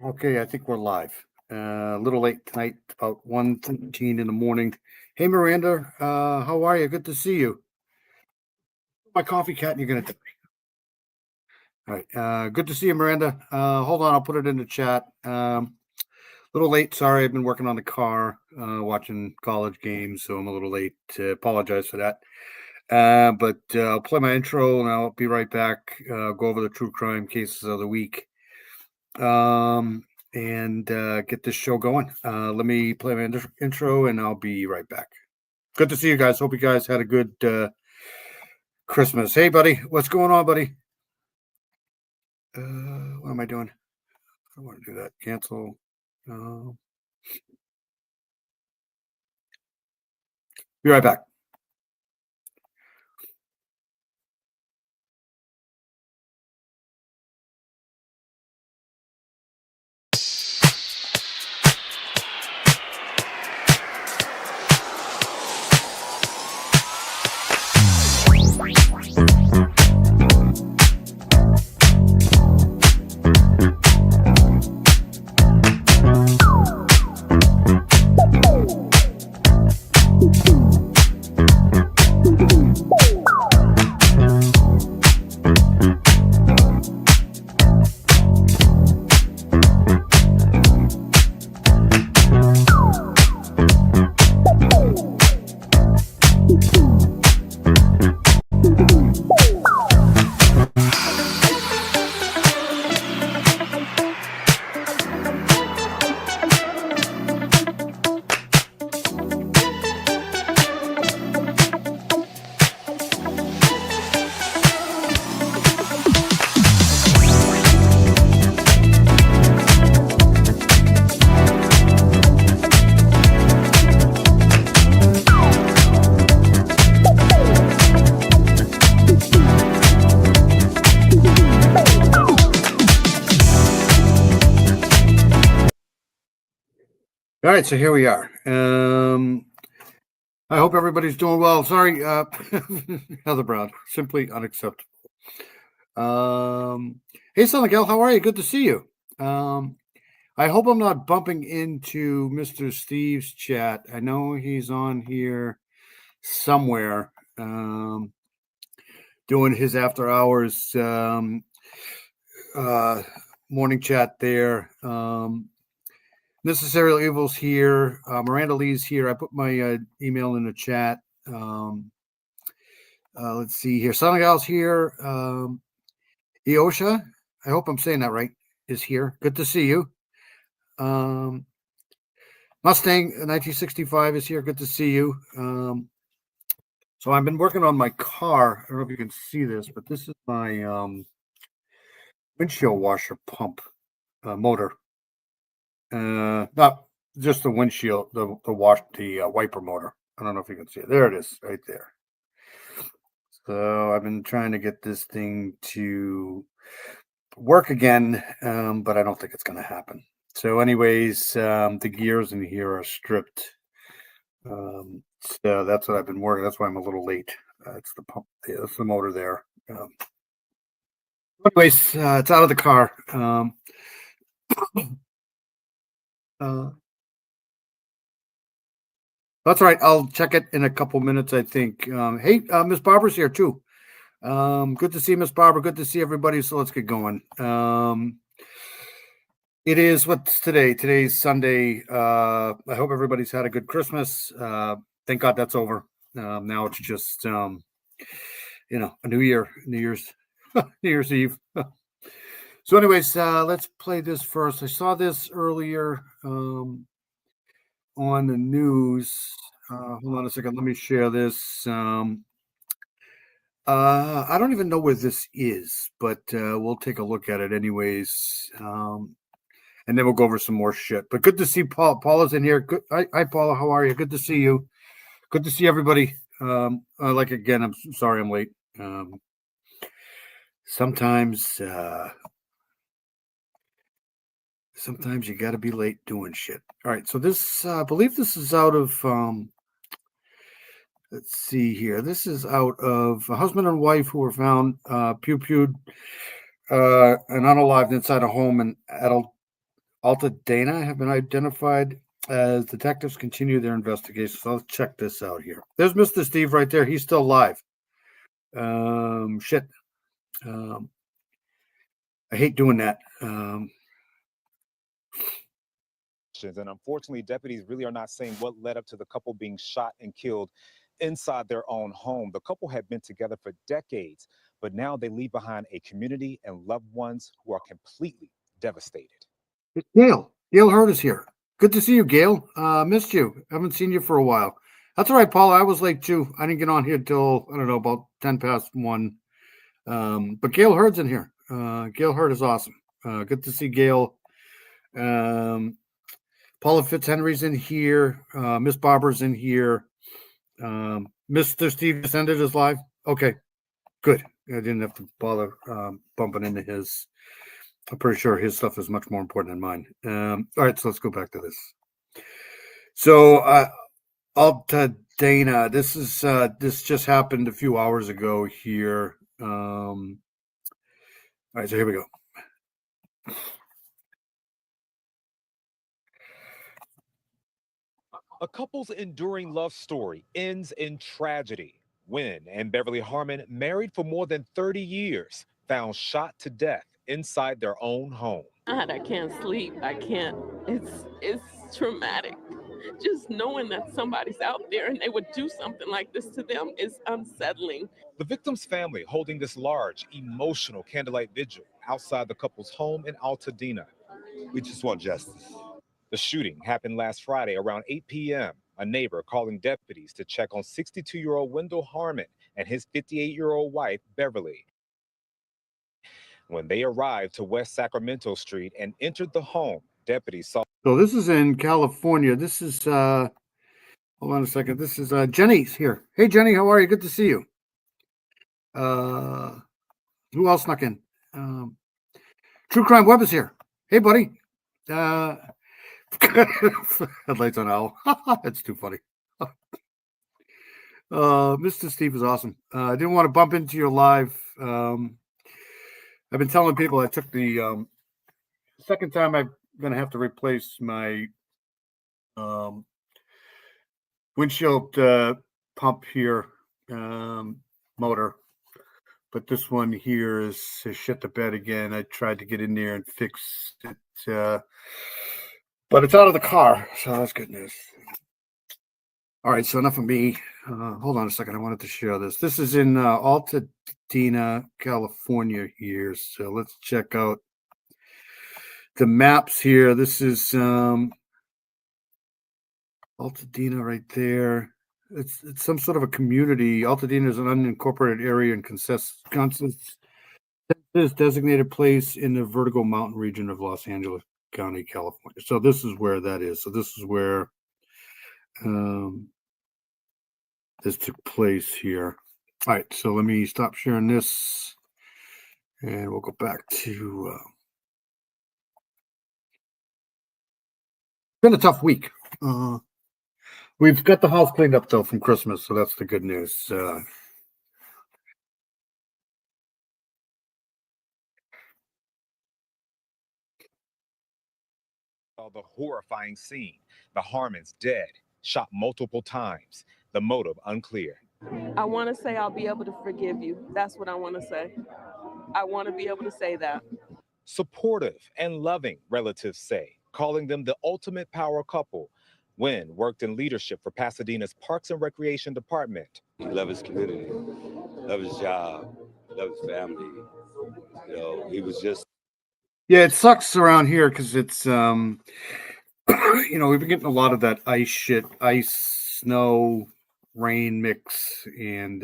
Okay, I think we're live. A little late tonight, about 1:13 in the morning. Hey, Miranda, how are you? Good to see you. My coffee cat, and you're gonna. All right. Good to see you, Miranda. Hold on, I'll put it in the chat. Little late. Sorry, I've been working on the car, watching college games, so I'm a little late. Apologize for that. But I'll play my intro, and I'll be right back. Go over the true crime cases of the week. And get this show going. Let me play my intro and I'll be right back. Good to see you guys. Hope you guys had a good Christmas. Hey, buddy. What's going on, buddy? What am I doing? I don't want to do that. Cancel. Be right back. All right, so here we are. I hope everybody's doing well. Sorry, Heather Brown, simply unacceptable. Hey, Son Miguel, how are you? Good to see you. I hope I'm not bumping into Mr. Steve's chat. I know he's on here somewhere doing his after hours morning chat there. Necessarily Evil's here. Miranda Lee's here. I put my email in the chat. Let's see here. Son Miguel's here. Eosha, I hope I'm saying that right, is here. Good to see you. Mustang 1965 is here. Good to see you. So I've been working on my car. I don't know if you can see this, but this is my windshield washer pump motor. Not just the windshield, the wiper motor. I don't know if you can see it. There it is, right there. So I've been trying to get this thing to work again, but I don't think it's going to happen. So, anyways, the gears in here are stripped. So that's what I've been working. That's why I'm a little late. It's the pump. Yeah, that's the motor there. Anyways, it's out of the car. That's all right. I'll check it in a couple minutes, I think. Hey, Miss Barbara's here too. Good to see Miss Barbara. Good to see everybody. So let's get going. It is what's today? Today's Sunday. I hope everybody's had a good Christmas. Thank God that's over. Now it's just a New Year's New Year's Eve. So, anyways, let's play this first. I saw this earlier on the news. Hold on a second. Let me share this. I don't even know where this is, but we'll take a look at it anyways. And then we'll go over some more shit. But good to see Paul. Paula's in here. Good. Hi, Paula. How are you? Good to see you. Good to see everybody. Again, I'm sorry I'm late. Sometimes you got to be late doing shit. All right. So this, I believe this is out of, let's see here. This is out of a husband and wife who were found pew-pewed and unalived inside a home in Altadena have been identified as detectives continue their investigation. So let's check this out here. There's Mr. Steve right there. He's still alive. Shit. Um, I hate doing that. And unfortunately, deputies really are not saying what led up to the couple being shot and killed inside their own home. The couple had been together for decades, but now they leave behind a community and loved ones who are completely devastated. It's Gail. Gail Hurt is here. Good to see you, Gail. Missed you. Haven't seen you for a while. That's all right, Paula. I was late too. I didn't get on here till, I don't know, about 10 past 1. But Gail Hurd's in here. Gail Hurd is awesome. Good to see Gail. Paula Fitzhenry's in here. Miss Barber's in here. Mr. Steve just ended his live. Okay, good. I didn't have to bother bumping into his. I'm pretty sure his stuff is much more important than mine. All right, so let's go back to this. So, Altadena, this just happened a few hours ago here. All right, so here we go. A couple's enduring love story ends in tragedy. Wynn and Beverly Harmon, married for more than 30 years, found shot to death inside their own home. God, I can't sleep. I can't. It's traumatic. Just knowing that somebody's out there and they would do something like this to them is unsettling. The victim's family holding this large, emotional candlelight vigil outside the couple's home in Altadena. We just want justice. The shooting happened last Friday around 8 p.m. A neighbor calling deputies to check on 62-year-old Wendell Harmon and his 58-year-old wife, Beverly. When they arrived to West Sacramento Street and entered the home, deputies saw. So this is in California. This is, hold on a second. This is Jenny's here. Hey, Jenny, how are you? Good to see you. Who else snuck in? True Crime Web is here. Hey, buddy. Headlights on owl. That's too funny. Mr. Steve is awesome. I didn't want to bump into your live. I've been telling people I took the second time I'm going to have to replace my windshield pump here motor. But this one here is shit the bed again. I tried to get in there and fix it. But it's out of the car, so that's good news. All right, so enough of me. Hold on a second. I wanted to share this. This is in Altadena, California here. So let's check out the maps here. This is Altadena right there. It's some sort of a community. Altadena is an unincorporated area in designated place in the Vertigo Mountain region of Los Angeles County, California. So this is where that is. So this is where this took place here. All right, so let me stop sharing this, and we'll go back to. It's been a tough week. We've got the house cleaned up though from Christmas, so that's the good news. The horrifying scene. The Harmons dead, shot multiple times. The motive unclear. I want to say I'll be able to forgive you. That's what I want to say. I want to be able to say that. Supportive and loving, relatives say, calling them the ultimate power couple. Wynn worked in leadership for Pasadena's Parks and Recreation Department. He loved his community, loved his job, loved his family. You know, he was just. Yeah, it sucks around here because it's we've been getting a lot of that ice shit, ice, snow, rain mix, and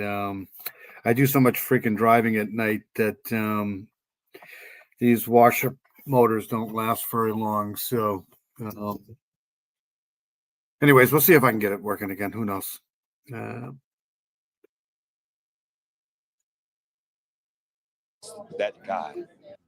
I do so much freaking driving at night that these washer motors don't last very long. So, anyways, we'll see if I can get it working again. Who knows? That guy.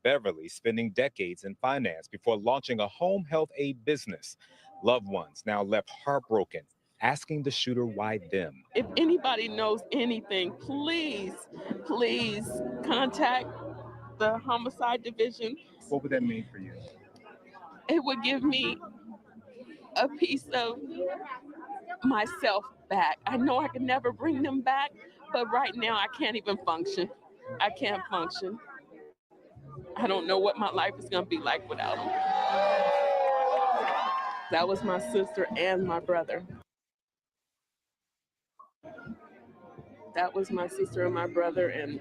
Beverly spending decades in finance before launching a home health aid business. Loved ones now left heartbroken, asking the shooter why them. If anybody knows anything, please contact the homicide division. What would that mean for you? it would give me a piece of myself back. I know I can never bring them back, but right now I can't even function. I can't function. I don't know what my life is going to be like without them. That was my sister and my brother. That was my sister and my brother, and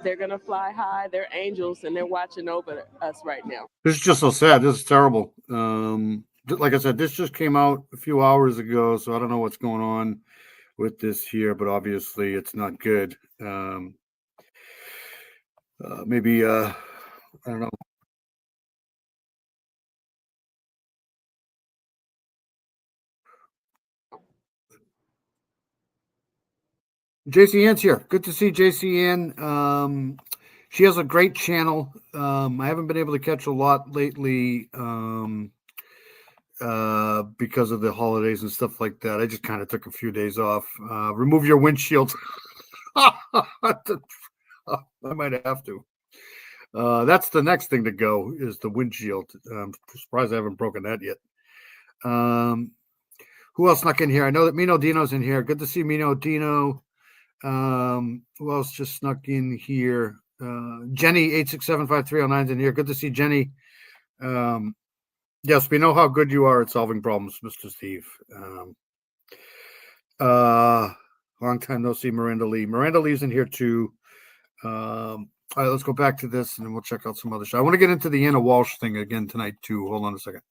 they're going to fly high. They're angels, and they're watching over us right now. This is just so sad. This is terrible. Like I said, this just came out a few hours ago, so I don't know what's going on with this here, but obviously it's not good. Maybe I don't know. JC Ann's here. Good to see JC Ann. She has a great channel. I haven't been able to catch a lot lately because of the holidays and stuff like that. I just kind of took a few days off. Remove your windshield. I might have to. That's the next thing to go is the windshield. I'm surprised I haven't broken that yet. Who else snuck in here? I know that Mino Dino's in here. Good to see Mino Dino. Who else just snuck in here? Jenny 8675309's in here. Good to see Jenny. Yes, we know how good you are at solving problems, Mr. Steve. Long time no see, Miranda Lee. Miranda Lee's in here too. All right, let's go back to this and then we'll check out some other show. I want to get into the Anna Walsh thing again tonight too. Hold on a second.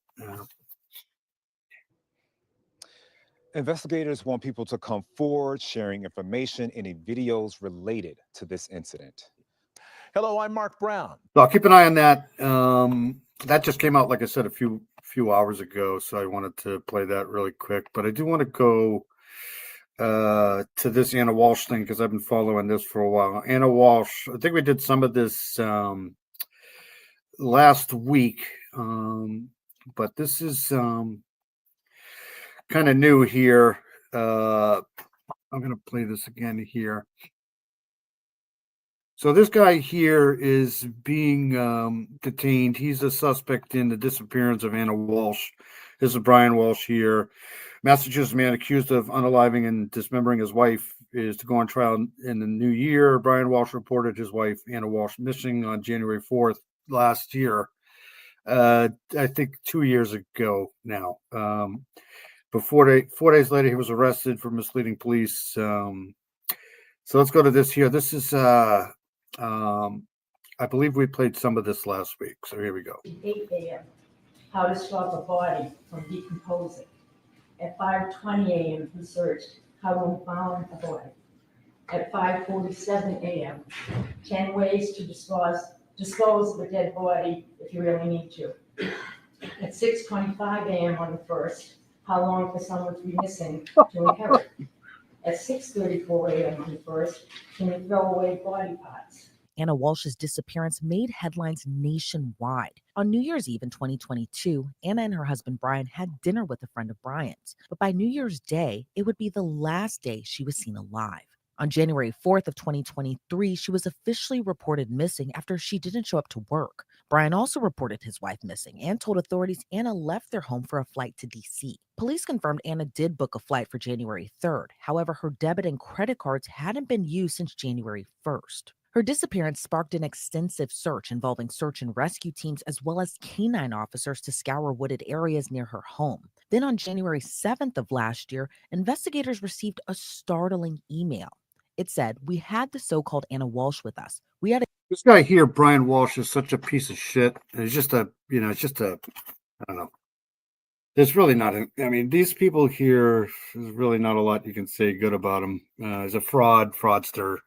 Investigators want people to come forward, sharing information, any videos related to this incident. Hello, I'm Mark Brown. So I'll keep an eye on that. That just came out, like I said, a few hours ago, so I wanted to play that really quick. But I do want to go to this Anna Walsh thing because I've been following this for a while. Anna Walsh, I think we did some of this last week, but this is kind of new here. I'm going to play this again here. So this guy here is being detained. He's a suspect in the disappearance of Anna Walsh. This is Brian Walsh here. Massachusetts man accused of unaliving and dismembering his wife is to go on trial in the new year. Brian Walsh reported his wife, Anna Walsh, missing on January 4th last year. I think 2 years ago now. But 4 days later, he was arrested for misleading police. So let's go to this here. This is I believe we played some of this last week, so here we go. 8 a.m. How to stop a body from decomposing. At 5:20 a.m. he searched how to found a body. At 5:47 a.m. 10 ways to dispose of a dead body if you really need to. At 6:25 a.m. on the 1st, how long for someone to be missing to inherit. At 6:34 a.m. on the 1st, can you throw away body parts? Anna Walsh's disappearance made headlines nationwide. On New Year's Eve in 2022, Anna and her husband Brian had dinner with a friend of Brian's. But by New Year's Day, it would be the last day she was seen alive. On January 4th of 2023, she was officially reported missing after she didn't show up to work. Brian also reported his wife missing and told authorities Anna left their home for a flight to D.C. Police confirmed Anna did book a flight for January 3rd. However, her debit and credit cards hadn't been used since January 1st. Her disappearance sparked an extensive search involving search and rescue teams as well as canine officers to scour wooded areas near her home. Then on January 7th of last year, investigators received a startling email. It said, "We had the so-called Anna Walsh with us. We had a..." This guy here, Brian Walsh, is such a piece of shit. It's just a, I don't know. There's really not, I mean, these people here, there's really not a lot you can say good about him. He's a fraudster.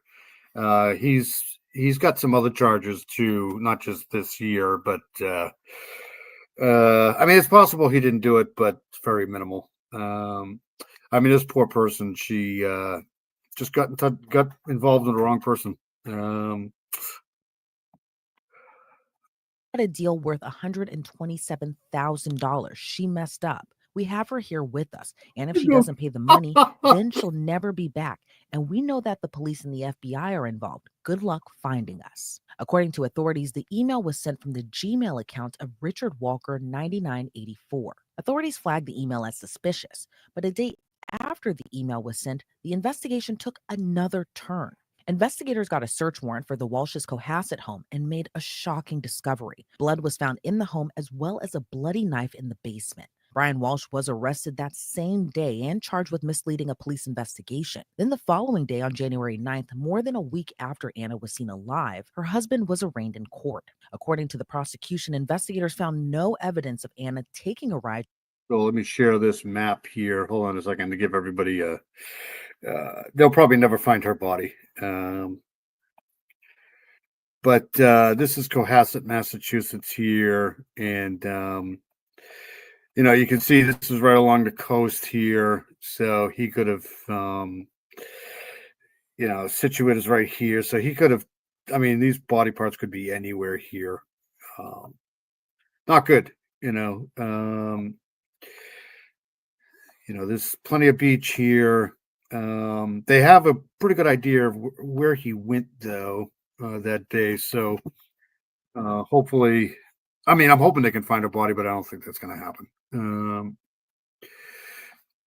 He's got some other charges too, not just this year, but I mean, it's possible he didn't do it, but it's very minimal. I mean, this poor person, she just got involved in the wrong person. Had a deal worth $127,000. She messed up. We have her here with us, and if she doesn't pay the money, then she'll never be back. And we know that the police and the FBI are involved. Good luck finding us. According to authorities, the email was sent from the Gmail account of Richard Walker 9984. Authorities flagged the email as suspicious, but a day after the email was sent, the investigation took another turn. Investigators got a search warrant for the Walsh's Cohasset home and made a shocking discovery. Blood was found in the home as well as a bloody knife in the basement. Brian Walsh was arrested that same day and charged with misleading a police investigation. Then the following day, on January 9th, more than a week after Anna was seen alive, her husband was arraigned in court. According to the prosecution, investigators found no evidence of Anna taking a ride. So let me share this map here. Hold on a second to give everybody a. They'll probably never find her body. But this is Cohasset, Massachusetts here. And, you can see this is right along the coast here. So he could have, Situate is right here. So he could have, these body parts could be anywhere here. Not good, there's plenty of beach here. They have a pretty good idea of where he went, though, that day. So hopefully, I'm hoping they can find her body, but I don't think that's going to happen. All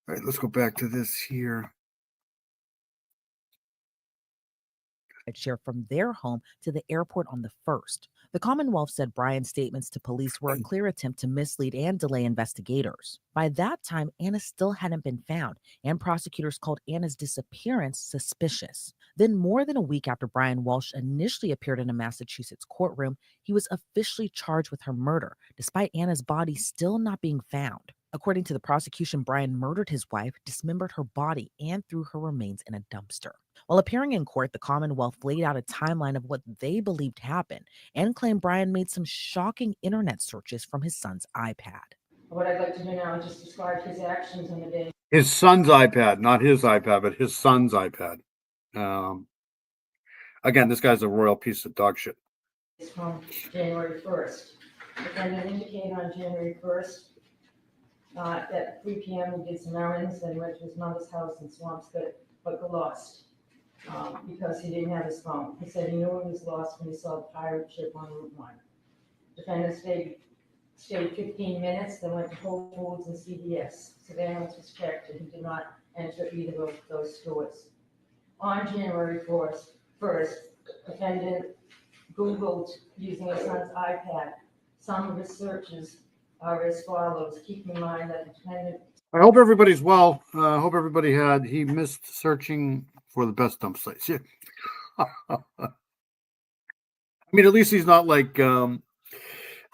right, let's go back to this here. Share from their home to the airport on the 1st. The Commonwealth said Brian's statements to police were a clear attempt to mislead and delay investigators. By that time, Anna still hadn't been found, and prosecutors called Anna's disappearance suspicious. Then, more than a week after Brian Walsh initially appeared in a Massachusetts courtroom, he was officially charged with her murder, despite Anna's body still not being found. According to the prosecution, Brian murdered his wife, dismembered her body, and threw her remains in a dumpster. While appearing in court, the Commonwealth laid out a timeline of what they believed happened and claimed Brian made some shocking internet searches from his son's iPad. What I'd like to do now is just describe his actions on the day. His son's iPad, not his iPad, but his son's iPad. Again, this guy's a royal piece of dog shit. It's from January 1st. Defendant indicated on January 1st at 3 p.m. he did some errands and went to his mother's house in Swampscott, but got lost because he didn't have his phone. He said he knew he was lost when he saw the pirate ship on Route 1. Defendant stayed 15 minutes, then went to Whole Foods and CVS. Surveillance was checked and he did not enter either of those stores. On January 1st, defendant Googled using his son's iPad. Some of his searches are as follows. Keep in mind that the defendant. I hope everybody's well. I hope everybody he missed searching for the best dump sites. Yeah. At least he's not like the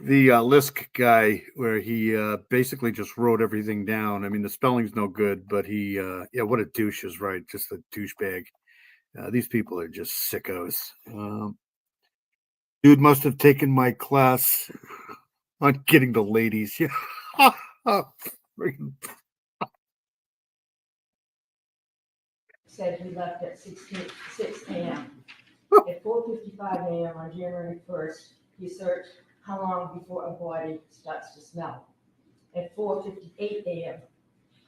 Lisk guy where he basically just wrote everything down. The spelling's no good, but he, what a douche is right. Just a douchebag. These people are just sickos. Dude must have taken my class on getting the ladies. Yeah. Said he left at 6 a.m. At 4:55 a.m. on January 1st, he searched how long before a body starts to smell. At 4:58 a.m.,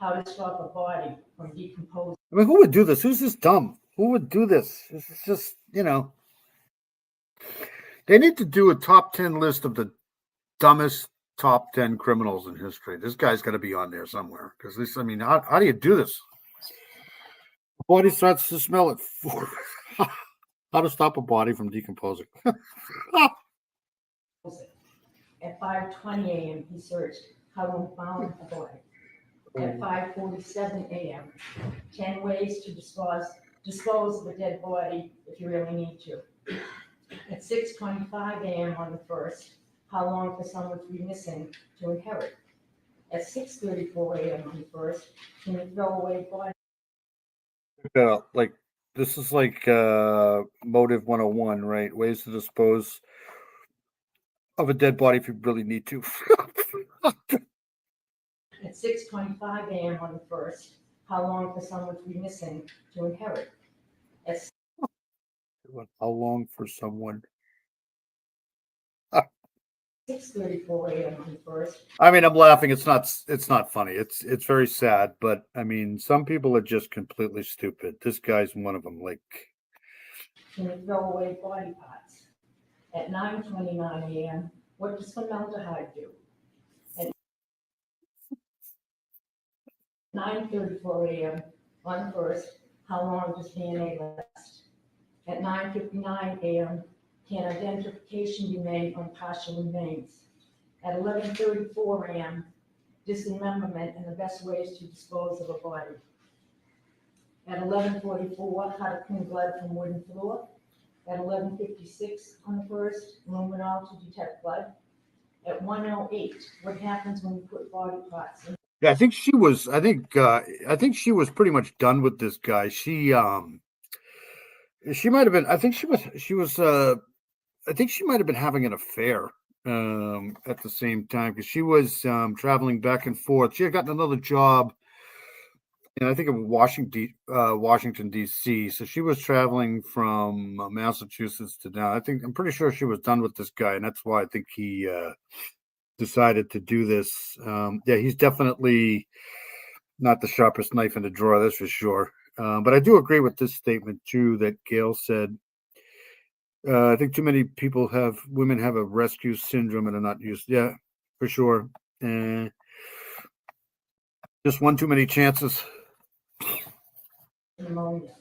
how to stop a body from decomposing. Who would do this? Who's this dumb? Who would do this? This is just, they need to do a top 10 list of the dumbest top 10 criminals in history. This guy's got to be on there somewhere. Because this, how do you do this? The body starts to smell at 4. How to stop a body from decomposing. At 5:20 a.m., he searched how and found a body. At 5:47 a.m., 10 ways to dispose of a dead body if you really need to. At 6:25 a.m. on the 1st, how long for someone to be missing to inherit. At 6:34 a.m. on the 1st, can you throw away body? This is like Motive 101, right? Ways to dispose of a dead body if you really need to. At 6:25 a.m. on the 1st, how long for someone to be missing to inherit. How long for someone? 6:34 a.m. on the 1st. I mean, I'm laughing. It's not funny. It's very sad, but I mean, some people are just completely stupid. This guy's one of them. Like, Can you throw away body parts? At 9:29 a.m., what does formaldehyde do? At 9:34 a.m. on the 1st, how long does DNA last? At 9:59 a.m., can identification be made on partial remains? At 11:34 a.m., dismemberment and the best ways to dispose of a body. At 11:44, how to clean blood from wooden floor. At 11:56 on the 1st, luminol to detect blood. At 1:08, what happens when you put body parts in? yeah, I think she was. I think she was pretty much done with this guy. She might have been. I think she was. She was. I think she might have been having an affair at the same time because she was traveling back and forth. She had gotten another job, and I think in Washington D.C. So she was traveling from Massachusetts to down. I'm pretty sure she was done with this guy, and that's why I think he decided to do this. Yeah, he's definitely not the sharpest knife in the drawer, that's for sure. But I do agree with this statement too that Gail said. I think too many women have a rescue syndrome and are not used. Yeah, for sure. Just one too many chances. Pneumonia.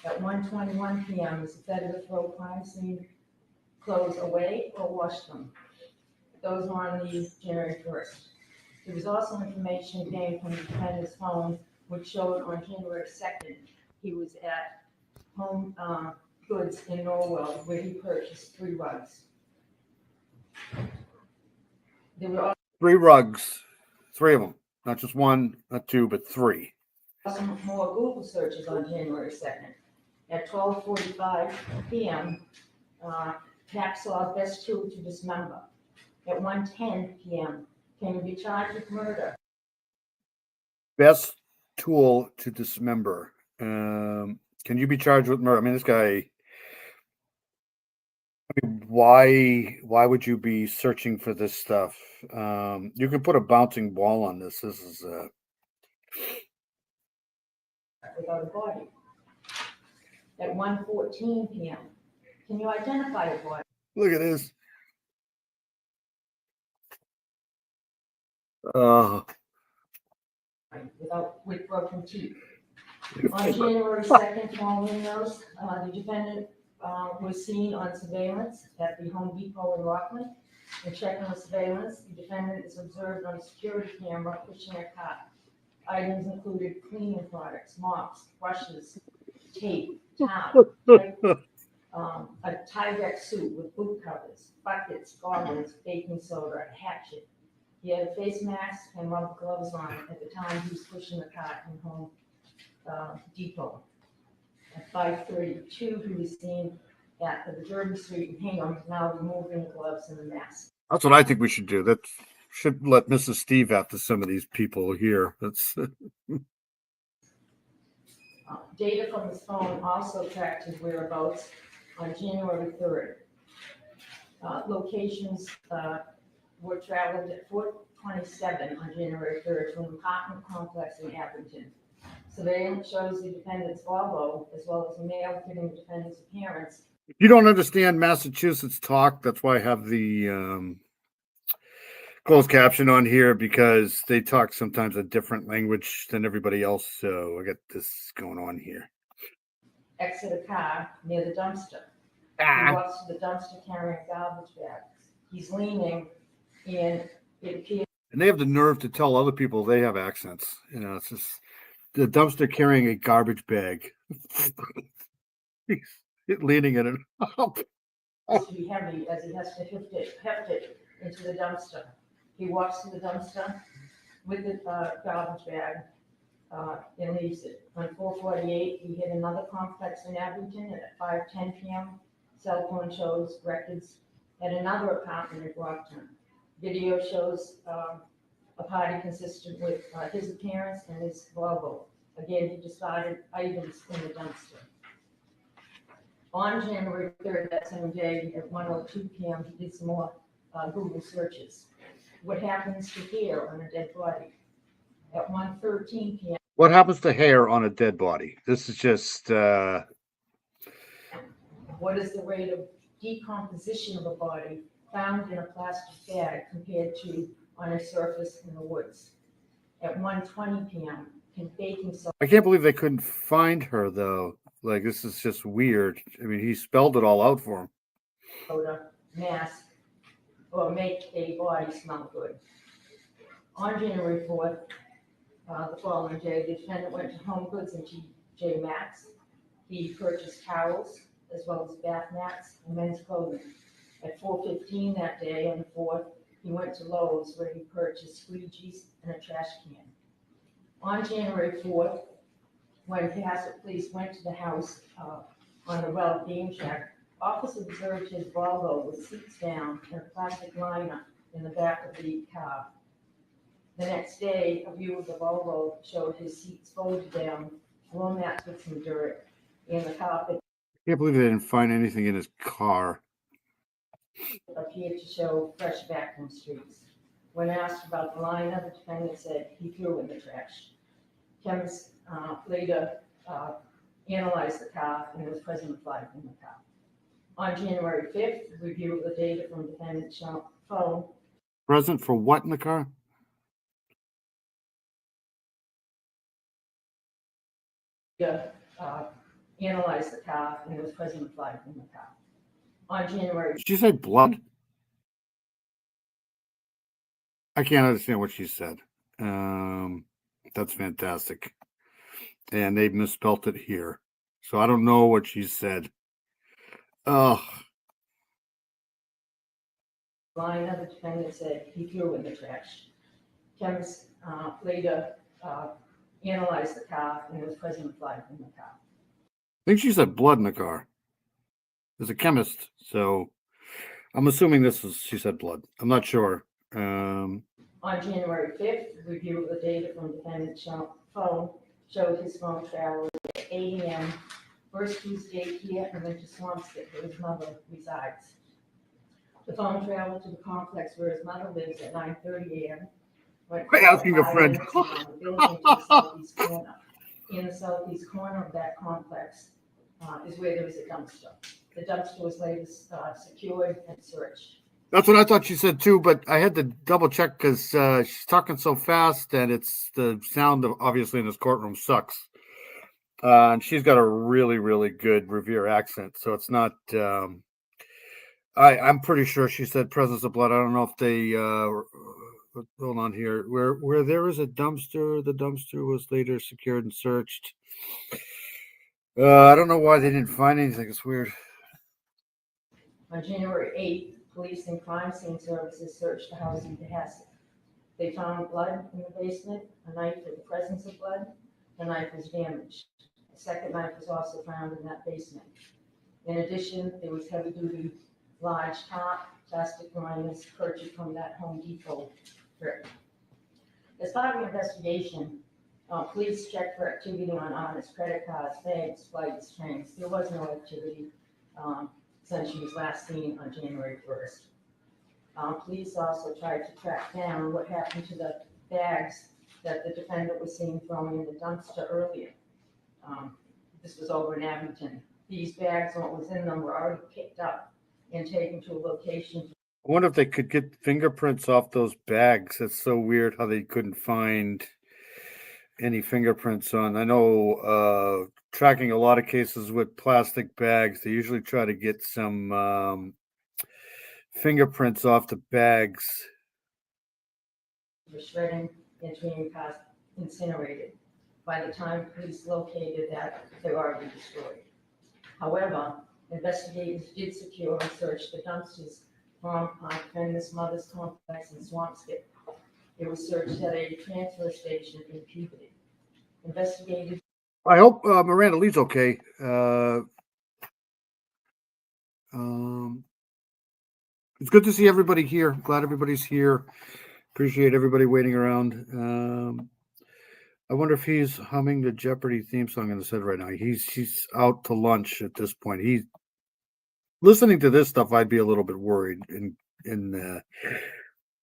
At 1:21 p.m., is it better to throw crime scene clothes away or wash them? Those are on the January 1st. There was also information gained from the defendant's phone, which showed on January 2nd, he was at Home Goods in Norwell, where he purchased 3 rugs. There were 3 rugs, 3 of them, not just one, not 2, but 3. also more Google searches on January 2nd. At 12:45 p.m., Hacksaw best tool to dismember. At 1:10 p.m., can you be charged with murder? Best tool to dismember. Can you be charged with murder? I mean, this guy. I mean, why would you be searching for this stuff? You can put a bouncing ball on this. This is Without a body. At 1:14 p.m., can you identify a body? look at this. With broken teeth. On January 2nd, following those, the defendant was seen on surveillance at the Home Depot in Rockland. In checking the surveillance, the defendant is observed on a security camera pushing a cart. Items included cleaning products, mops, brushes, tape, towel, a Tyvek suit with boot covers, buckets, goggles, baking soda, a hatchet. He had a face mask and rubber gloves on at the time he was pushing the cart in Home Depot. At 5:32, he was seen at the Derby Street in Hingham, now removing the gloves and the mask. That's what I think we should do. That should let Mrs. Steve after some of these people here. That's Data from his phone also tracked his whereabouts on January 3rd. Locations were traveled at 4:27 on January 3rd to an apartment complex in Abington. Surveillance shows the defendant's Volvo, as well as a mail fitting the defendant's appearance. if you don't understand Massachusetts talk, that's why I have the closed caption on here because they talk sometimes a different language than everybody else. So I got this going on here. Exit a car near the dumpster. He walks to the dumpster carrying a garbage bag. He's leaning, and it appears. And they have the nerve to tell other people they have accents. You know, it's just the dumpster carrying a garbage bag. He's leaning in it up. To be heavy as he has to heft it into the dumpster. He walks to the dumpster with the garbage bag and leaves it. On 4:48, he hit another complex in Abington, and at 5:10 p.m., cell phone shows records at another apartment in Brockton. Video shows a party consistent with his appearance and his Volvo. Again, he discarded items in the dumpster. On January 3rd, that same day, at 1:02 p.m., he did some more Google searches. What happens to hair on a dead body? At 1:13 p.m. What happens to hair on a dead body? This is just What is the rate of decomposition of a body found in a plastic bag compared to on a surface in the woods? At 1:20 p.m., can baking I can't believe they couldn't find her though. Like, this is just weird. I mean, he spelled it all out for him. soda, mask, or make a body smell good? On January 4th, the following day, the defendant went to Home Goods and TJ Maxx. He purchased towels as well as bath mats and men's clothing. At 4:15 that day on the 4th, he went to Lowe's where he purchased squeegees and a trash can. On January 4th, when Passett police went to the house on the Ralph Game Shack, officers observed his Volvo with seats down and a plastic liner in the back of the car. The next day, a view of the Volvo showed his seats folded down, floor mats with some dirt, and the carpet I can't believe they didn't find anything in his car. appeared to show fresh vacuum streaks. When asked about the liner, the defendant said he threw in the trash. Chemists later analyzed the car and there was present blood in the car. On January 5th, review of the data from defendant's phone Present for what in the car? analyzed the car and there was present blood in the car. On January Did she say blood? I can't understand what she said. That's fantastic. And they misspelt it here. So I don't know what she said. Oh, liner, the defendant said he threw in the trash. Chemists later analyzed the car and there was present blood in the car. I think she said blood in the car. There's a chemist, so I'm assuming she said blood. I'm not sure. On January 5th, review of the data from defendant's phone showed his phone traveled at 8 a.m. First Tuesday here and then to Swampscott where his mother resides. The phone traveled to the complex where his mother lives at 9:30 a.m. Hey, asking a friend. In the southeast corner of that complex is where there was a dumpster. The dumpster was later secured and searched. That's what I thought she said too, but I had to double check because she's talking so fast and it's the sound of obviously in this courtroom sucks. And she's got a really, really good Revere accent. So it's not, I'm pretty sure she said presence of blood. I don't know if they, hold on here, where there is a dumpster, the dumpster was later secured and searched. I don't know why they didn't find anything. It's weird. On January 8th, police and crime scene services searched the house in Passett. They found blood in the basement, a knife with the presence of blood. The knife was damaged. A second knife was also found in that basement. In addition, there was heavy-duty large top plastic liners purchased from that Home Depot trip. As part of the investigation, police checked for activity on honest credit cards, bags, flights, trains. There was no activity since she was last seen on January 1st. Police also tried to track down what happened to the bags that the defendant was seen throwing in the dumpster earlier. This was over in Abington. These bags and what was in them were already picked up and taken to a location. I wonder if they could get fingerprints off those bags. That's so weird how they couldn't find any fingerprints on. I know tracking a lot of cases with plastic bags, they usually try to get some fingerprints off the bags. For shredding and being incinerated. By the time police located that, they were already destroyed. However, investigators did secure and search the dumpsters from defendant's mother's complex in Swampscott. It was searched at a transfer station in Peabody. Investigators. I hope Miranda Lee's okay. It's good to see everybody here. Glad everybody's here. Appreciate everybody waiting around. I wonder if he's humming the Jeopardy theme song in his head right now. He's out to lunch at this point. He's listening to this stuff. I'd be a little bit worried, and in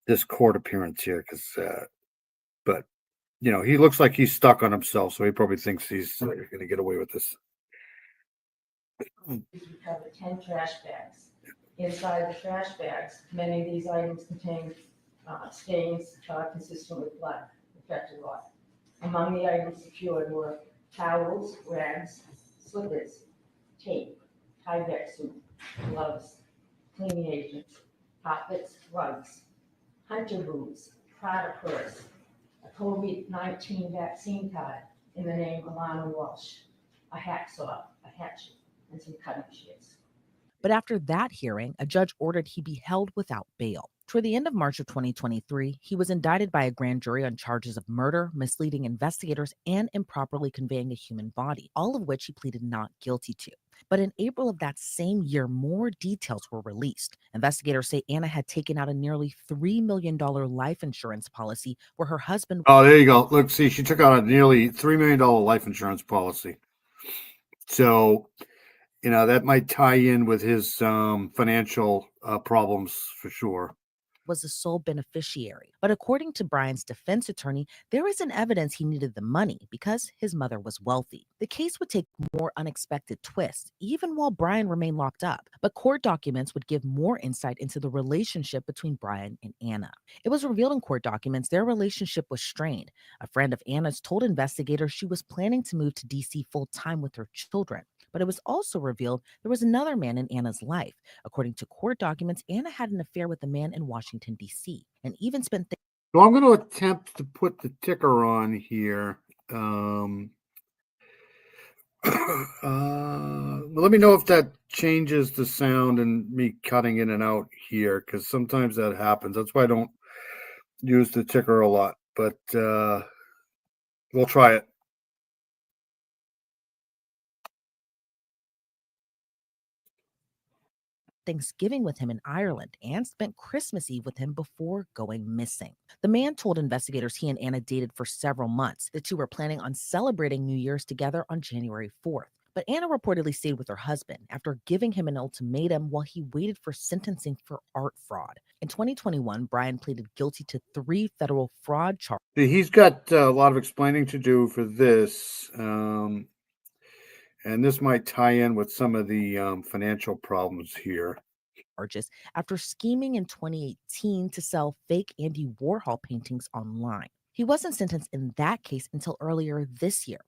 this court appearance here, because but he looks like he's stuck on himself, so he probably thinks he's going to get away with this. Police recovered 10 trash bags. Inside the trash bags, many of these items contain stains consistent with blood, affected blood. Among the items secured were towels, rags, slippers, tape, Tyvek soup, gloves, cleaning agents, carpets, rugs, hunter boots, Prada purse, a COVID-19 vaccine card in the name of Alana Walsh, a hacksaw, a hatchet, and some cutting shears. But after that hearing, a judge ordered he be held without bail. Toward the end of March of 2023, he was indicted by a grand jury on charges of murder, misleading investigators, and improperly conveying a human body, all of which he pleaded not guilty to. But in April of that same year, more details were released. Investigators say Anna had taken out a nearly $3 million life insurance policy where her husband... Oh, there you go. Look, see, she took out a nearly $3 million life insurance policy. So, that might tie in with his financial problems for sure. Was the sole beneficiary. But according to Brian's defense attorney, there isn't evidence he needed the money because his mother was wealthy. The case would take more unexpected twists, even while Brian remained locked up. But court documents would give more insight into the relationship between Brian and Anna. It was revealed in court documents their relationship was strained. A friend of Anna's told investigators she was planning to move to DC full-time with her children. But it was also revealed there was another man in Anna's life. According to court documents, Anna had an affair with a man in Washington, D.C., and even spent... So I'm going to attempt to put the ticker on here. Let me know if that changes the sound and me cutting in and out here, because sometimes that happens. That's why I don't use the ticker a lot, but we'll try it. Thanksgiving with him in Ireland and spent Christmas Eve with him before going missing. The man told investigators he and Anna dated for several months. The two were planning on celebrating New Year's together on January 4th. But Anna reportedly stayed with her husband after giving him an ultimatum while he waited for sentencing for art fraud. In 2021, Brian pleaded guilty to 3 federal fraud charges. He's got a lot of explaining to do for this. And this might tie in with some of the financial problems here. After scheming in 2018 to sell fake Andy Warhol paintings online. He wasn't sentenced in that case until earlier this year,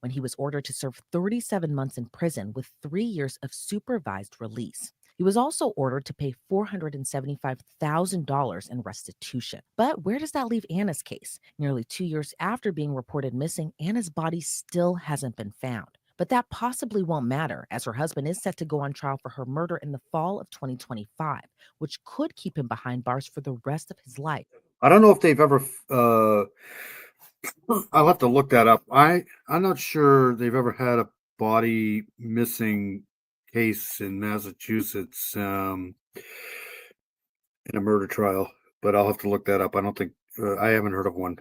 when he was ordered to serve 37 months in prison with 3 years of supervised release. He was also ordered to pay $475,000 in restitution. But where does that leave Anna's case? Nearly 2 years after being reported missing, Anna's body still hasn't been found. But that possibly won't matter, as her husband is set to go on trial for her murder in the fall of 2025, which could keep him behind bars for the rest of his life. I don't know if they've ever... I'll have to look that up. I'm not sure they've ever had a body missing case in Massachusetts in a murder trial, but I'll have to look that up. I don't think... I haven't heard of one.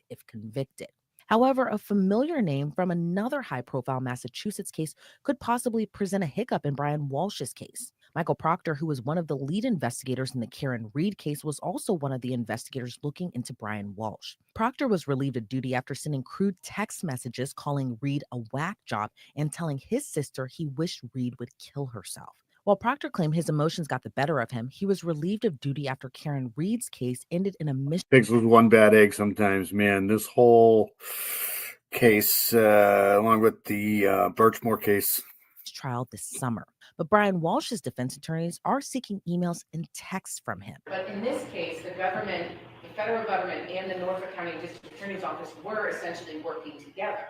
If convicted. However, a familiar name from another high-profile Massachusetts case could possibly present a hiccup in Brian Walsh's case. Michael Proctor, who was one of the lead investigators in the Karen Reed case, was also one of the investigators looking into Brian Walsh. Proctor was relieved of duty after sending crude text messages calling Reed a whack job and telling his sister he wished Reed would kill herself. While Proctor claimed his emotions got the better of him, he was relieved of duty after Karen Reed's case ended in a pigs with one bad egg sometimes, man. This whole case, along with the Birchmore case, trial this summer. But Brian Walsh's defense attorneys are seeking emails and texts from him. But in this case, the government, the federal government and the Norfolk County District Attorney's Office were essentially working together.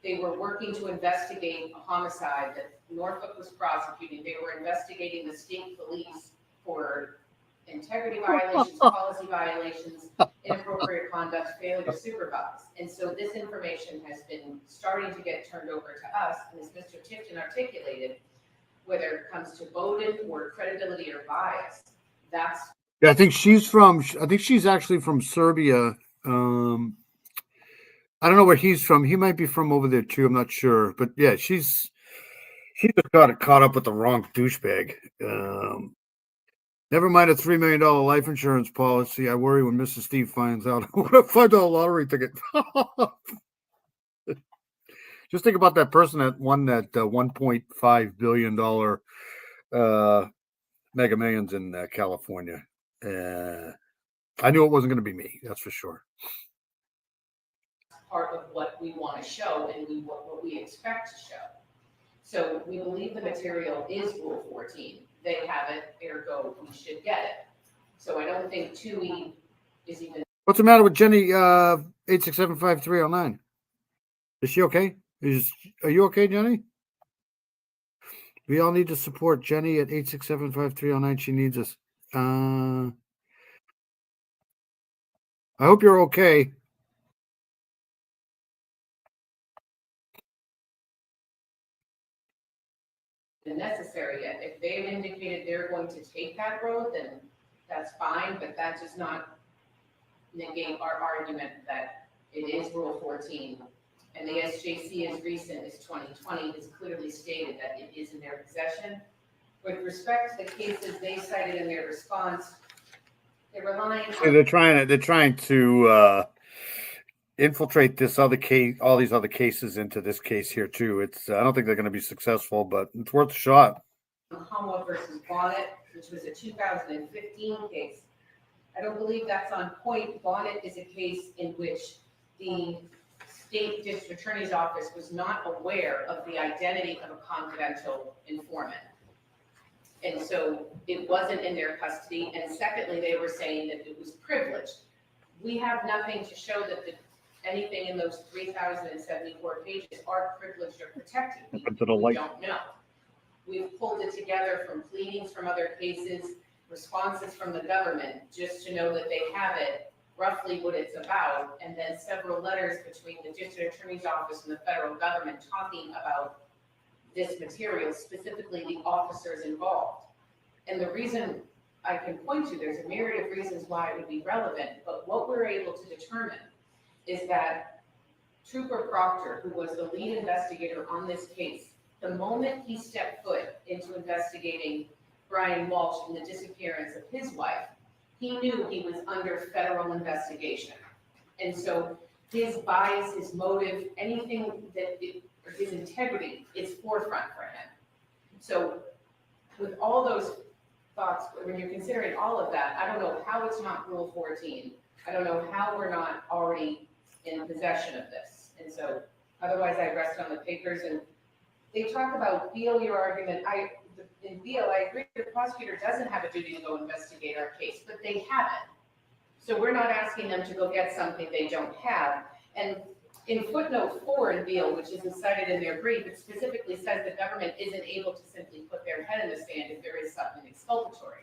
They were working to investigate a homicide that Norfolk was prosecuting. They were investigating the state police for integrity violations, policy violations, inappropriate conduct, failure to supervise. And so this information has been starting to get turned over to us. And as Mr. Tipton articulated, whether it comes to Bowden or credibility or bias, that's... Yeah, I think she's actually from Serbia. I don't know where he's from. He might be from over there too. I'm not sure. But yeah, she's She just got caught up with the wrong douchebag. Never mind a $3 million life insurance policy. I worry when Mrs. Steve finds out what a $5 lottery ticket. Just think about that person that won that $1.5 billion Mega Millions in California. I knew it wasn't going to be me. That's for sure. Part of what we want to show and what we expect to show. So we believe the material is Rule 14. They have it, ergo, we should get it. So I don't think 2E is even. What's the matter with Jenny 8675309? Is she okay? Are you okay, Jenny? We all need to support Jenny at 8675309. She needs us. I hope you're okay. Necessary yet. If they've indicated they're going to take that road, then that's fine, but that does not negate our argument that it is Rule 14. And the SJC as recent as 2020 has clearly stated that it is in their possession. With respect to the cases they cited in their response, they're relying on. See, they're trying to infiltrate this other case, all these other cases into this case here too. I don't think they're going to be successful, but it's worth a shot. Homo versus Bonnet, which was a 2015 case. I don't believe that's on point. Bonnet is a case in which the state district attorney's office was not aware of the identity of a confidential informant. And so it wasn't in their custody. And secondly, they were saying that it was privileged. We have nothing to show that anything in those 3,074 pages are privileged or protected. We don't know. We've pulled it together from pleadings from other cases, responses from the government, just to know that they have it, roughly what it's about, and then several letters between the district attorney's office and the federal government talking about this material, specifically the officers involved. And the reason I can point to, there's a myriad of reasons why it would be relevant, but what we're able to determine is that Trooper Proctor, who was the lead investigator on this case, the moment he stepped foot into investigating Brian Walsh and the disappearance of his wife, he knew he was under federal investigation. And so his bias, his motive, anything or his integrity is forefront for him. So with all those thoughts, when you're considering all of that, I don't know how it's not Rule 14. I don't know how we're not already in possession of this. And so otherwise I rest on the papers. And they talk about Beal, your argument. In Beal, I agree the prosecutor doesn't have a duty to go investigate our case, but they haven't. So we're not asking them to go get something they don't have. And in footnote 4 in Beal, which isn't cited in their brief, it specifically says the government isn't able to simply put their head in the sand if there is something exculpatory.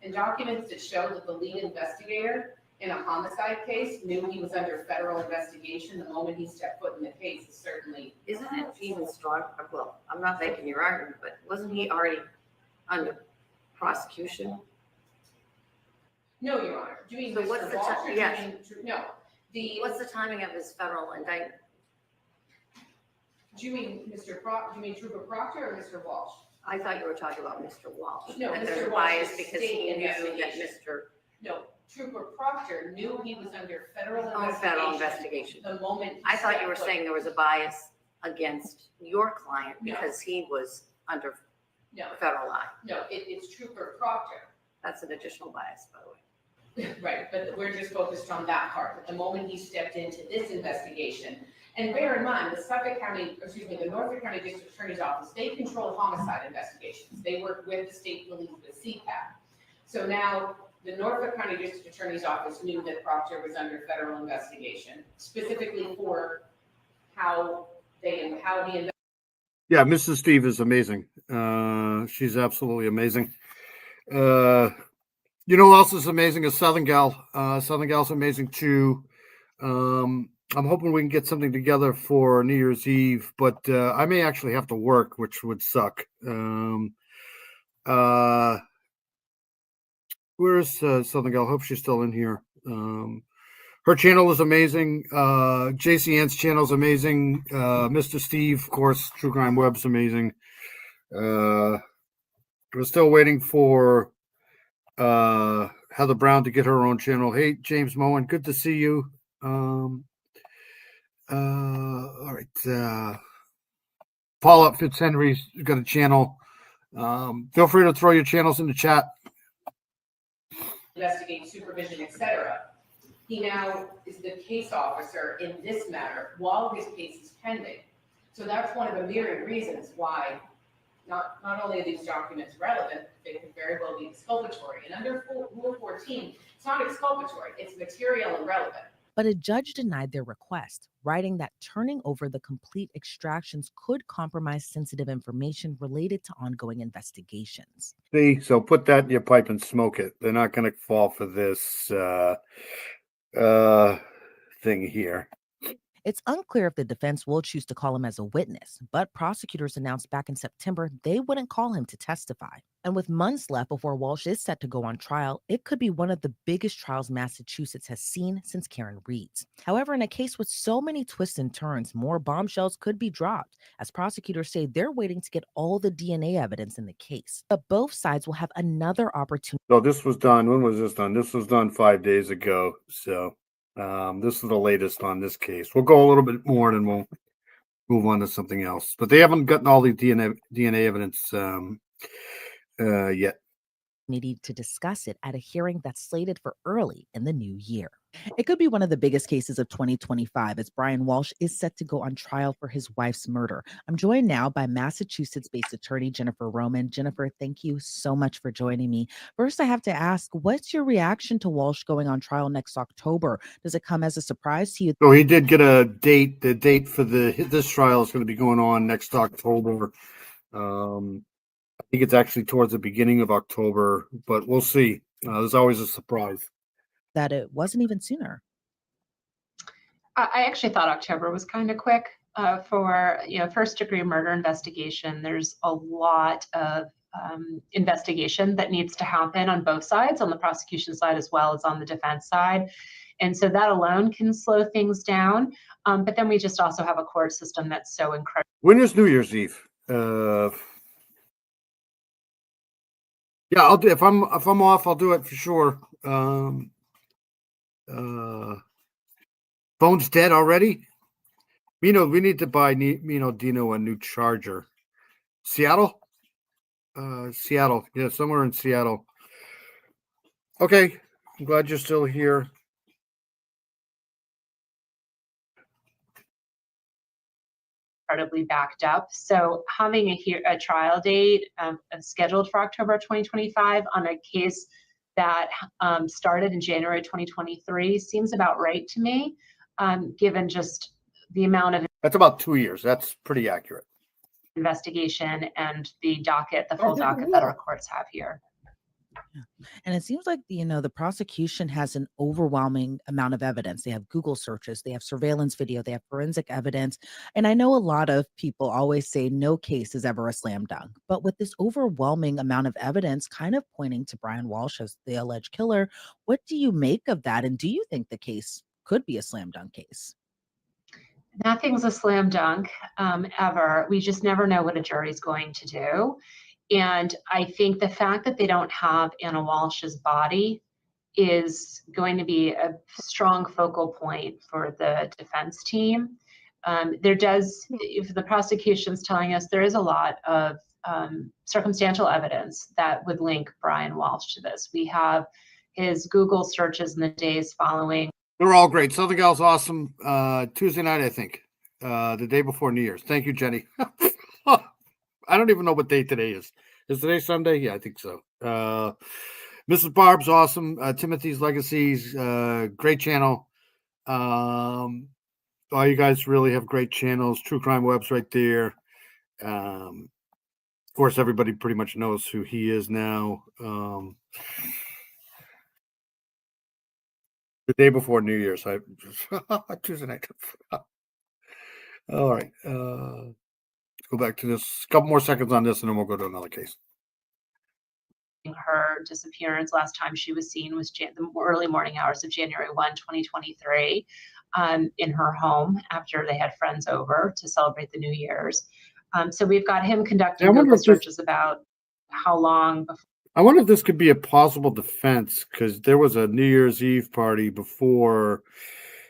And documents that show that the lead investigator in a homicide case knew he was under federal investigation the moment he stepped foot in the case is certainly. Isn't it even stronger? Well, I'm not making your argument, but wasn't he already under prosecution? No, Your Honor. Do you mean So Mr. what's the Walsh, time? or Yes. do you mean, no. What's the timing of his federal indictment? Do you mean do you mean Trooper Proctor or Mr. Walsh? I thought you were talking about Mr. Walsh. No, and Mr. there's Walsh bias is because state he knew that investigation. Mr. No, Trooper Proctor knew he was under federal federal investigation. the moment. I thought you were stepped foot. saying there was a bias against your client No. because he was under No, federal eye. no, it's Trooper Proctor. That's an additional bias, by the way. Right, but we're just focused on that part. The moment he stepped into this investigation, and bear in mind, the Norfolk County District Attorney's Office, they control homicide investigations. They work with the state police with CPAC. So now the Norfolk County District Attorney's Office knew that Proctor was under federal investigation, specifically for how he Yeah, Mrs. Steve is amazing. She's absolutely amazing. You know who else is amazing? Is Southern Gal. Southern Gal's amazing too. I'm hoping we can get something together for New Year's Eve, but I may actually have to work, which would suck. Where's Southern Gal? Hope she's still in here. Her channel is amazing. JC Ann's channel is amazing. Mr. Steve, of course, True Crime Web's amazing. We're still waiting for Heather Brown to get her own channel. Hey, James Moen, good to see you. All right. Paula Fitzhenry's got a channel. Feel free to throw your channels in the chat. Investigate, supervision, etc. He now is the case officer in this matter while his case is pending. So that's one of the myriad reasons why not only are these documents relevant, they could very well be exculpatory. And under Rule 14, it's not exculpatory, it's material and relevant. But a judge denied their request, writing that turning over the complete extractions could compromise sensitive information related to ongoing investigations. See, so put that in your pipe and smoke it. They're not going to fall for this thing here. It's unclear if the defense will choose to call him as a witness, but prosecutors announced back in September they wouldn't call him to testify. And with months left before Walsh is set to go on trial, it could be one of the biggest trials Massachusetts has seen since Karen Reed's. However, in a case with so many twists and turns, more bombshells could be dropped, as prosecutors say they're waiting to get all the DNA evidence in the case. But both sides will have another opportunity. So this was done. When was this done? This was done 5 days ago. So this is the latest on this case. We'll go a little bit more and then we'll move on to something else. But they haven't gotten all the DNA evidence yet. Need to discuss it at a hearing that's slated for early in the new year. It could be one of the biggest cases of 2025 as Brian Walsh is set to go on trial for his wife's murder. I'm joined now by Massachusetts-based attorney Jennifer Roman. Jennifer, thank you so much for joining me. First, I have to ask, what's your reaction to Walsh going on trial next October? Does it come as a surprise to you? So he did get a date. The date for this trial is going to be going on next October. I think it's actually towards the beginning of October, but we'll see. There's always a surprise. That it wasn't even sooner. I actually thought October was kind of quick for first degree murder investigation. There's a lot of investigation that needs to happen on both sides, on the prosecution side as well as on the defense side. And so that alone can slow things down. But then we just also have a court system that's so incredible. When is New Year's Eve? Yeah, I'll do if I'm off, I'll do it for sure. Phone's dead already. Mino, we need to buy Dino a new charger. Seattle? Seattle. Yeah, somewhere in Seattle. Okay. I'm glad you're still here. Incredibly backed up. So having a trial date scheduled for October 2025 on a case that started in January 2023 seems about right to me, given just the amount of— That's about 2 years. That's pretty accurate. Investigation and the docket, the full docket that our courts have here. And it seems like, the prosecution has an overwhelming amount of evidence. They have Google searches, they have surveillance video, they have forensic evidence. And I know a lot of people always say no case is ever a slam dunk. But with this overwhelming amount of evidence kind of pointing to Brian Walsh as the alleged killer, what do you make of that? And do you think the case could be a slam dunk case? Nothing's a slam dunk ever. We just never know what a jury's going to do. And I think the fact that they don't have Anna Walsh's body is going to be a strong focal point for the defense team. If the prosecution's telling us, there is a lot of circumstantial evidence that would link Brian Walsh to this. We have his Google searches in the days following. They're all great. Southern Gal's awesome. Tuesday night, I think. The day before New Year's. Thank you, Jenny. I don't even know what day today is. Is today Sunday? Yeah, I think so. Mrs. Barb's awesome. Timothy's Legacies, great channel. All you guys really have great channels. True Crime Web's right there. Of course, everybody pretty much knows who he is now. The day before New Year's, Tuesday night. All right. Let's go back to this. A couple more seconds on this, and then we'll go to another case. Her disappearance, last time she was seen was the early morning hours of January 1, 2023, in her home after they had friends over to celebrate the New Year's. So we've got him conducting I wonder Google if this- searches about how long before. I wonder if this could be a possible defense, because there was a New Year's Eve party before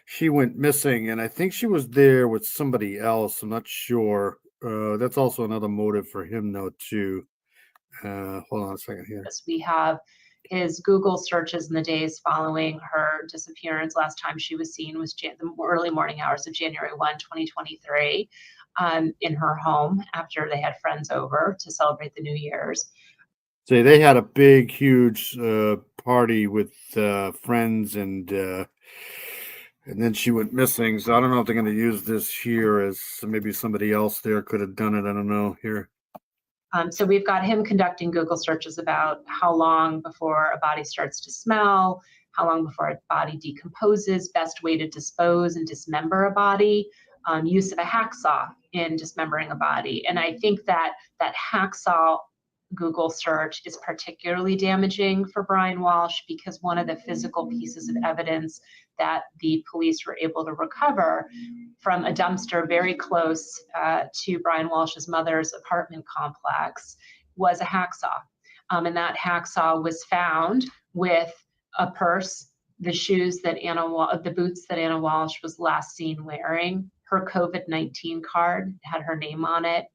she went missing, and I think she was there with somebody else. I'm not sure. That's also another motive for him, though, too. Hold on a second here. We have his Google searches in the days following her disappearance. Last time she was seen was the early morning hours of January 1, 2023, in her home after they had friends over to celebrate the New Year's. Say they had a big, huge party with friends, and then she went missing. So I don't know if they're going to use this here as maybe somebody else there could have done it. I don't know here. So we've got him conducting Google searches about how long before a body starts to smell, how long before a body decomposes, best way to dispose and dismember a body, use of a hacksaw in dismembering a body. And I think that hacksaw Google search is particularly damaging for Brian Walsh, because one of the physical pieces of evidence that the police were able to recover from a dumpster very close to Brian Walsh's mother's apartment complex was a hacksaw. And that hacksaw was found with a purse, the shoes that the boots that Anna Walsh was last seen wearing, her COVID-19 card had her name on it,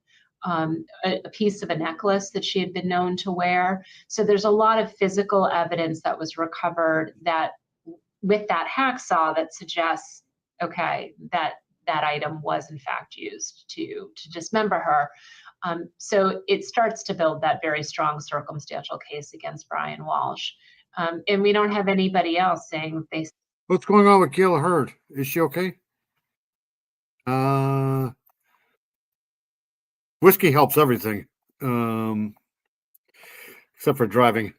a piece of a necklace that she had been known to wear. So there's a lot of physical evidence that was recovered that with that hacksaw that suggests, okay, that item was in fact used to dismember her. So it starts to build that very strong circumstantial case against Brian Walsh. And we don't have anybody else saying they. What's going on with Gail Hurd? Is she okay? Whiskey helps everything, except for driving.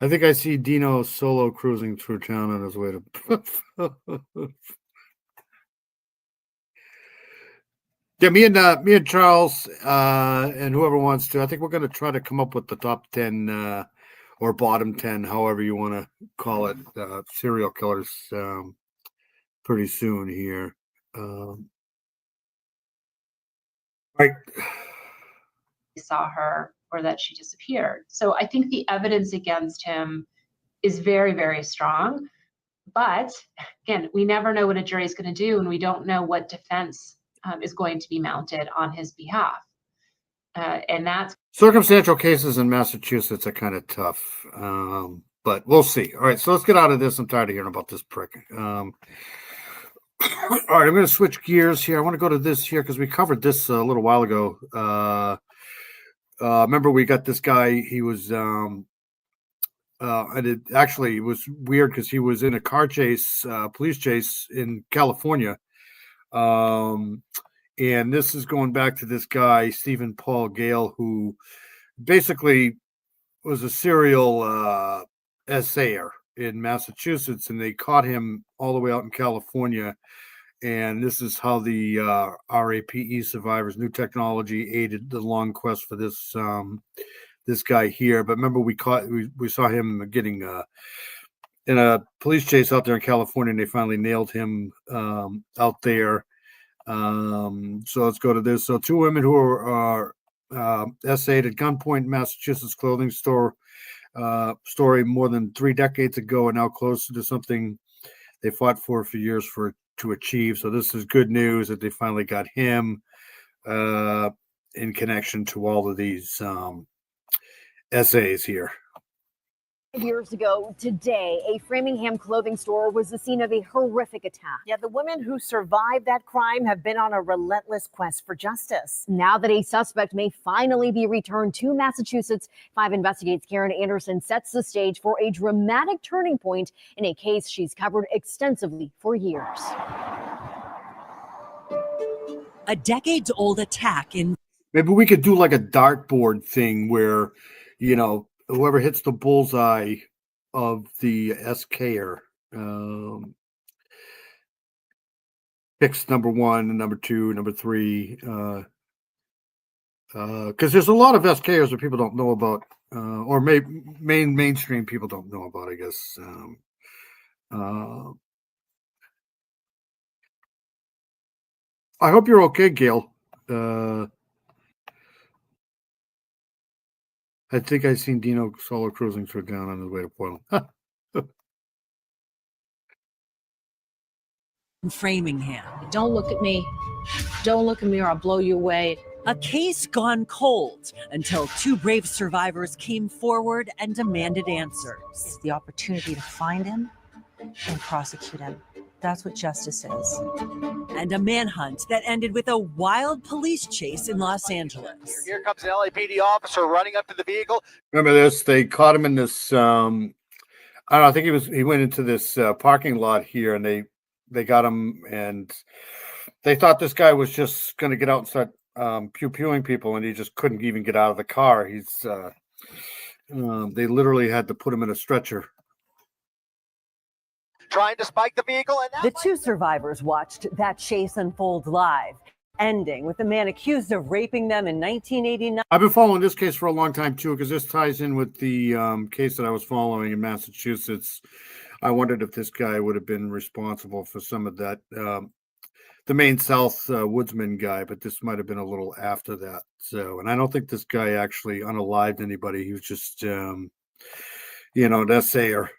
I think I see Dino solo cruising through town on his way to. Yeah, me and Charles and whoever wants to. I think we're going to try to come up with the top 10 or bottom 10, however you want to call it, serial killers pretty soon here. Right. Saw her or that she disappeared. So I think the evidence against him is very, very strong. But again, we never know what a jury is going to do, and we don't know what defense is going to be mounted on his behalf. And that's circumstantial cases in Massachusetts are kind of tough, but we'll see. All right, so let's get out of this. I'm tired of hearing about this prick. All right, I'm going to switch gears here. I want to go to this here because we covered this a little while ago. Remember, we got this guy. He was, and it actually was weird because he was in a car chase, police chase in California. And this is going back to this guy, Stephen Paul Gale, who basically was a serial assayer in Massachusetts, and they caught him all the way out in California. And this is how the RAPE survivors, new technology, aided the long quest for this this guy here. But remember, we saw him getting in a police chase out there in California, and they finally nailed him out there. So let's go to this. So two women who are essayed at gunpoint in Massachusetts clothing store story more than 3 decades ago, and now closer to something they fought for years to achieve. So this is good news that they finally got him in connection to all of these essays here. Years ago today, a Framingham clothing store was the scene of a horrific attack. Yet the women who survived that crime have been on a relentless quest for justice. Now that a suspect may finally be returned to Massachusetts, 5 Investigates Karen Anderson sets the stage for a dramatic turning point in a case she's covered extensively for years. A decades-old attack in... Maybe we could do like a dartboard thing where, you know, whoever hits the bullseye of the SKer picks number 1, number 2, number 3. Because there's a lot of SKers that people don't know about, or mainstream people don't know about, I guess. I hope you're okay, Gail. I think I seen Dino solo cruising through down on his way to Portland. Framingham. Don't look at me. Don't look at me or I'll blow you away. A case gone cold until two brave survivors came forward and demanded answers. The opportunity to find him and prosecute him. That's what justice is. And a manhunt that ended with a wild police chase in Los Angeles. Here comes an LAPD officer running up to the vehicle. Remember this? They caught him in this. I don't know. I think he went into this parking lot here, and they got him, and they thought this guy was just going to get out and start pew-pewing people, and he just couldn't even get out of the car. They literally had to put him in a stretcher. Trying to spike the vehicle. And the two survivors watched that chase unfold live, ending with the man accused of raping them in 1989. I've been following this case for a long time, too, because this ties in with the case that I was following in Massachusetts. I wondered if this guy would have been responsible for some of that. The Maine South woodsman guy, but this might have been a little after that. So, and I don't think this guy actually unalived anybody. He was just, an essayer.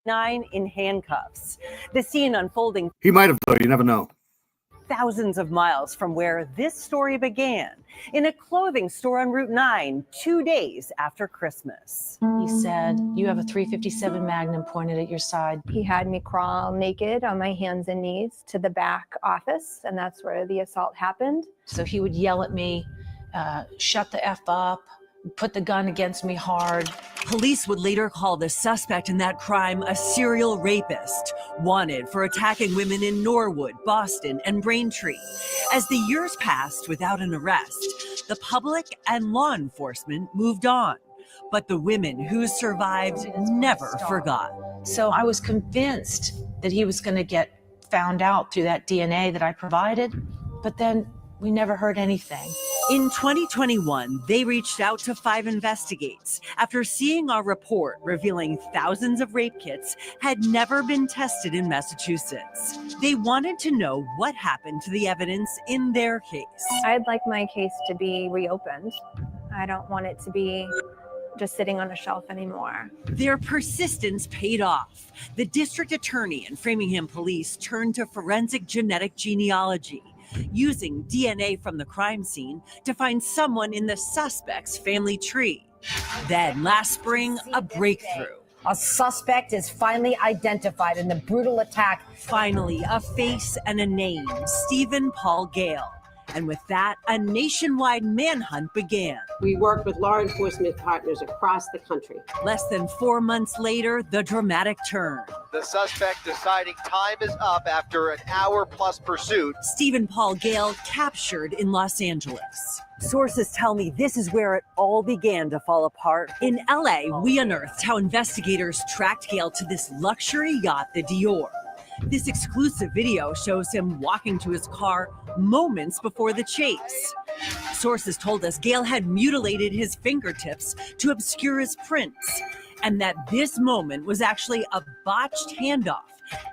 9 in handcuffs. The scene unfolding. He might have, though. You never know. Thousands of miles from where this story began, in a clothing store on Route 9, 2 days after Christmas. He said, "You have a .357 Magnum pointed at your side." He had me crawl naked on my hands and knees to the back office, and that's where the assault happened. So he would yell at me, "Shut the F up," put the gun against me hard. Police would later call the suspect in that crime a serial rapist, wanted for attacking women in Norwood, Boston, and Braintree. As the years passed without an arrest, the public and law enforcement moved on. But the women who survived never forgot. So I was convinced that he was going to get found out through that DNA that I provided, but then we never heard anything. In 2021, they reached out to 5 Investigates after seeing our report revealing thousands of rape kits had never been tested in Massachusetts. They wanted to know what happened to the evidence in their case. I'd like my case to be reopened. I don't want it to be just sitting on a shelf anymore. Their persistence paid off. The district attorney and Framingham police turned to forensic genetic genealogy, using DNA from the crime scene to find someone in the suspect's family tree. Then last spring, a breakthrough. A suspect is finally identified in the brutal attack. Finally, a face and a name, Stephen Paul Gale. And with that, a nationwide manhunt began. We work with law enforcement partners across the country. Less than 4 months later, the dramatic turn. The suspect deciding time is up after an hour-plus pursuit. Stephen Paul Gale captured in Los Angeles. Sources tell me this is where it all began to fall apart. In LA, we unearthed how investigators tracked Gale to this luxury yacht, the Dior. This exclusive video shows him walking to his car moments before the chase. Sources told us Gale had mutilated his fingertips to obscure his prints, and that this moment was actually a botched handoff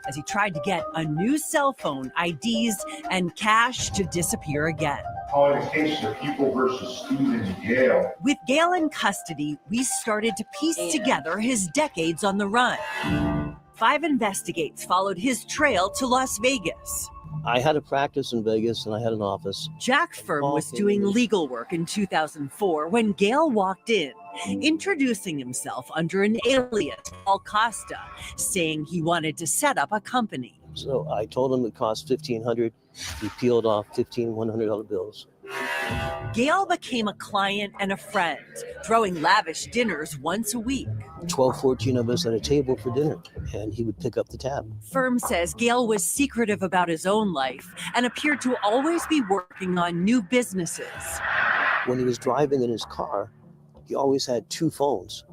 as he tried to get a new cell phone, IDs, and cash to disappear again. Calling the case of People versus Stephen Gale. With Gale in custody, we started to piece together his decades on the run. 5 Investigates followed his trail to Las Vegas. I had a practice in Vegas and I had an office. Jack Firm was doing legal work in 2004 when Gale walked in, introducing himself under an alias, Paul Costa, saying he wanted to set up a company. So I told him it cost $1,500. He peeled off 15 $100 bills. Gale became a client and a friend, throwing lavish dinners once a week. 12, 14 of us at a table for dinner, and he would pick up the tab. Firm says Gale was secretive about his own life and appeared to always be working on new businesses. When he was driving in his car, he always had 2 phones,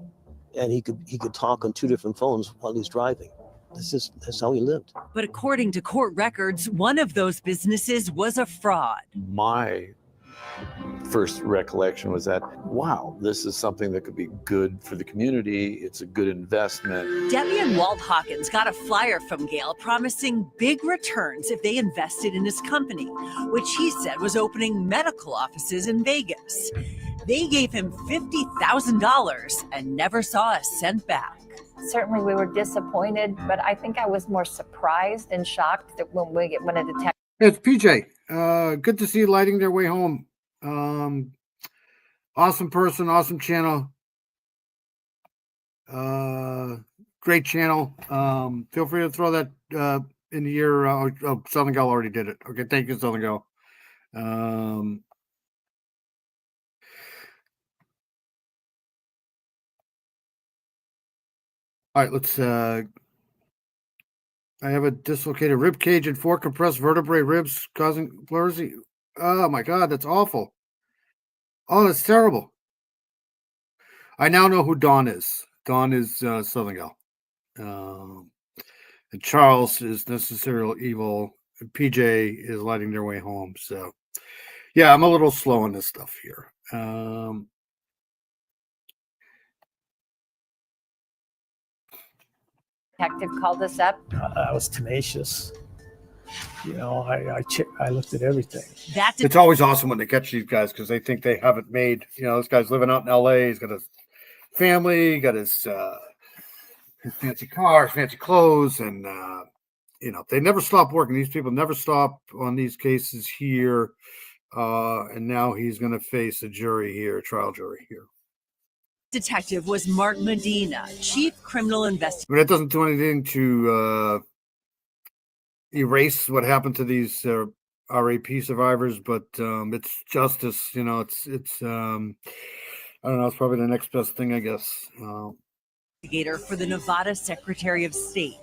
and he could talk on 2 different phones while he's driving. That's how he lived. But according to court records, one of those businesses was a fraud. My first recollection was that, wow, this is something that could be good for the community. It's a good investment. Debbie and Walt Hawkins got a flyer from Gale promising big returns if they invested in his company, which he said was opening medical offices in Vegas. They gave him $50,000 and never saw a cent back. Certainly we were disappointed, but I think I was more surprised and shocked that when a detective. It's PJ. Good to see you lighting their way home. Awesome person, awesome channel. Great channel. Feel free to throw that into your Southern Gal already did it. Okay, thank you, Southern Gal. All right, let's I have a dislocated rib cage and 4 compressed vertebrae ribs causing pleurisy. Oh my God, that's awful. Oh, that's terrible. I now know who Dawn is. Dawn is Southern Gal. And Charles is necessarily evil. And PJ is lighting their way home. So, yeah, I'm a little slow on this stuff here. Detective called us up. I was tenacious. You know, I looked at everything. It's always awesome when they catch these guys because they think they have it made. You know, this guy's living out in LA. He's got a family, got his fancy car, his fancy clothes, and you know, they never stop working. These people never stop on these cases here. And now he's going to face a jury here, a trial jury here. Detective was Mark Medina, chief criminal investigator. I mean, that doesn't do anything to erase what happened to these RAP survivors, but it's justice. You know, it's I don't know. It's probably the next best thing, I guess. Investigator for the Nevada Secretary of State.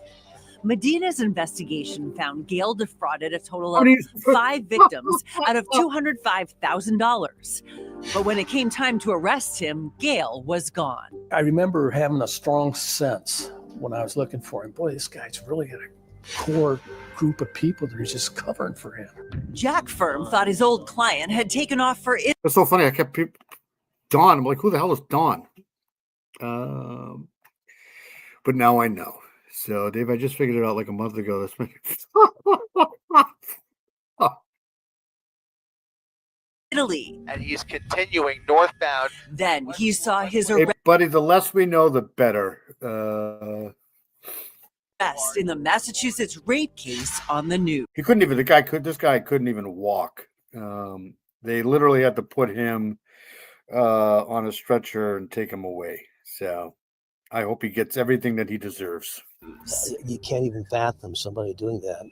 Medina's investigation found Gale defrauded a total of 5 victims out of $205,000. But when it came time to arrest him, Gale was gone. I remember having a strong sense when I was looking for him. Boy, this guy's really got a core group of people that are just covering for him. Jack Firm thought his old client had taken off for it. It's so funny. I kept Dawn. I'm like, who the hell is Dawn? But now I know. So, Dave, I just figured it out like a month ago. That's Italy. And he's continuing northbound. Then he saw his hey, arrest buddy, the less we know, the better. in the Massachusetts rape case on the news. He couldn't even, this guy couldn't even walk. They literally had to put him on a stretcher and take him away. So I hope he gets everything that he deserves. You can't even fathom somebody doing that.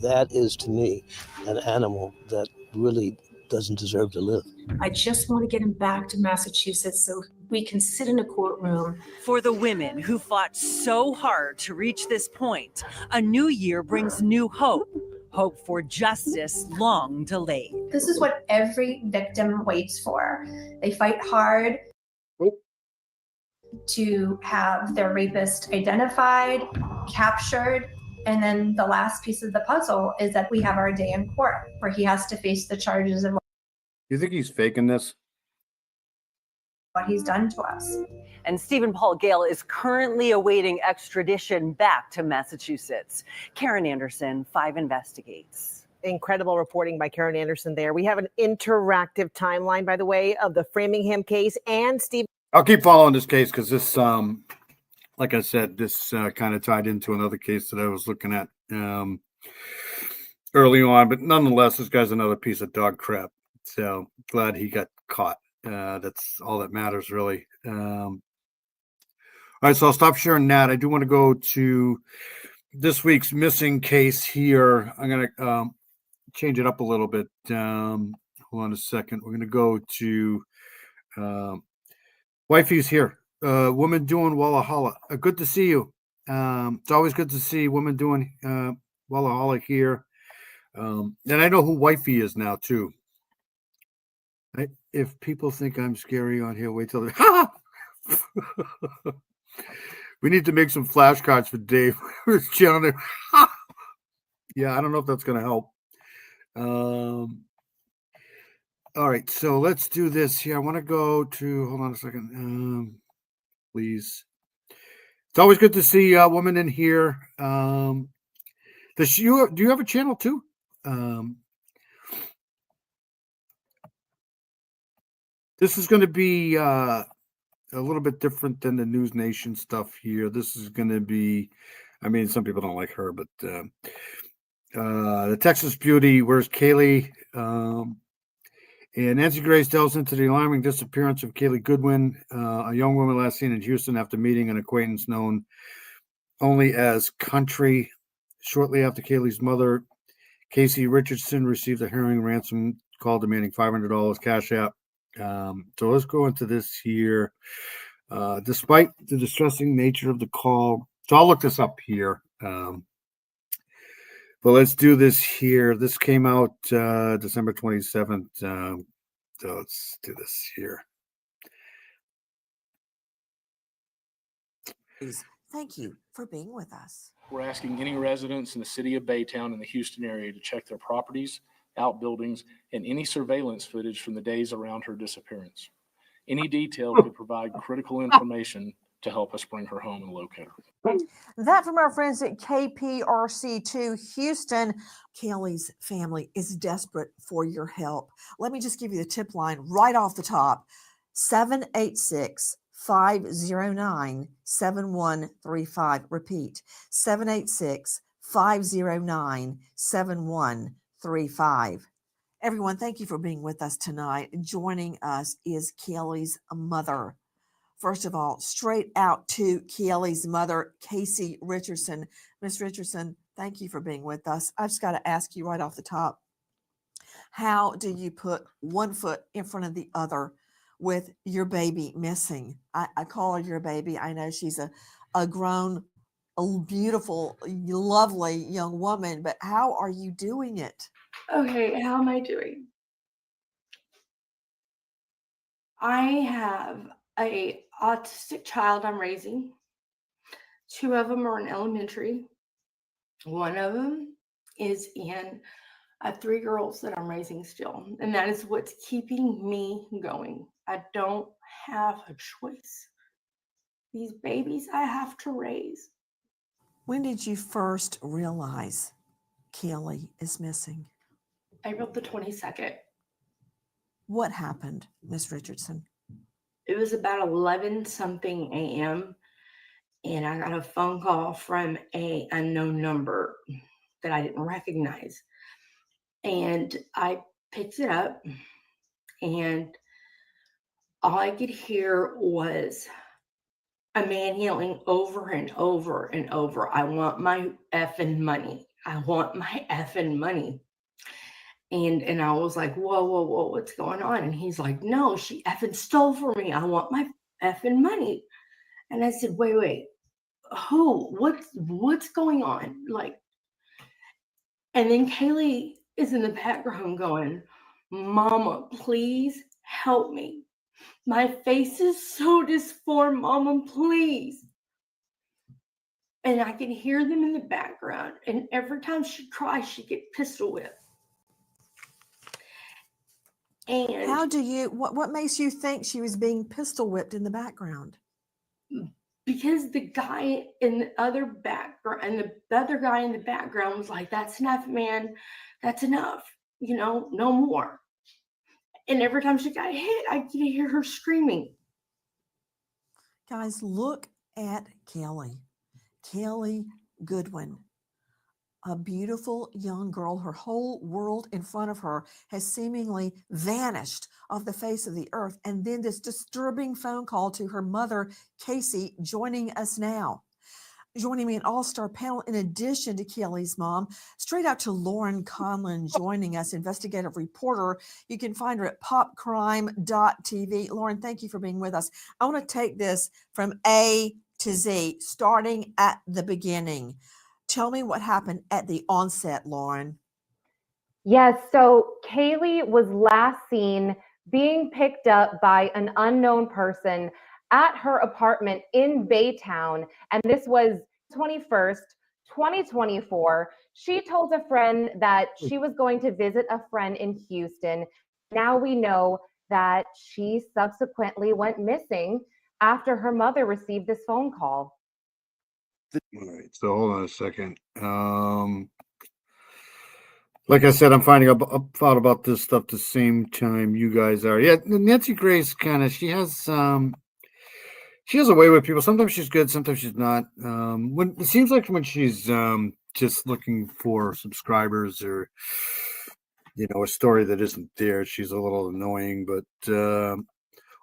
That is, to me, an animal that really doesn't deserve to live. I just want to get him back to Massachusetts so we can sit in a courtroom. For the women who fought so hard to reach this point, a new year brings new hope. Hope for justice long delayed. This is what every victim waits for. They fight hard to have their rapist identified, captured, and then the last piece of the puzzle is that we have our day in court where he has to face the charges of You think he's faking this? what he's done to us. And Stephen Paul Gale is currently awaiting extradition back to Massachusetts. Karen Anderson, 5 Investigates. Incredible reporting by Karen Anderson there. We have an interactive timeline, by the way, of the Framingham case and Steve. I'll keep following this case because this, like I said, this kind of tied into another case that I was looking at early on. But nonetheless, this guy's another piece of dog crap. So glad he got caught. That's all that matters, really. All right, so I'll stop sharing that. I do want to go to this week's missing case here. I'm going to change it up a little bit. Hold on a second. We're going to go to Wifey's here. Woman doing Walla Holla. Good to see you. It's always good to see women doing Walla Holla here. And I know who Wifey is now, too. If people think I'm scary on here, wait till they... We need to make some flashcards for Dave. Yeah, I don't know if that's going to help. All right, so let's do this here. I want to go to, hold on a second, please. It's always good to see a woman in here. Do you have a channel too? This is going to be a little bit different than the News Nation stuff here. This is going to be, I mean, some people don't like her, but the Texas Beauty, where's Kaylee? And Nancy Grace delves into the alarming disappearance of Kaylee Goodwin, a young woman last seen in Houston after meeting an acquaintance known only as Country. Shortly after Kaylee's mother, Casey Richardson, received a harrowing ransom call demanding $500 cash app. So let's go into this here. Despite the distressing nature of the call, so I'll look this up here. But let's do this here. This came out December 27th. So let's do this here. Thank you for being with us. We're asking any residents in the city of Baytown and the Houston area to check their properties, outbuildings, and any surveillance footage from the days around her disappearance. Any detail could provide critical information to help us bring her home and locate her. That from our friends at KPRC2 Houston. Kaylee's family is desperate for your help. Let me just give you the tip line right off the top. 786-509-7135. Repeat, 786-509-7135. Everyone, thank you for being with us tonight. Joining us is Kaylee's mother. First of all, straight out to Kaylee's mother, Casey Richardson. Miss Richardson, thank you for being with us. I've just got to ask you right off the top, how do you put one foot in front of the other with your baby missing? I call her your baby. I know she's a grown, a beautiful, lovely young woman, but how are you doing it? Okay, how am I doing? I have a autistic child I'm raising. 2 of them are in elementary. 1 of them is in 3 girls that I'm raising still. And that is what's keeping me going. I don't have a choice. These babies I have to raise. When did you first realize Kaylee is missing? April the 22nd. What happened, Miss Richardson? It was about 11 something a.m. and I got a phone call from an unknown number that I didn't recognize. And I picked it up and all I could hear was a man yelling over and over and over, "I want my effing money. I want my effing money." And I was like, whoa, whoa, whoa, what's going on? And he's like, "No, she effing stole from me. I want my effing money." And I said, wait, who? What's going on? Like, and then Kaylee is in the background going, "Mama, please help me. My face is so disformed, Mama, please." And I can hear them in the background. And every time she cries, she gets pistol whipped. And how do you, what makes you think she was being pistol whipped in the background? Because the guy in the other background and the other guy in the background was like, "That's enough, man. That's enough. You know, no more." And every time she got hit, I could hear her screaming. Guys, look at Kaylee. Kaylee Goodwin, a beautiful young girl. Her whole world in front of her has seemingly vanished off the face of the earth. And then this disturbing phone call to her mother, Casey, joining us now. Joining me an all-star panel in addition to Kaylee's mom, straight out to Lauren Conlon joining us, investigative reporter. You can find her at popcrime.tv. Lauren, thank you for being with us. I want to take this from A to Z, starting at the beginning. Tell me what happened at the onset, Lauren. Yes, so Kaylee was last seen being picked up by an unknown person at her apartment in Baytown, and this was 21st, 2024. She told a friend that she was going to visit a friend in Houston. Now we know that she subsequently went missing after her mother received this phone call. All right, so hold on a second. Like I said, I'm finding out about this stuff the same time you guys are. Yeah, Nancy Grace she has a way with people. Sometimes she's good, sometimes she's not. When it seems like when she's just looking for subscribers or a story that isn't there, she's a little annoying. But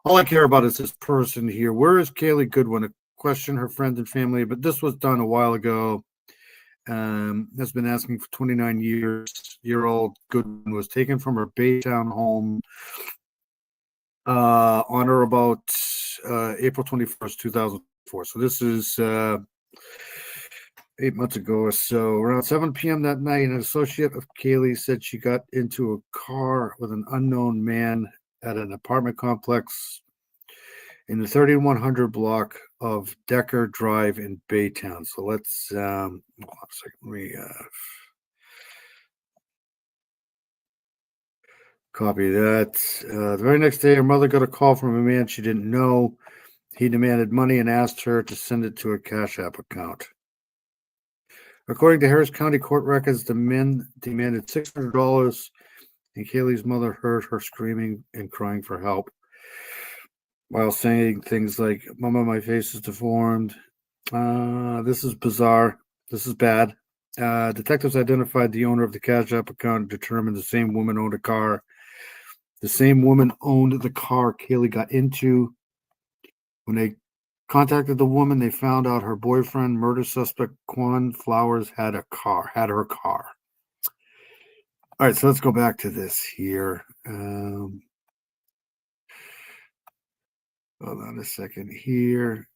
all I care about is this person here. Where is Kaylee Goodwin? A question her friends and family, but this was done a while ago. Has been asking for 29 year old Goodwin was taken from her Baytown home on or about April 21st, 2004. So this is 8 months ago or so. Around 7 p.m. that night, an associate of Kaylee said she got into a car with an unknown man at an apartment complex in the 3100 block of Decker Drive in Baytown. So let's hold on a second. Copy that. The very next day, her mother got a call from a man she didn't know. He demanded money and asked her to send it to a Cash App account. According to Harris County court records, the men demanded $600, and Kaylee's mother heard her screaming and crying for help while saying things like, "Mama, my face is deformed. This is bizarre. This is bad." Detectives identified the owner of the Cash App account and determined the same woman owned a car. The same woman owned the car Kaylee got into. When they contacted the woman, they found out her boyfriend, murder suspect Quan Flowers, had her car. All right, so let's go back to this here. Hold on a second here.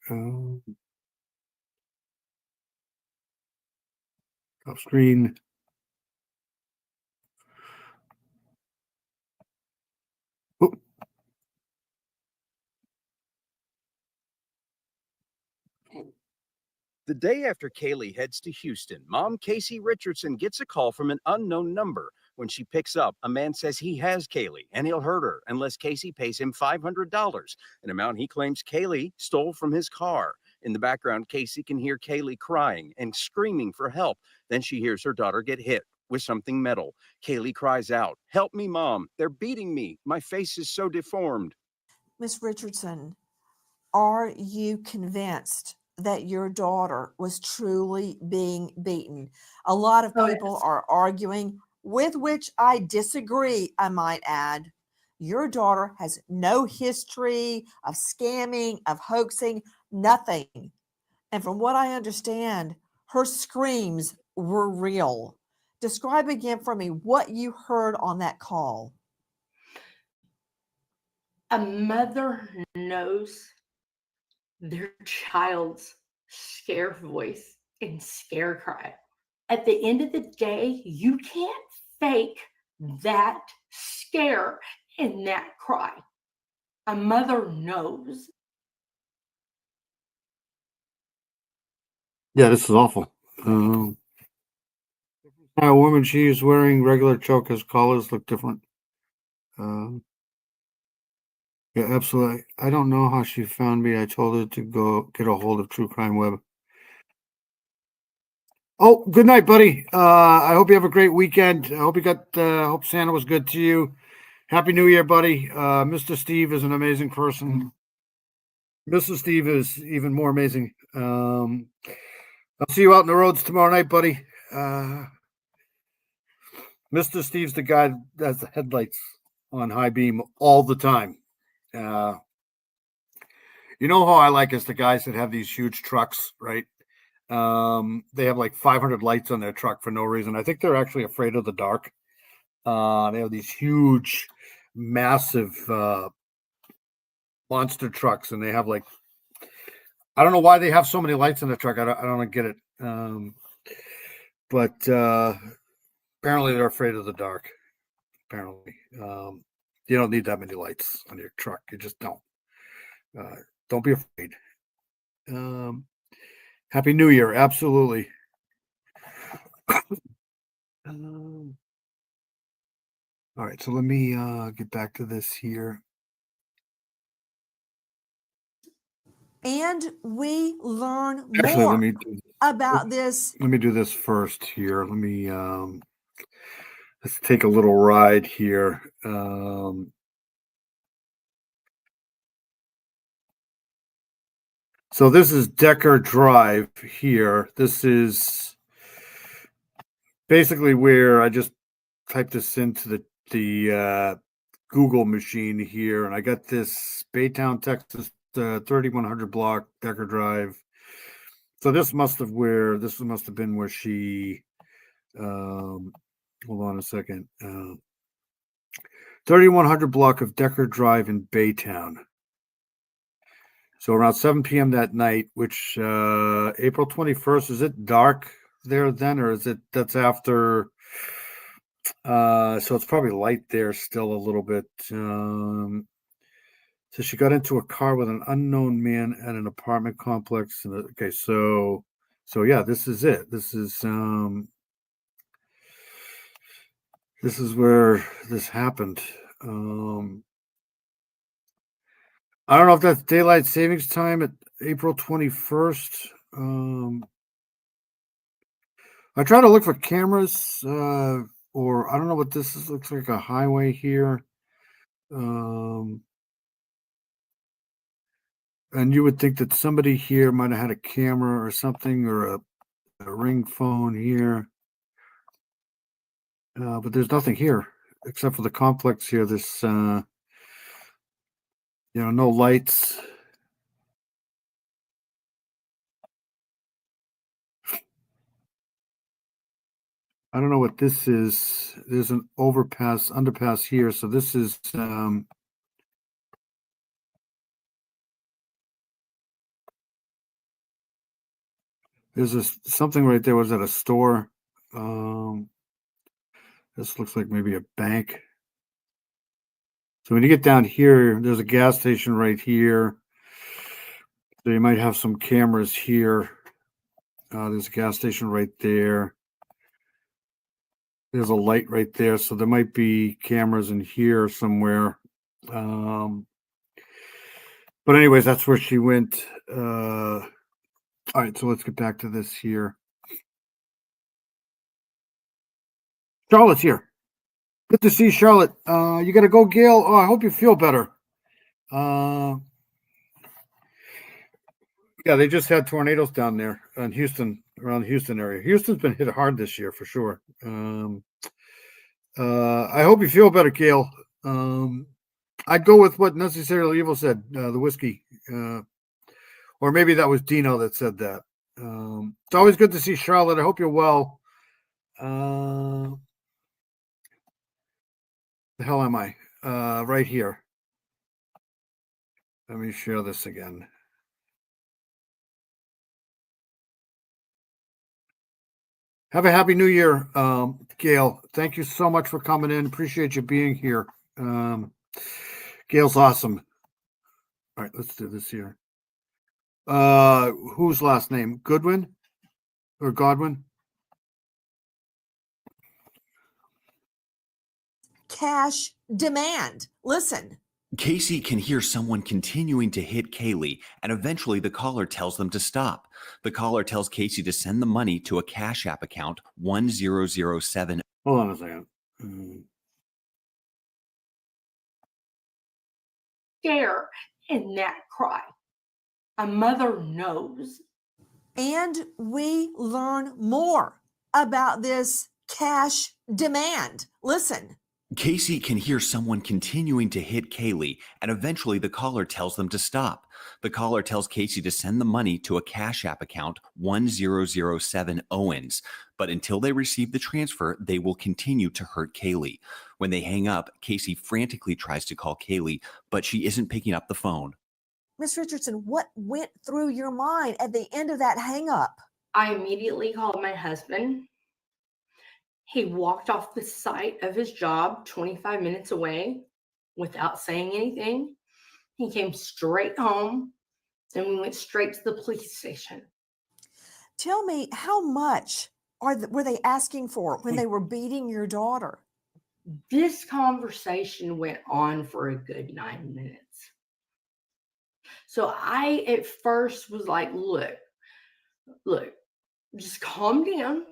Top screen. Oop. The day after Kaylee heads to Houston, mom Casey Richardson gets a call from an unknown number. When she picks up, a man says he has Kaylee and he'll hurt her unless Casey pays him $500, an amount he claims Kaylee stole from his car. In the background, Casey can hear Kaylee crying and screaming for help. Then she hears her daughter get hit with something metal. Kaylee cries out, "Help me, Mom. They're beating me. My face is so deformed." Miss Richardson, are you convinced that your daughter was truly being beaten? A lot of people are arguing, with which I disagree, I might add. Your daughter has no history of scamming, of hoaxing, nothing. And from what I understand, her screams were real. Describe again for me what you heard on that call. A mother knows their child's scare voice and scare cry. At the end of the day, you can't fake that scare and that cry. A mother knows. Yeah, this is awful. A woman, she is wearing regular chokers. Collars look different. Yeah, absolutely. I don't know how she found me. I told her to go get a hold of True Crime Web. Oh, good night, buddy. I hope you have a great weekend. I hope hope Santa was good to you. Happy New Year, buddy. Mr. Steve is an amazing person. Mr. Steve is even more amazing. I'll see you out in the roads tomorrow night, buddy. Mr. Steve's the guy that has the headlights on high beam all the time. You know how I like is the guys that have these huge trucks, right? They have like 500 lights on their truck for no reason. I think they're actually afraid of the dark. They have these huge, massive monster trucks, and they have like, I don't know why they have so many lights in the truck. I don't get it. But apparently they're afraid of the dark. Apparently, you don't need that many lights on your truck. You just don't. Don't be afraid. Happy New Year. Absolutely. All right, so let me get back to this here. And we learn Actually, more about this. Let me do this first here. Let me let's take a little ride here. So this is Decker Drive here. This is basically where I just typed this into the Google machine here, and I got this Baytown, Texas, 3100 block Decker Drive. So this must have been where she. Hold on a second. 3100 block of Decker Drive in Baytown. So around 7 p.m. that night, which April 21st, is it dark there then, or is it that's after? So it's probably light there still a little bit. So she got into a car with an unknown man at an apartment complex. Okay, so yeah, this is it. This is where this happened. I don't know if that's daylight savings time at April 21st. I try to look for cameras, or I don't know what this is. Looks like a highway here. And you would think that somebody here might have had a camera or something, or a ring phone here. But there's nothing here except for the complex here. This, no lights. I don't know what this is. There's an underpass here. So this is, there's something right there. Was at a store. This looks like maybe a bank. So when you get down here, there's a gas station right here. So you might have some cameras here. There's a gas station right there. There's a light right there. So there might be cameras in here somewhere. But anyways, that's where she went. All right, so let's get back to this here. Charlotte's here. Good to see Charlotte. You got to go, Gail. Oh, I hope you feel better. Yeah, they just had tornadoes down there in Houston, around the Houston area. Houston's been hit hard this year for sure. I hope you feel better, Gail. I'd go with what Necessarily Evil said, the whiskey. Or maybe that was Dino that said that. It's always good to see Charlotte. I hope you're well. The hell am I? Right here. Let me share this again. Have a happy new year, Gail. Thank you so much for coming in. Appreciate you being here. Gail's awesome. All right, let's do this here. Whose last name? Goodwin or Godwin? Cash demand. Listen. Casey can hear someone continuing to hit Kaylee, and eventually the caller tells them to stop. The caller tells Casey to send the money to a Cash App account 1007. Hold on a second. Scare and that cry. A mother knows. And we learn more about this cash demand. Listen. Casey can hear someone continuing to hit Kaylee, and eventually the caller tells them to stop. The caller tells Casey to send the money to a Cash App account 1007 Owens. But until they receive the transfer, they will continue to hurt Kaylee. When they hang up, Casey frantically tries to call Kaylee, but she isn't picking up the phone. Miss Richardson, what went through your mind at the end of that hang up? I immediately called my husband. He walked off the site of his job 25 minutes away without saying anything. He came straight home and we went straight to the police station. Tell me, how much were they asking for when they were beating your daughter? This conversation went on for a good 9 minutes. So I at first was like, look, just calm down.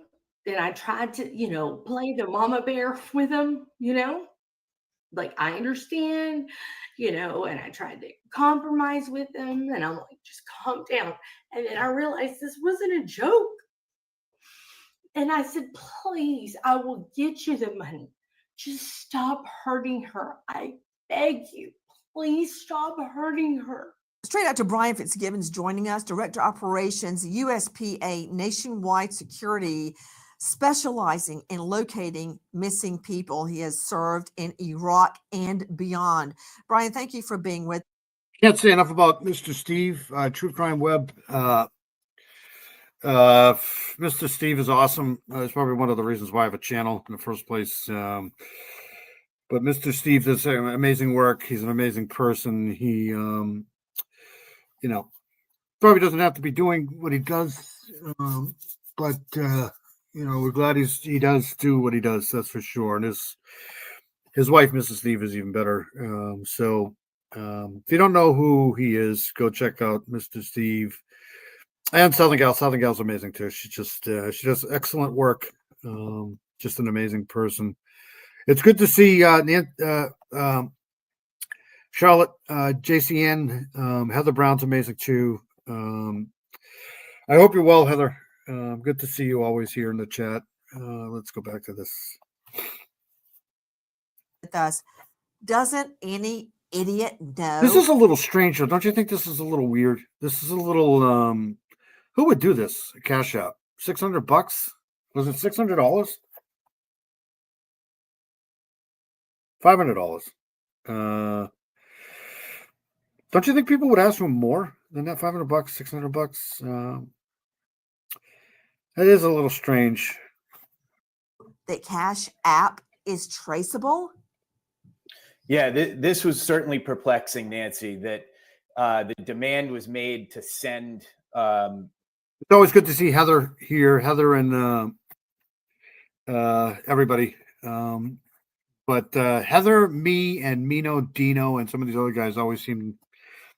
And I tried to, play the mama bear with him, like I understand, and I tried to compromise with him. And I'm like, just calm down. And then I realized this wasn't a joke. And I said, please, I will get you the money. Just stop hurting her. I beg you. Please stop hurting her. Straight out to Brian Fitzgibbons joining us, Director Operations, USPA Nationwide Security, specializing in locating missing people. He has served in Iraq and beyond. Brian, thank you for being with. Can't say enough about Mr. Steve, True Crime Web. Mr. Steve is awesome. It's probably one of the reasons why I have a channel in the first place. But Mr. Steve does amazing work. He's an amazing person. He, probably doesn't have to be doing what he does, but we're glad he does do what he does. That's for sure. And his wife, Mrs. Steve, is even better. If you don't know who he is, go check out Mr. Steve. And Southern Gal. Southern Gal's amazing too. She she does excellent work. Just an amazing person. It's good to see Charlotte, JCN, Heather Brown's amazing too. I hope you're well, Heather. Good to see you always here in the chat. Let's go back to this. With us. Doesn't any idiot know? This is a little strange, though. Don't you think this is a little weird? This is a little who would do this? A cash out. $600? Was it $600? $500. Don't you think people would ask for more than that? $500, $600? That is a little strange. That Cash App is traceable? Yeah, this was certainly perplexing, Nancy, that the demand was made to send. It's always good to see Heather here, Heather and everybody. But Heather, me, and Mino, Dino, and some of these other guys always seem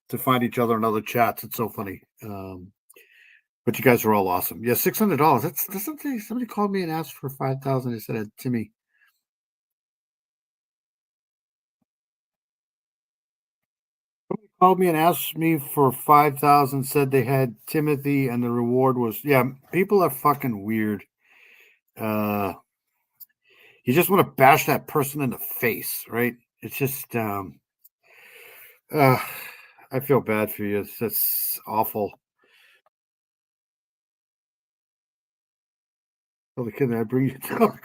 to find each other in other chats. It's so funny. But you guys are all awesome. Yeah, $600. That's something. Somebody called me and asked for $5,000. They said, Timmy. Somebody called me and asked me for $5,000. Said they had Timothy, and the reward was People are fucking weird. You just want to bash that person in the face, right? It's just I feel bad for you. That's awful. Oh, the kid that I bring you down.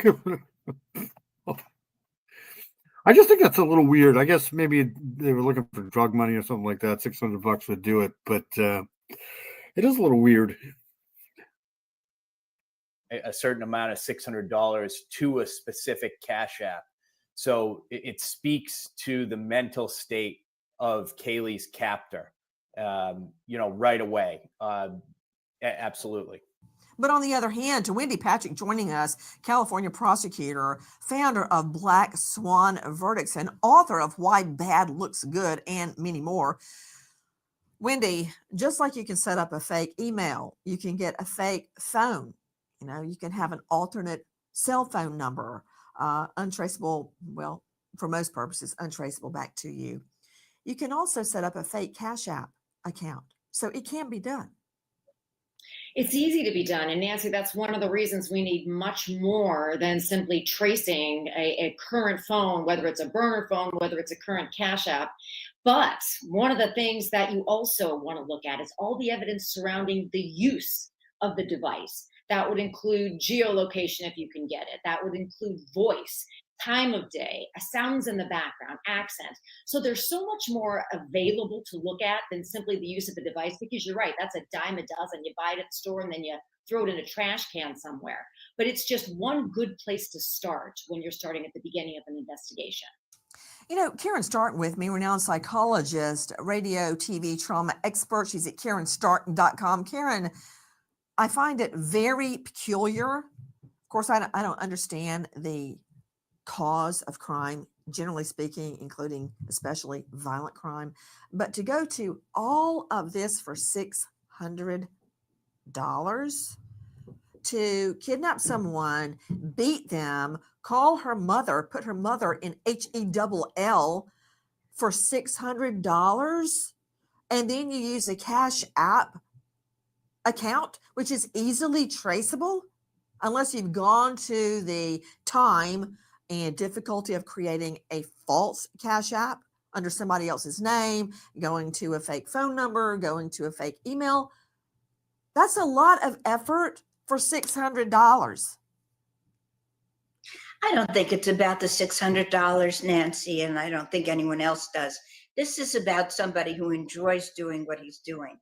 I just think that's a little weird. I guess maybe they were looking for drug money or something like that. $600 would do it, but it is a little weird. A certain amount of $600 to a specific Cash App. So it speaks to the mental state of Kaylee's captor, right away. Absolutely. But on the other hand, to Wendy Patrick joining us, California prosecutor, founder of Black Swan Verdicts, and author of Why Bad Looks Good, and many more. Wendy, just like you can set up a fake email, you can get a fake phone. You can have an alternate cell phone number, untraceable, well, for most purposes, untraceable back to you. You can also set up a fake Cash App account. So it can be done. It's easy to be done. And Nancy, that's one of the reasons we need much more than simply tracing a current phone, whether it's a burner phone, whether it's a current Cash App. But one of the things that you also want to look at is all the evidence surrounding the use of the device. That would include geolocation if you can get it. That would include voice, time of day, sounds in the background, accent. So there's so much more available to look at than simply the use of the device, because you're right, that's a dime a dozen. You buy it at the store and then you throw it in a trash can somewhere. But it's just one good place to start when you're starting at the beginning of an investigation. Karen Stark with me, renowned psychologist, radio, TV, trauma expert. She's at KarenStark.com. Karen, I find it very peculiar. Of course, I don't understand the cause of crime, generally speaking, including especially violent crime. But to go to all of this for $600 to kidnap someone, beat them, call her mother, put her mother in HELL for $600, and then you use a Cash App account, which is easily traceable, unless you've gone to the time and difficulty of creating a false Cash App under somebody else's name, going to a fake phone number, going to a fake email. That's a lot of effort for $600. I don't think it's about the $600, Nancy, and I don't think anyone else does. This is about somebody who enjoys doing what he's doing.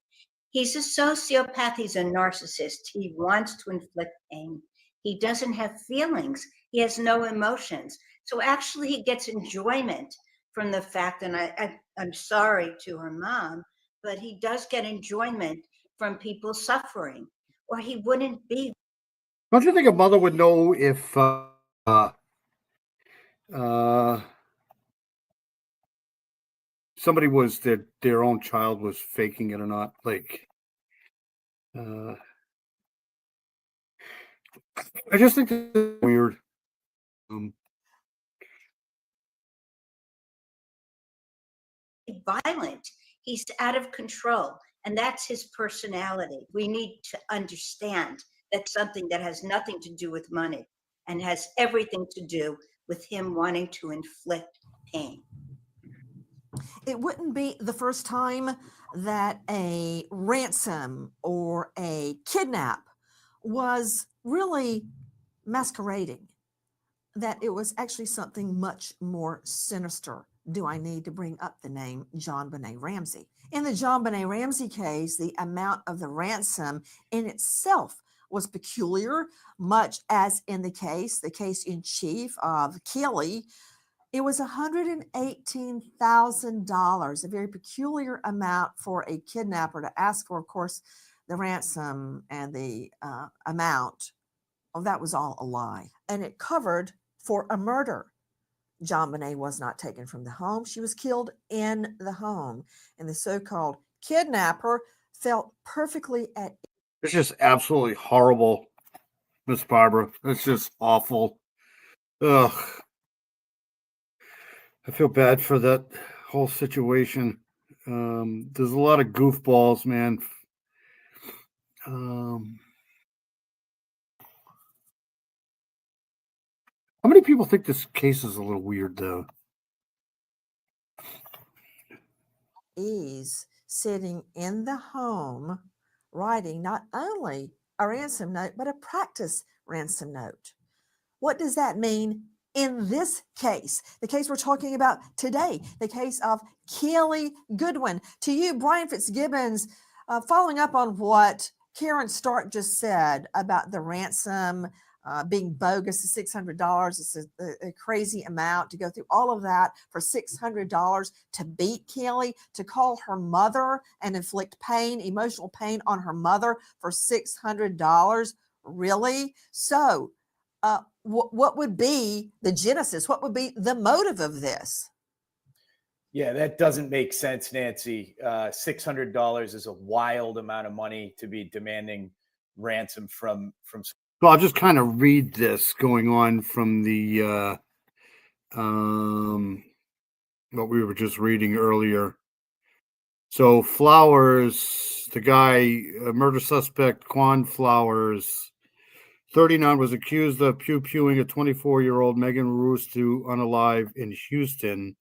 He's a sociopath. He's a narcissist. He wants to inflict pain. He doesn't have feelings. He has no emotions. So actually, he gets enjoyment from the fact, and I'm sorry to her mom, but he does get enjoyment from people suffering, or he wouldn't be. Don't you think a mother would know if somebody was their own child was faking it or not? Like, I just think that's weird. Violent. He's out of control, and that's his personality. We need to understand that's something that has nothing to do with money and has everything to do with him wanting to inflict pain. It wouldn't be the first time that a ransom or a kidnap was really masquerading, that it was actually something much more sinister. Do I need to bring up the name JonBenet Ramsey? In the JonBenet Ramsey case, the amount of the ransom in itself was peculiar, much as in the case in chief of Kelly. It was $118,000, a very peculiar amount for a kidnapper to ask for. Of course, the ransom and the amount, that was all a lie. And it covered for a murder. JonBenet was not taken from the home. She was killed in the home. And the so-called kidnapper felt perfectly at ease. It's just absolutely horrible, Miss Barbara. It's just awful. Ugh. I feel bad for that whole situation. There's a lot of goofballs, man. How many people think this case is a little weird, though? Ease sitting in the home writing not only a ransom note, but a practice ransom note. What does that mean in this case? The case we're talking about today, the case of Kelly Goodwin. To you, Brian Fitzgibbons, following up on what Karen Stark just said about the ransom being bogus, the $600. It's a crazy amount to go through all of that for $600 to beat Kelly, to call her mother and inflict pain, emotional pain on her mother for $600. Really? So, what would be the genesis? What would be the motive of this? Yeah, that doesn't make sense, Nancy. $600 is a wild amount of money to be demanding ransom from. Well, I'll just kind of read this going on from the what we were just reading earlier. So Flowers, the guy, murder suspect Quan Flowers, 39, was accused of pew-pewing a 24-year-old Megan Roos to unalive in Houston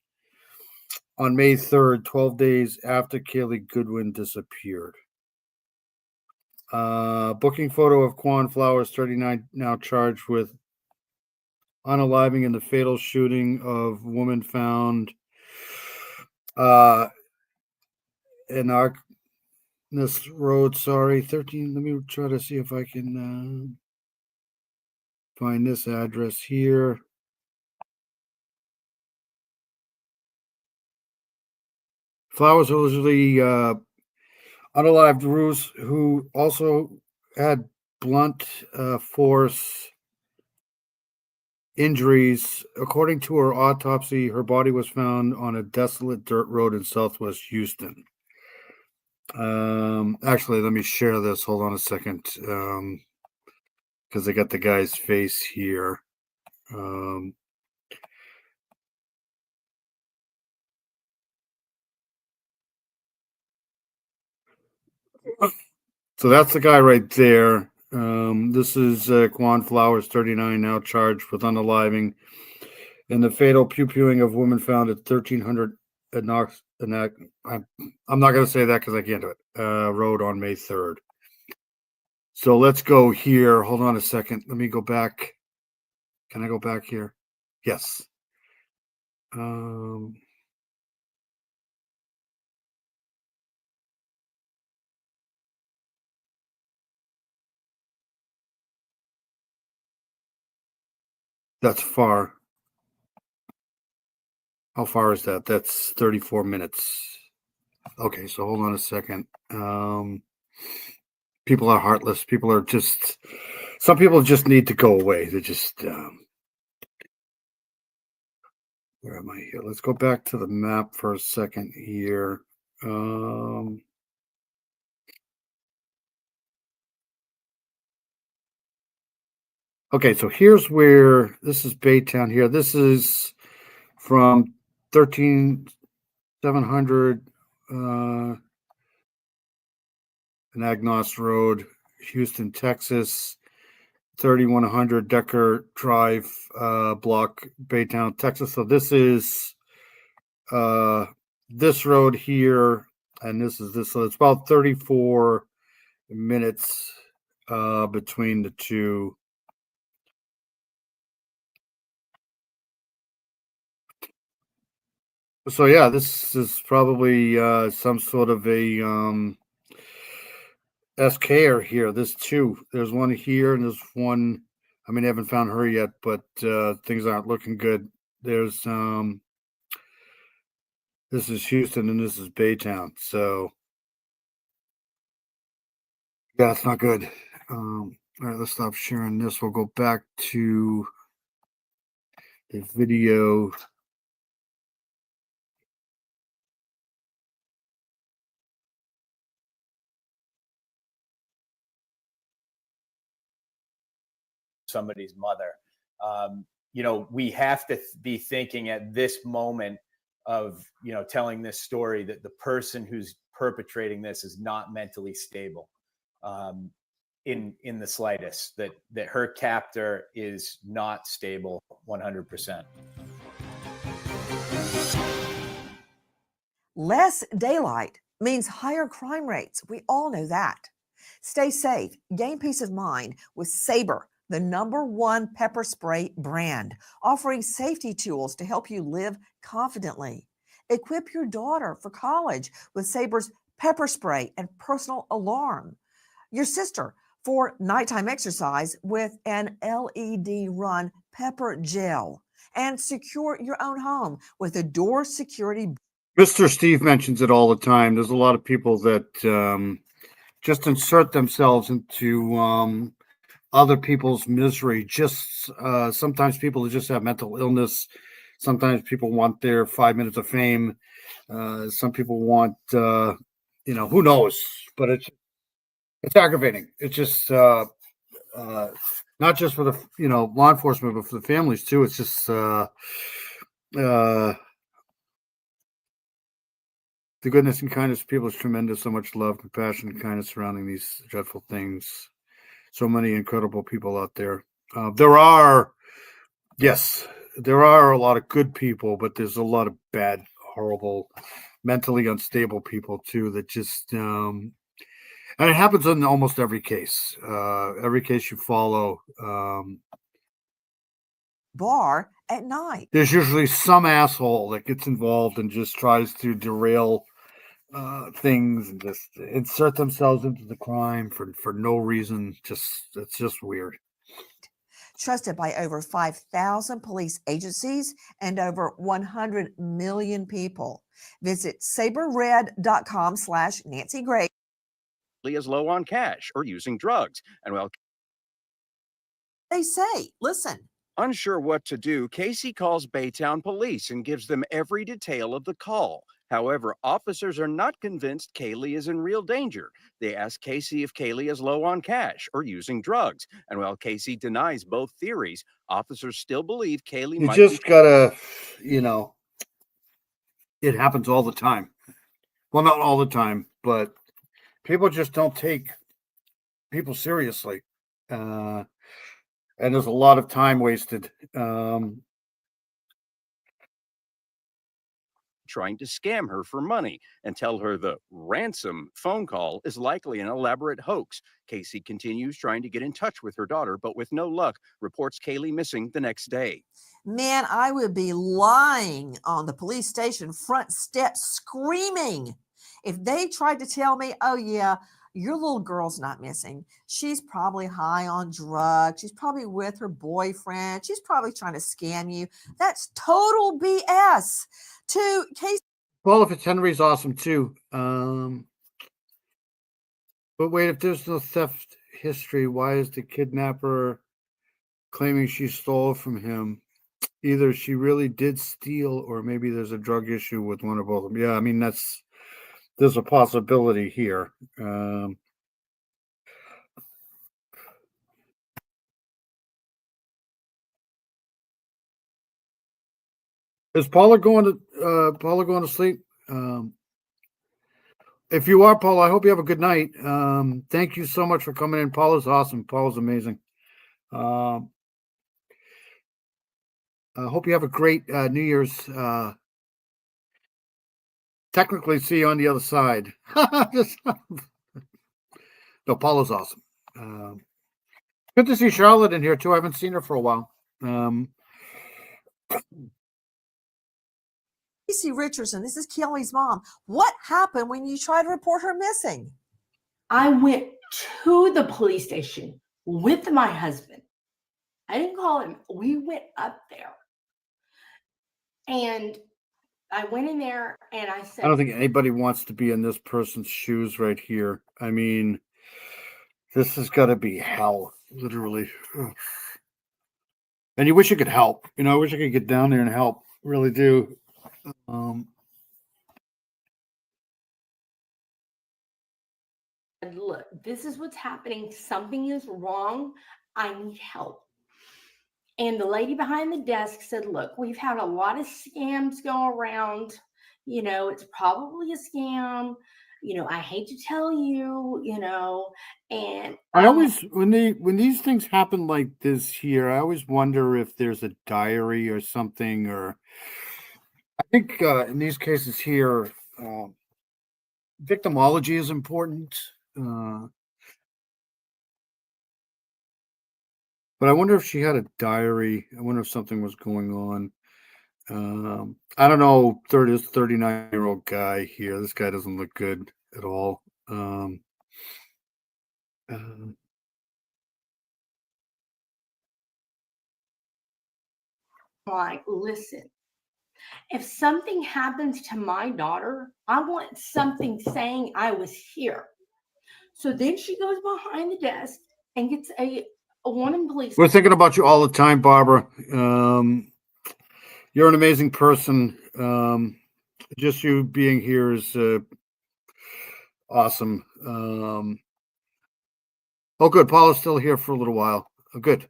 on May 3rd, 12 days after Kaylee Goodwin disappeared. Booking photo of Quan Flowers, 39, now charged with unaliving in the fatal shooting of woman found in Arcness Road. 13. Let me try to see if I can find this address here. Flowers allegedly unalived Roos, who also had blunt force injuries. According to her autopsy, her body was found on a desolate dirt road in Southwest Houston. Actually, let me share this. Hold on a second. Because I got the guy's face here. So that's the guy right there. This is Quan Flowers, 39, now charged with unaliving in the fatal pew-pewing of women found at 1300 I'm not going to say that because I can't do it. Road on May 3rd. So let's go here. Hold on a second. Let me go back. Can I go back here? Yes. That's far. How far is that? That's 34 minutes. Okay, so hold on a second. People are heartless. People are just, some people just need to go away. They're just, where am I here? Let's go back to the map for a second here. Okay, so here's where, this is Baytown here. This is from 13700 Agnos Road, Houston, Texas, 3100 Decker Drive, block, Baytown, Texas. So this is this road here, and this is this. So it's about 34 minutes between the two. So yeah, this is probably some sort of a SKer here. There's two. There's one here and there's one. I mean, I haven't found her yet, but things aren't looking good. There's this is Houston and this is Baytown. So yeah, it's not good. All right, let's stop sharing this. We'll go back to the video. Somebody's mother. You know, we have to be thinking at this moment of, you know, telling this story that the person who's perpetrating this is not mentally stable in the slightest, that her captor is not stable 100%. Less daylight means higher crime rates. We all know that. Stay safe, gain peace of mind with Sabre, the #1 pepper spray brand, offering safety tools to help you live confidently. Equip your daughter for college with Sabre's pepper spray and personal alarm. Your sister for nighttime exercise with an LED run pepper gel. And secure your own home with a door security. Mr. Steve mentions it all the time. There's a lot of people that just insert themselves into other people's misery. Just sometimes people just have mental illness. Sometimes people want their 5 minutes of fame. Some people want, you know, who knows? But it's aggravating. It's just not just for the, you know, law enforcement, but for the families too. It's just the goodness and kindness of people is tremendous. So much love, compassion, and kindness surrounding these dreadful things. So many incredible people out there. There are a lot of good people, but there's a lot of bad, horrible, mentally unstable people too that just, and it happens in almost every case. Every case you follow. Bar at night. There's usually some asshole that gets involved and just tries to derail things and just insert themselves into the crime for no reason. It's just weird. Trusted by over 5,000 police agencies and over 100 million people. Visit saberred.com/Nancy Gray. Is low on cash or using drugs. And well, They say, listen, Unsure what to do, Casey calls Baytown police and gives them every detail of the call. However, officers are not convinced Kaylee is in real danger. They ask Casey if Kaylee is low on cash or using drugs. And while Casey denies both theories, officers still believe Kaylee You might just be. gotta, it happens all the time. Well, not all the time, but people just don't take people seriously. And there's a lot of time wasted. Trying to scam her for money and tell her the ransom phone call is likely an elaborate hoax. Casey continues trying to get in touch with her daughter, but with no luck, reports Kaylee missing the next day. Man, I would be lying on the police station front steps screaming if they tried to tell me, oh, yeah, your little girl's not missing. She's probably high on drugs. She's probably with her boyfriend. She's probably trying to scam you. That's total BS. To Casey. Paula Fitzhenry's awesome too. But wait, if there's no theft history, why is the kidnapper claiming she stole from him? Either she really did steal, or maybe there's a drug issue with one or both of them. Yeah, I mean there's a possibility here. Is Paula going to sleep? If you are, Paula, I hope you have a good night. Thank you so much for coming in. Paula's awesome. Paula's amazing. I hope you have a great New Year's. Technically, see you on the other side. No, Paula's awesome. Good to see Charlotte in here too. I haven't seen her for a while. Casey Richardson, this is Kelly's mom. What happened when you tried to report her missing? I went to the police station with my husband. I didn't call him. We went up there. And I went in there and I said, I don't think anybody wants to be in this person's shoes right here. I mean, this has got to be hell, literally. Ugh. And you wish you could help. I wish I could get down there and help. Really do. look, this is what's happening. Something is wrong. I need help. And the lady behind the desk said, look, we've had a lot of scams go around. It's probably a scam. I hate to tell you, and I always, when these things happen like this here, I always wonder if there's a diary or something, or I think in these cases here, victimology is important. But I wonder if she had a diary. I wonder if something was going on. I don't know. 39-year-old guy here. This guy doesn't look good at all. like, listen, if something happens to my daughter, I want something saying I was here. So then she goes behind the desk and gets a woman police. We're thinking about you all the time, Barbara. You're an amazing person. Just you being here is awesome. Oh, good. Paula's still here for a little while. Oh, good.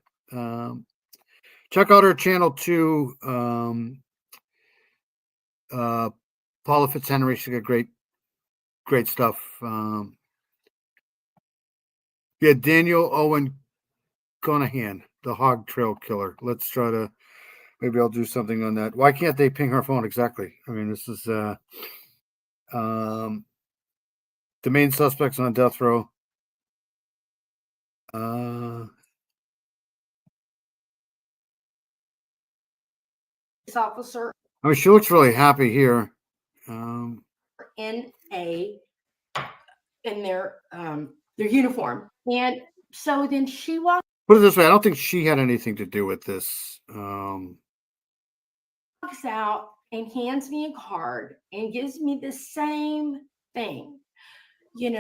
Check out her channel too. Paula Fitzhenry. She got great stuff. Yeah, Daniel Owen Conahan, the Hog Trail Killer. Let's try to. Maybe I'll do something on that. Why can't they ping her phone exactly? I mean, this is the main suspects on death row. Officer. I mean, she looks really happy here. In their uniform, and so then she walks. Put it this way: I don't think she had anything to do with this. Walks out and hands me a card and gives me the same thing. We've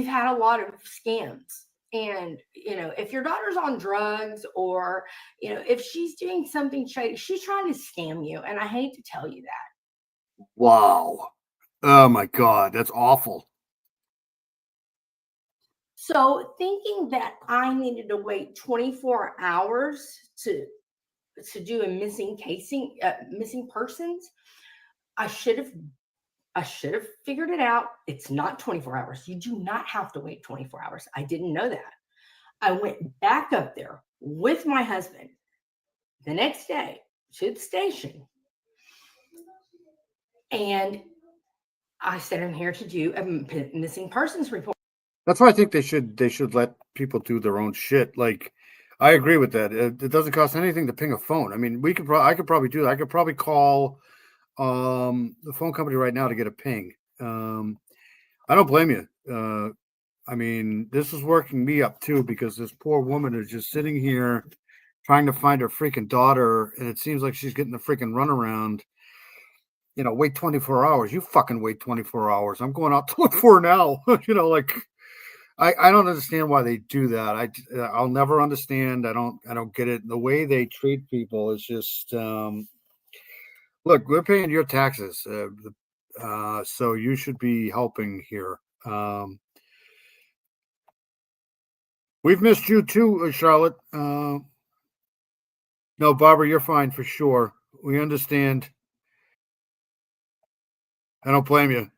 had a lot of scams, And, if your daughter's on drugs or, if she's doing something shady, she's trying to scam you. And I hate to tell you that. Wow. Oh my God, that's awful. So thinking that I needed to wait 24 hours to do a missing persons, I should have figured it out. It's not 24 hours. You do not have to wait 24 hours. I didn't know that. I went back up there with my husband the next day to the station. And I said, I'm here to do a missing persons report. That's why I think they should let people do their own shit. Like, I agree with that. It doesn't cost anything to ping a phone. I mean, I could probably do that. I could probably call the phone company right now to get a ping. I don't blame you. I mean, this is working me up too, because this poor woman is just sitting here trying to find her freaking daughter, and it seems like she's getting the freaking runaround. Wait 24 hours. You fucking wait 24 hours. I'm going out to look for her now. Like, I don't understand why they do that. I'll never understand. I don't get it. The way they treat people is just look, we're paying your taxes. So you should be helping here. We've missed you too, Charlotte. No, Barbara, you're fine for sure. We understand. I don't blame you.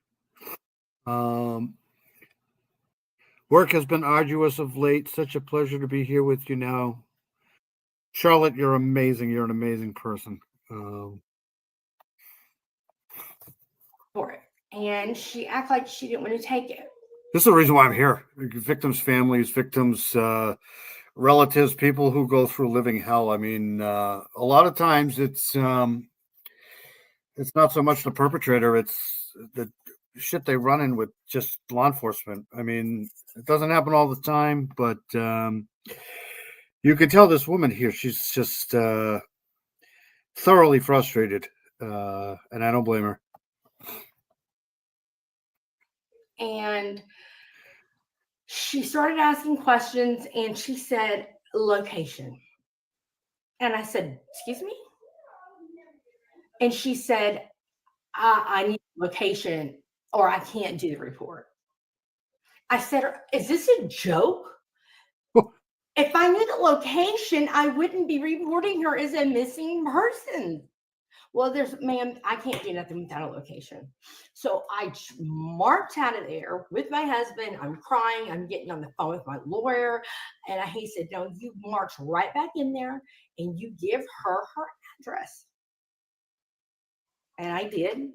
Work has been arduous of late. Such a pleasure to be here with you now. Charlotte, you're amazing. You're an amazing person. For it. And she acted like she didn't want to take it. This is the reason why I'm here. Victims' families, victims' relatives, people who go through living hell. I mean, a lot of times it's not so much the perpetrator; it's the shit they run in with just law enforcement. I mean, it doesn't happen all the time, but you can tell this woman here, she's just thoroughly frustrated, and I don't blame her. And she started asking questions, and she said, location. And I said, excuse me? And she said, I need location or I can't do the report. I said, is this a joke? If I knew the location, I wouldn't be reporting her as a missing person. Well, ma'am, I can't do nothing without a location. So I marched out of there with my husband. I'm crying. I'm getting on the phone with my lawyer. And he said, no, you march right back in there and you give her address. And I did.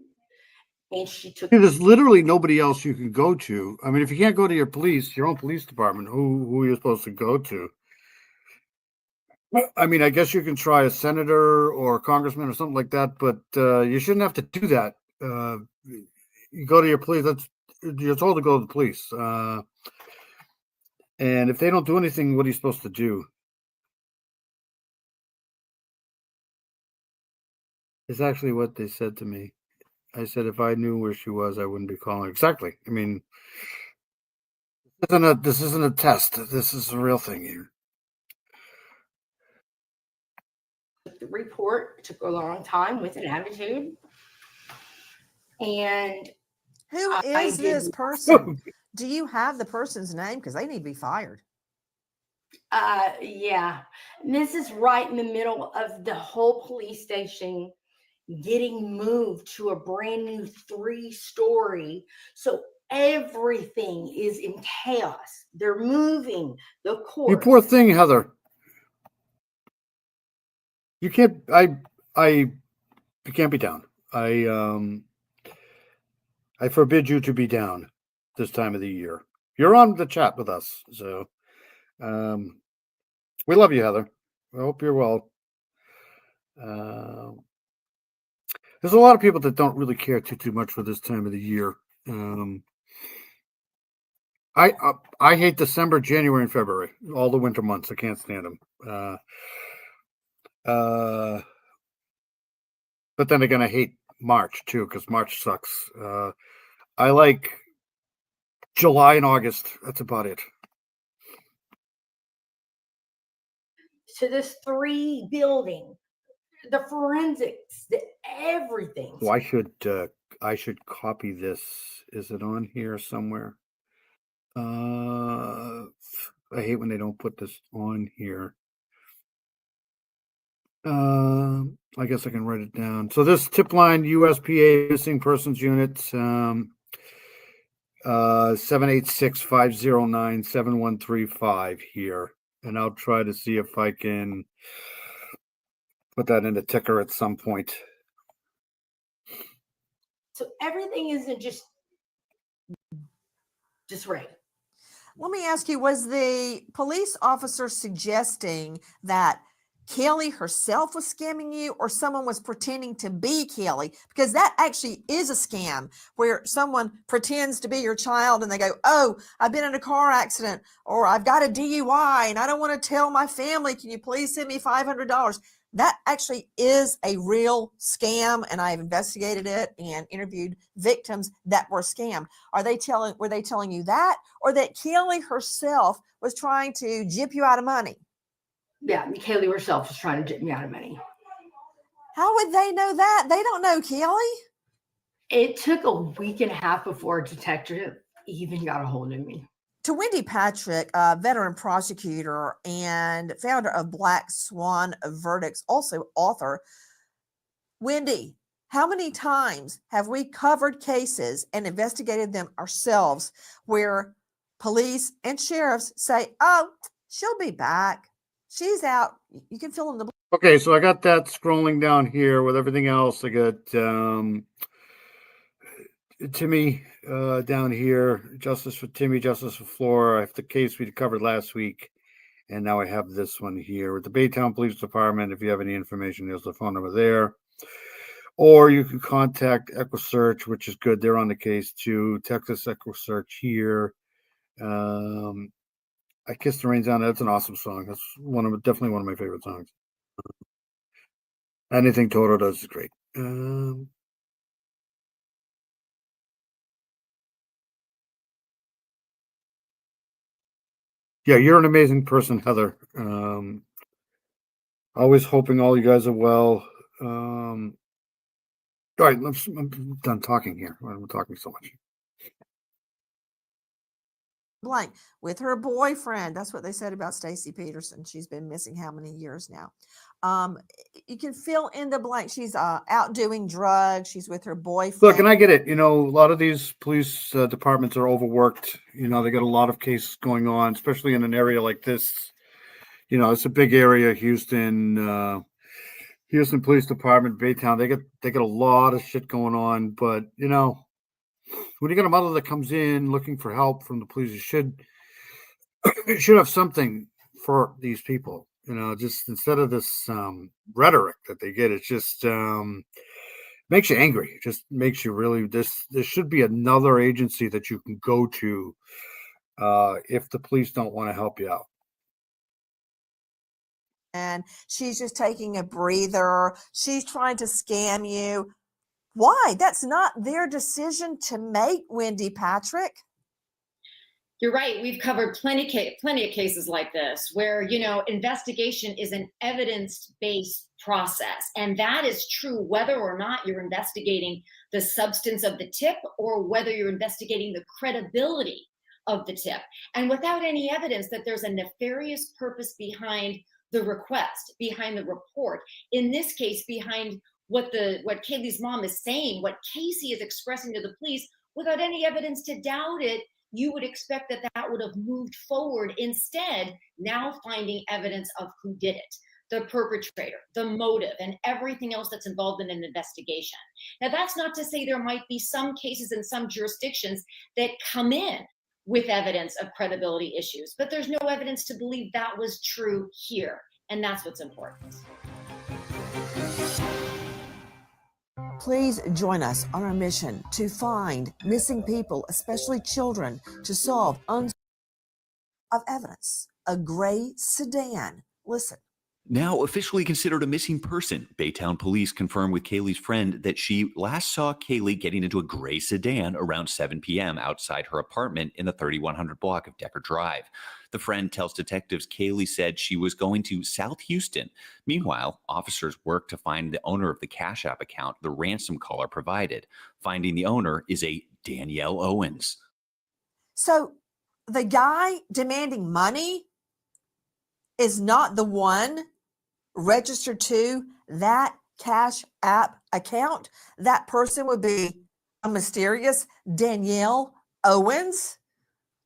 And she took. See, there's literally nobody else you can go to. I mean, if you can't go to your own police department, who you're supposed to go to? I mean, I guess you can try a senator or a congressman or something like that, but you shouldn't have to do that. You go to your police. You're told to go to the police, and if they don't do anything, what are you supposed to do? It's actually what they said to me. I said, if I knew where she was, I wouldn't be calling. Exactly. I mean, this isn't a test. This is a real thing here. The report took a long time with an attitude. And who is this person? Do you have the person's name? Because they need to be fired. Yeah. And this is right in the middle of the whole police station getting moved to a brand new 3-story. So everything is in chaos. They're moving the court. You poor thing, Heather. You can't. You can't be down. I forbid you to be down this time of the year. You're on the chat with us, so we love you, Heather. I hope you're well. There's a lot of people that don't really care too much for this time of the year. I hate December, January, and February, all the winter months. I can't stand them. But then again, I hate March too, because March sucks. I like July and August. That's about it. to this 3 building, the forensics, everything. So I should copy this. Is it on here somewhere? I hate when they don't put this on here. I guess I can write it down. So this tip line, USPA missing persons unit, 786-509-7135 here. And I'll try to see if I can put that in the ticker at some point. So everything isn't just right. Let me ask you, was the police officer suggesting that Kelly herself was scamming you, or someone was pretending to be Kelly? Because that actually is a scam where someone pretends to be your child and they go, oh, I've been in a car accident, or I've got a DUI and I don't want to tell my family. Can you please send me $500? That actually is a real scam, and I've investigated it and interviewed victims that were scammed. Were they telling you that, or that Kelly herself was trying to jip you out of money? Yeah, Kelly herself was trying to jip me out of money. How would they know that? They don't know Kelly. It took a week and a half before a detective even got a hold of me. To Wendy Patrick, a veteran prosecutor and founder of Black Swan Verdicts, also author. Wendy, how many times have we covered cases and investigated them ourselves where police and sheriffs say, oh, she'll be back. She's out. You can fill in the. Okay, so I got that scrolling down here with everything else. I got Timmy down here, justice for Timmy, justice for Flora. I have the case we covered last week, and now I have this one here with the Baytown Police Department. If you have any information, there's the phone number there. Or you can contact EquiSearch, which is good. They're on the case too. Texas EquiSearch here. I Kissed the Rain Down. That's an awesome song. That's definitely one of my favorite songs. Anything Toto does is great. Yeah, you're an amazing person, Heather. Always hoping all you guys are well. All right, I'm done talking here. I'm talking so much. Blank with her boyfriend. That's what they said about Stacey Peterson. She's been missing how many years now? You can fill in the blank. She's out doing drugs. She's with her boyfriend. Look, and I get it. A lot of these police departments are overworked. They got a lot of cases going on, especially in an area like this. It's a big area, Houston. Houston Police Department, Baytown. They got a lot of shit going on. But when you got a mother that comes in looking for help from the police, you should have something for these people. Just instead of this rhetoric that they get, it just makes you angry. It just makes you really. There should be another agency that you can go to if the police don't want to help you out. And she's just taking a breather. She's trying to scam you. Why? That's not their decision to make, Wendy Patrick. You're right. We've covered plenty of cases like this where, investigation is an evidence-based process. And that is true whether or not you're investigating the substance of the tip or whether you're investigating the credibility of the tip. And without any evidence that there's a nefarious purpose behind the request, behind the report, in this case, behind what Kaylee's mom is saying, what Casey is expressing to the police, without any evidence to doubt it, you would expect that would have moved forward. Instead, now finding evidence of who did it, the perpetrator, the motive, and everything else that's involved in an investigation. Now, that's not to say there might be some cases in some jurisdictions that come in with evidence of credibility issues, but there's no evidence to believe that was true here. And that's what's important. Please join us on our mission to find missing people, especially children, to solve of evidence. A gray sedan. Listen. Now officially considered a missing person, Baytown police confirmed with Kaylee's friend that she last saw Kaylee getting into a gray sedan around 7 p.m. outside her apartment in the 3100 block of Decker Drive. The friend tells detectives Kaylee said she was going to South Houston. Meanwhile, officers worked to find the owner of the Cash App account the ransom caller provided. Finding the owner is a Danielle Owens. So the guy demanding money is not the one registered to that Cash App account. That person would be a mysterious Danielle Owens.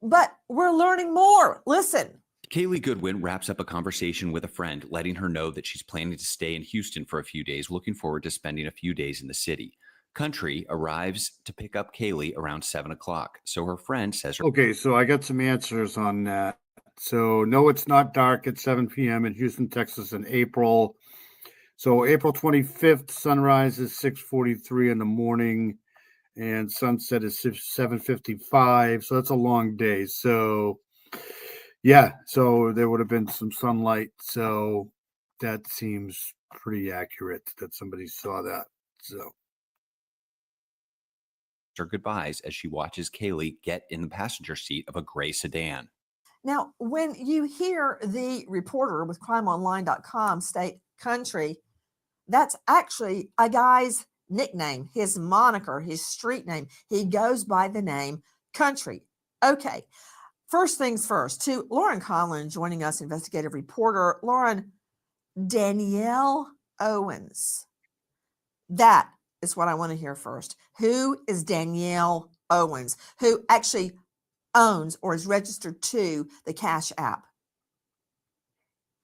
But we're learning more. Listen. Kaylee Goodwin wraps up a conversation with a friend, letting her know that she's planning to stay in Houston for a few days, looking forward to spending a few days in the city. Country arrives to pick up Kaylee around 7 o'clock. So her friend says, Okay, so I got some answers on that. So no, it's not dark at 7 p.m. in Houston, Texas in April. So April 25th, sunrise is 6:43 in the morning and sunset is 7:55. So that's a long day. So yeah, so there would have been some sunlight. So that seems pretty accurate that somebody saw that. So her goodbyes as she watches Kaylee get in the passenger seat of a gray sedan. Now, when you hear the reporter with crimeonline.com state Country, that's actually a guy's nickname, his moniker, his street name. He goes by the name Country. Okay. First things first, to Lauren Conlon joining us, investigative reporter. Lauren, Danielle Owens. That is what I want to hear first. Who is Danielle Owens, who actually owns or is registered to the Cash App?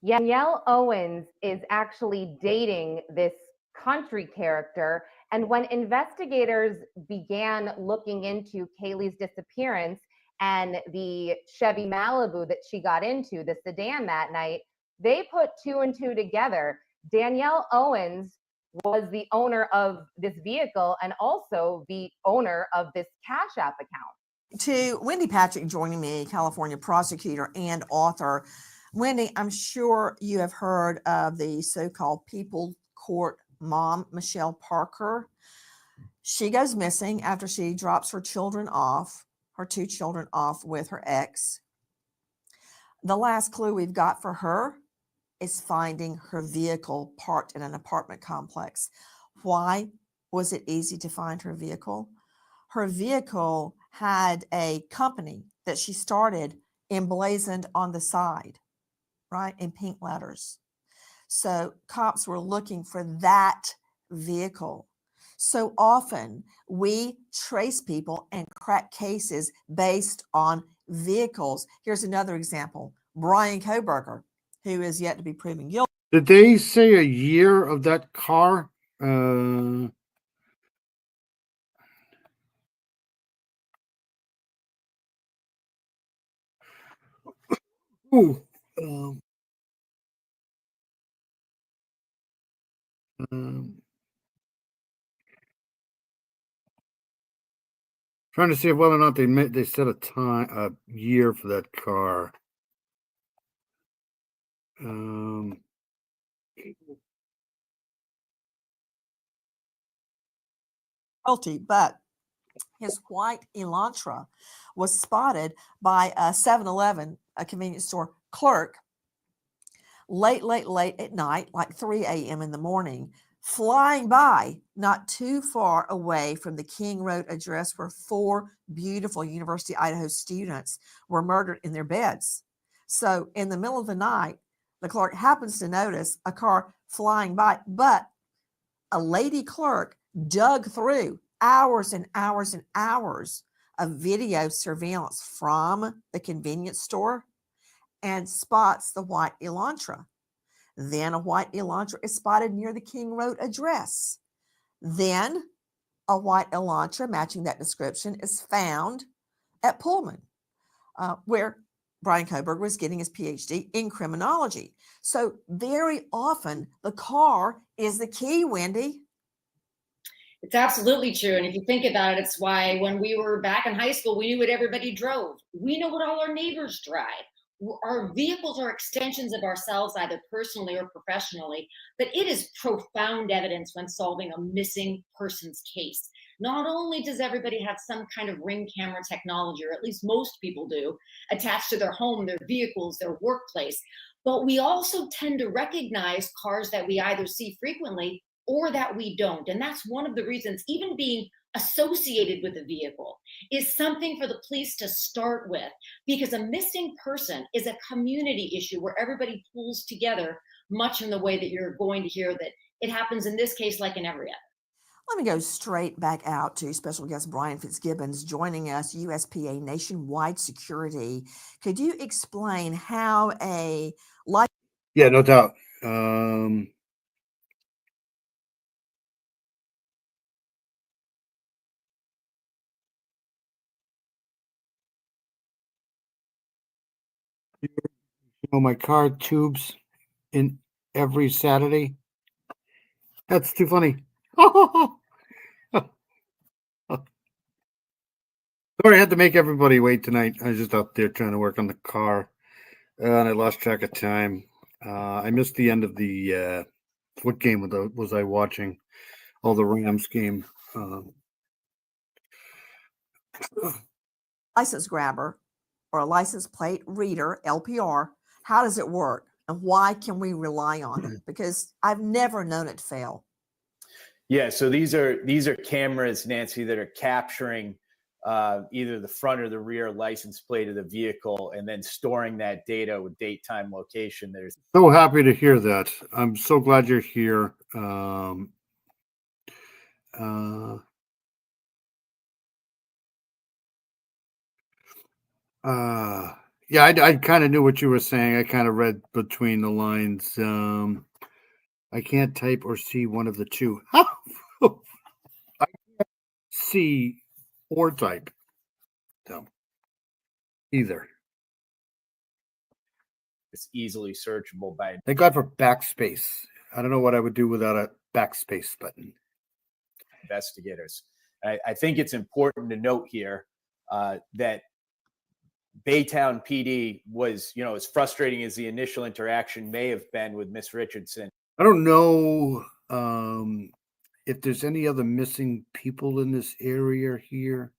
Danielle Owens is actually dating this Country character. And when investigators began looking into Kaylee's disappearance and the Chevy Malibu that she got into, the sedan that night, they put two and two together. Danielle Owens was the owner of this vehicle and also the owner of this Cash App account. To Wendy Patrick joining me, California prosecutor and author. Wendy, I'm sure you have heard of the so-called People Court mom, Michelle Parker. She goes missing after she drops her children off, her two children off with her ex. The last clue we've got for her is finding her vehicle parked in an apartment complex. Why was it easy to find her vehicle? Her vehicle had a company that she started emblazoned on the side, right, in pink letters. So cops were looking for that vehicle. So often we trace people and crack cases based on vehicles. Here's another example. Brian Koberger, who is yet to be proven guilty. Did they say a year of that car? Trying to see whether or not they set a year for that car. But his white Elantra was spotted by a 7-Eleven, a convenience store clerk, late at night, like 3 a.m. in the morning, flying by not too far away from the King Road address where 4 beautiful University of Idaho students were murdered in their beds. So in the middle of the night, the clerk happens to notice a car flying by, but a lady clerk dug through hours and hours and hours of video surveillance from the convenience store and spots the white Elantra. Then a white Elantra is spotted near the King Road address. Then a white Elantra matching that description is found at Pullman, where Brian Koberger was getting his PhD in criminology. So very often the car is the key, Wendy. It's absolutely true. And if you think about it, it's why when we were back in high school, we knew what everybody drove. We know what all our neighbors drive. Our vehicles are extensions of ourselves, either personally or professionally, but it is profound evidence when solving a missing persons case. Not only does everybody have some kind of ring camera technology, or at least most people do, attached to their home, their vehicles, their workplace, but we also tend to recognize cars that we either see frequently or that we don't. And that's one of the reasons, even being associated with a vehicle is something for the police to start with, because a missing person is a community issue where everybody pulls together, much in the way that you're going to hear that it happens in this case like in every other. Let me go straight back out to special guest Brian Fitzgibbons joining us, USPA Nationwide Security. Could you explain how a light? Yeah, no doubt. My car tubes in every Saturday. That's too funny. Sorry, I had to make everybody wait tonight. I was just out there trying to work on the car, and I lost track of time. I missed the end of the what game was I watching? Oh, the Rams game. License grabber or a license plate reader, LPR, how does it work? And why can we rely on it? Because I've never known it fail. Yeah, so these are cameras, Nancy, that are capturing either the front or the rear license plate of the vehicle and then storing that data with date, time, location. There's So happy to hear that. I'm so glad you're here. Yeah, I kind of knew what you were saying. I kind of read between the lines. I can't type or see one of the two. I can't see or type. No, either. it's easily searchable by Thank God for backspace. I don't know what I would do without a backspace button. investigators. I think it's important to note here that Baytown PD was, as frustrating as the initial interaction may have been with Miss Richardson. I don't know if there's any other missing people in this area here.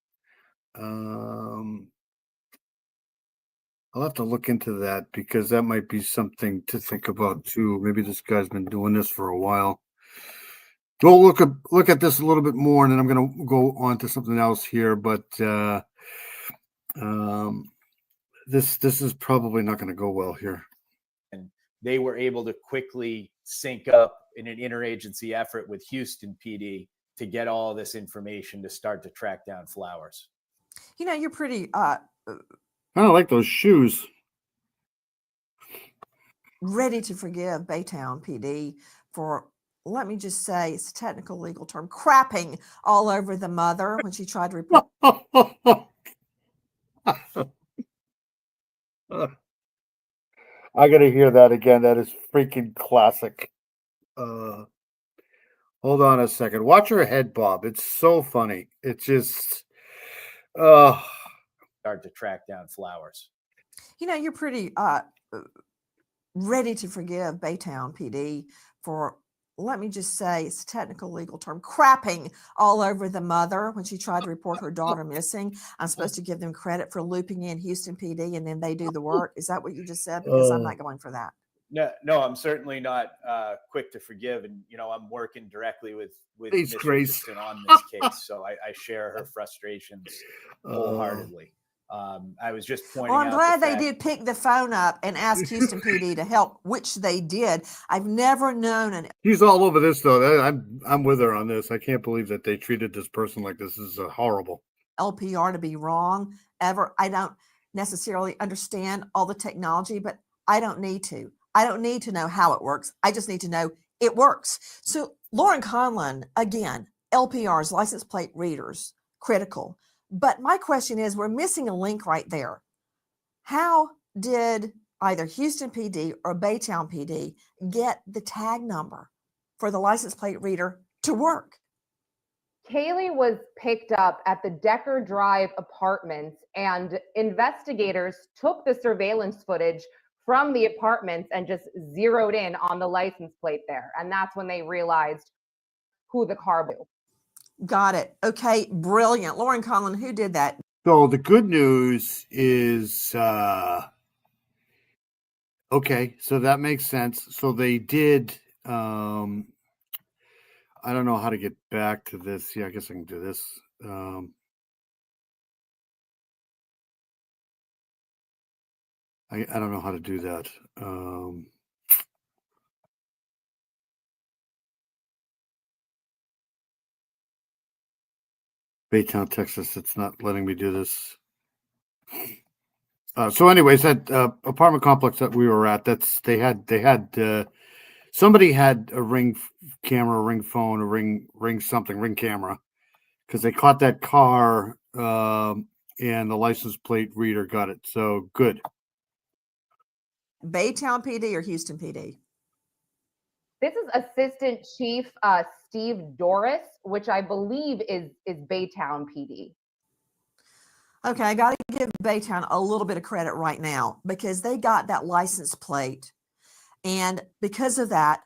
I'll have to look into that because that might be something to think about too. Maybe this guy's been doing this for a while. We'll look at this a little bit more, and then I'm going to go on to something else here. But this is probably not going to go well here. And they were able to quickly sync up in an interagency effort with Houston PD to get all this information to start to track down Flowers. You're pretty I don't like those shoes. ready to forgive Baytown PD for, let me just say, it's a technical legal term, crapping all over the mother when she tried to report. I got to hear that again. That is freaking classic. Hold on a second. Watch her head bob. It's so funny. It's just start to track down Flowers. You're pretty ready to forgive Baytown PD for, let me just say, it's a technical legal term, crapping all over the mother when she tried to report her daughter missing. I'm supposed to give them credit for looping in Houston PD and then they do the work. Is that what you just said? Because I'm not going for that. No, I'm certainly not quick to forgive, and I'm working directly with Thanks, Ms. Grace. Richardson on this case, so I share her frustrations wholeheartedly. I was just pointing Well, out. I'm glad they did pick the phone up and ask Houston PD to help, which they did. I've never known an. She's all over this though. I'm with her on this. I can't believe that they treated this person like this. This is horrible. LPR to be wrong ever. I don't necessarily understand all the technology, but I don't need to. I don't need to know how it works. I just need to know it works. So Lauren Conlon, again, LPRs, license plate readers, critical. But my question is, we're missing a link right there. How did either Houston PD or Baytown PD get the tag number for the license plate reader to work? Kaylee was picked up at the Decker Drive apartments, and investigators took the surveillance footage from the apartments and just zeroed in on the license plate there. And that's when they realized who the car blew. Got it. Okay, brilliant. Lauren Conlon, who did that? So the good news is, okay, so that makes sense. So they did, I don't know how to get back to this. Yeah, I guess I can do this. I don't know how to do that. Baytown, Texas. It's not letting me do this. So anyways, that apartment complex that we were at, they had somebody had a ring camera, ring phone, a ring camera, because they caught that car, and the license plate reader got it. So good. Baytown PD or Houston PD? This is Assistant Chief Steve Doris, which I believe is Baytown PD. Okay, I got to give Baytown a little bit of credit right now because they got that license plate. And because of that,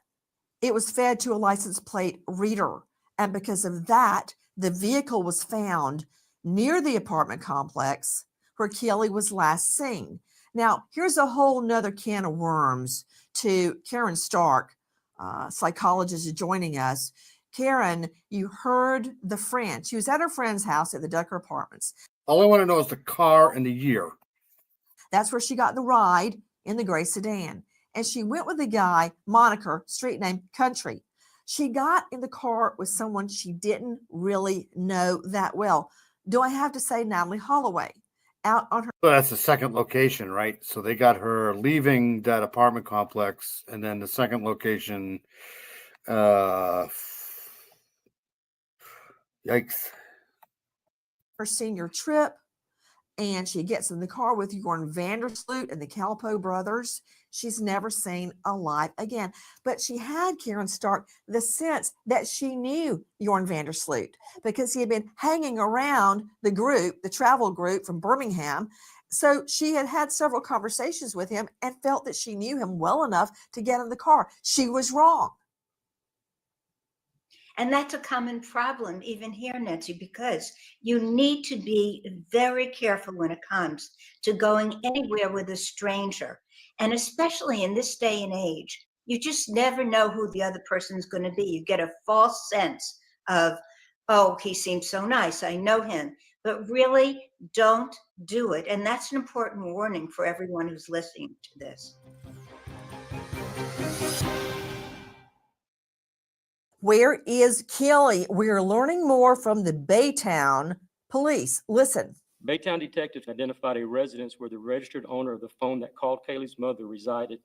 it was fed to a license plate reader. And because of that, the vehicle was found near the apartment complex where Kelly was last seen. Now, here's a whole nother can of worms to Karen Stark, psychologist, is joining us. Karen, you heard the friend. She was at her friend's house at the Ducker Apartments. All I want to know is the car and the year. That's where she got the ride in the gray sedan. And she went with a guy, moniker, street name, Country. She got in the car with someone she didn't really know that well. Do I have to say Natalie Holloway? Out on her. So that's the second location, right? So they got her leaving that apartment complex, and then the second location, yikes. Her senior trip, and she gets in the car with Jorn Vandersloot and the Calpo brothers. She's never seen alive again. But she had, Karen Stark, the sense that she knew Jorn Vandersloot because he had been hanging around the group, the travel group from Birmingham. So she had had several conversations with him and felt that she knew him well enough to get in the car. She was wrong. And that's a common problem even here, Nancy, because you need to be very careful when it comes to going anywhere with a stranger. And especially in this day and age, you just never know who the other person is going to be. You get a false sense of, oh, he seems so nice, I know him. But really, don't do it. And that's an important warning for everyone who's listening to this. Where is Kelly? We're learning more from the Baytown police. Listen. Baytown detectives identified a residence where the registered owner of the phone that called Kaylee's mother resided.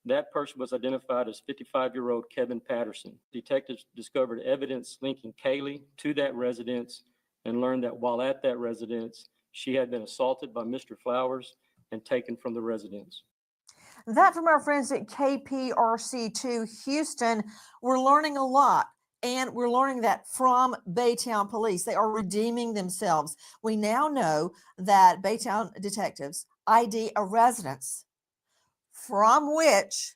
That person was identified as 55-year-old Kevin Patterson. Detectives discovered evidence linking Kaylee to that residence and learned that while at that residence, she had been assaulted by Mr. Flowers and taken from the residence. That from our friends at KPRC2 Houston. We're learning a lot, and we're learning that from Baytown police. They are redeeming themselves. We now know that Baytown detectives ID a residence from which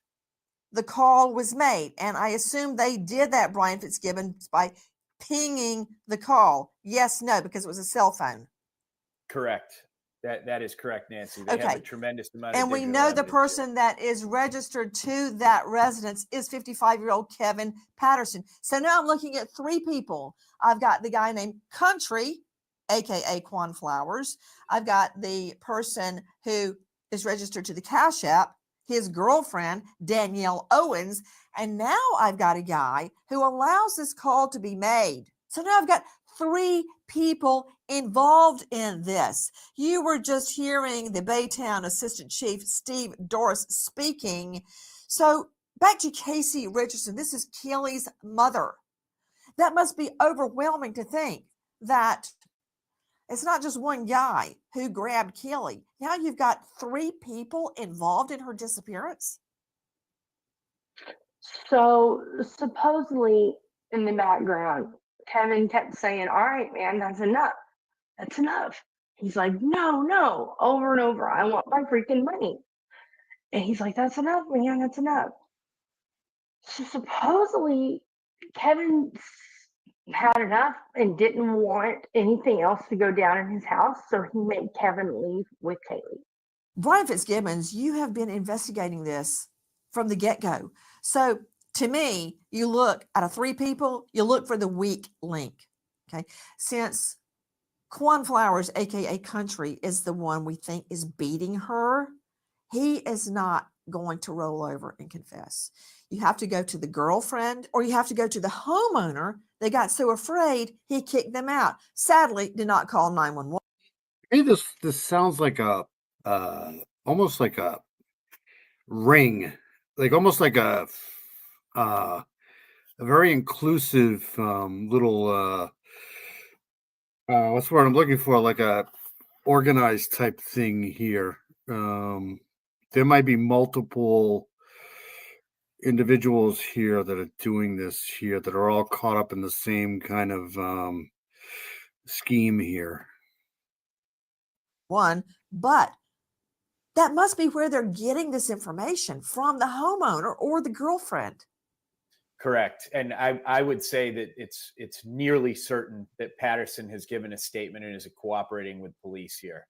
the call was made. And I assume they did that, Brian Fitzgibbon, by pinging the call. Yes, no, because it was a cell phone. Correct. That is correct, Nancy. They have a tremendous amount of and we digital know the evidence. person that is registered to that residence is 55-year-old Kevin Patterson. So now I'm looking at three people. I've got the guy named Country, aka Quan Flowers. I've got the person who is registered to the Cash App, his girlfriend, Danielle Owens. And now I've got a guy who allows this call to be made. So now I've got three people involved in this. You were just hearing the Baytown Assistant Chief Steve Doris speaking. So back to Casey Richardson. This is Kelly's mother. That must be overwhelming to think that it's not just one guy who grabbed Kelly. Now you've got three people involved in her disappearance. So supposedly in the background, Kevin kept saying, all right, man, that's enough. That's enough. He's like, no, over and over. I want my freaking money. And he's like, that's enough, man. That's enough. So supposedly, Kevin had enough and didn't want anything else to go down in his house. So he made Kevin leave with Kaylee. Brian Fitzgibbons, you have been investigating this from the get-go. So to me, you look out of three people, you look for the weak link. Okay. Since Quan Flowers, aka Country, is the one we think is beating her, he is not going to roll over and confess. You have to go to the girlfriend or you have to go to the homeowner. They got so afraid he kicked them out. Sadly, did not call 911. Hey, this sounds like a almost like a ring, like almost like a very inclusive little what's the word I'm looking for? Like a organized type thing here. There might be multiple individuals here that are doing this here that are all caught up in the same kind of scheme here. But that must be where they're getting this information from, the homeowner or the girlfriend. Correct. And I would say that it's nearly certain that Patterson has given a statement and is cooperating with police here.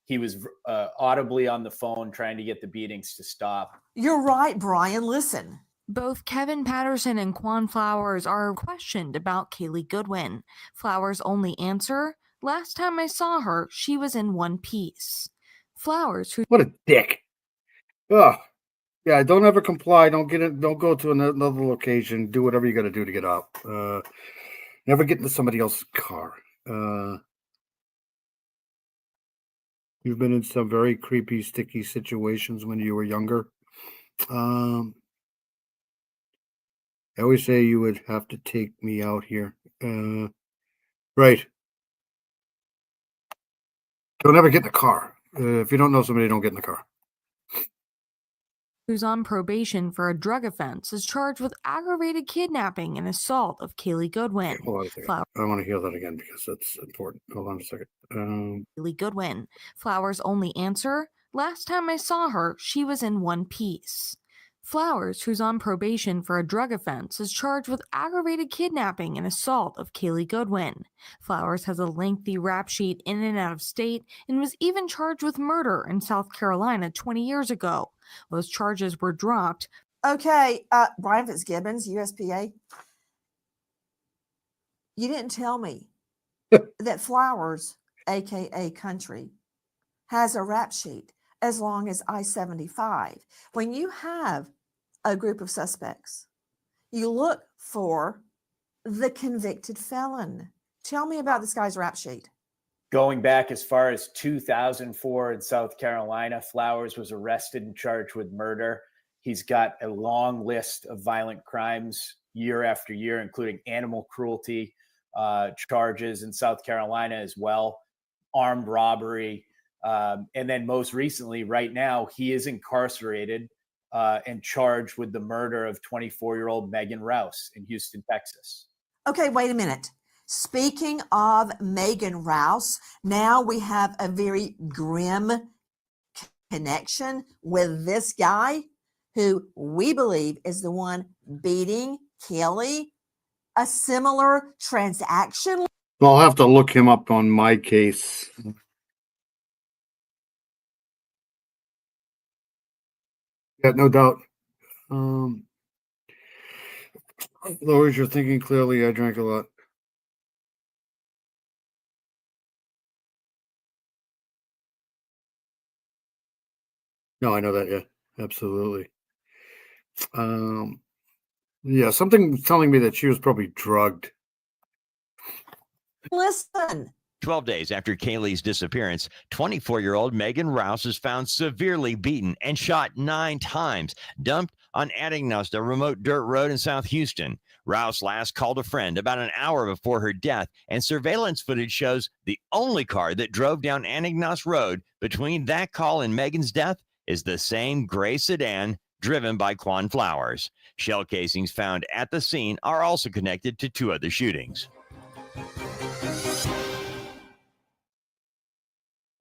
He was audibly on the phone trying to get the beatings to stop. You're right, Brian. Listen. Both Kevin Patterson and Quan Flowers are questioned about Kaylee Goodwin. Flowers' only answer, last time I saw her, she was in one piece. Flowers, who... What a dick. Ugh. Yeah, don't ever comply. Don't get it. Don't go to another location. Do whatever you got to do to get out. Never get into somebody else's car. You've been in some very creepy, sticky situations when you were younger. I always say you would have to take me out here. Right. Don't ever get in the car. If you don't know somebody, don't get in the car. who's on probation for a drug offense, is charged with aggravated kidnapping and assault of Kaylee Goodwin. Okay, hold on a second. I want to hear that again because that's important. Hold on a second. Kaylee Goodwin. Flowers' only answer, last time I saw her, she was in one piece. Flowers, who's on probation for a drug offense, is charged with aggravated kidnapping and assault of Kaylee Goodwin. Flowers has a lengthy rap sheet in and out of state and was even charged with murder in South Carolina 20 years ago. Those charges were dropped. Okay, Brian Fitzgibbons, USPA. You didn't tell me that Flowers, aka Country, has a rap sheet as long as I-75. When you have a group of suspects, you look for the convicted felon. Tell me about this guy's rap sheet. Going back as far as 2004 in South Carolina, Flowers was arrested and charged with murder. He's got a long list of violent crimes year after year, including animal cruelty charges in South Carolina as well, armed robbery. And then most recently, right now, he is incarcerated and charged with the murder of 24-year-old Megan Rouse in Houston, Texas. Okay, wait a minute. Speaking of Megan Rouse, now we have a very grim connection with this guy who we believe is the one beating Kelly. A similar transaction. I'll have to look him up on my case. Yeah, no doubt. Lord, you're thinking clearly. I drank a lot. No, I know that. Yeah, absolutely. Yeah, something telling me that she was probably drugged. Listen. 12 days after Kaylee's disappearance, 24-year-old Megan Rouse is found severely beaten and shot 9 times, dumped on Antignost, a remote dirt road in South Houston. Rouse last called a friend about an hour before her death, and surveillance footage shows the only car that drove down Antignost Road between that call and Megan's death is the same gray sedan driven by Quan Flowers. Shell casings found at the scene are also connected to 2 other shootings.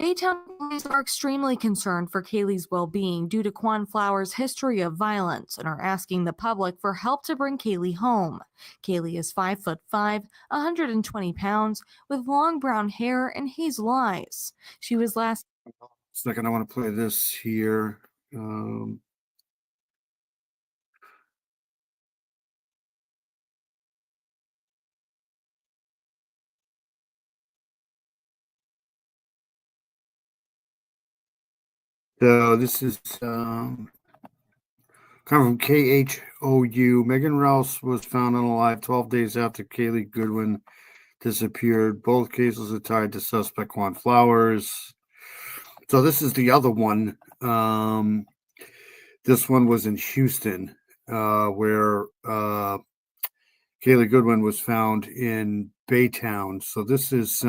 Baytown police are extremely concerned for Kaylee's well-being due to Quan Flowers' history of violence and are asking the public for help to bring Kaylee home. Kaylee is 5'5", 120 pounds, with long brown hair and hazel eyes. She was last. Second, I want to play this here. So this is kind of from KHOU. Megan Rouse was found unalive 12 days after Kaylee Goodwin disappeared. Both cases are tied to suspect Quan Flowers. So this is the other one. This one was in Houston, where Kaylee Goodwin was found in Baytown. So this is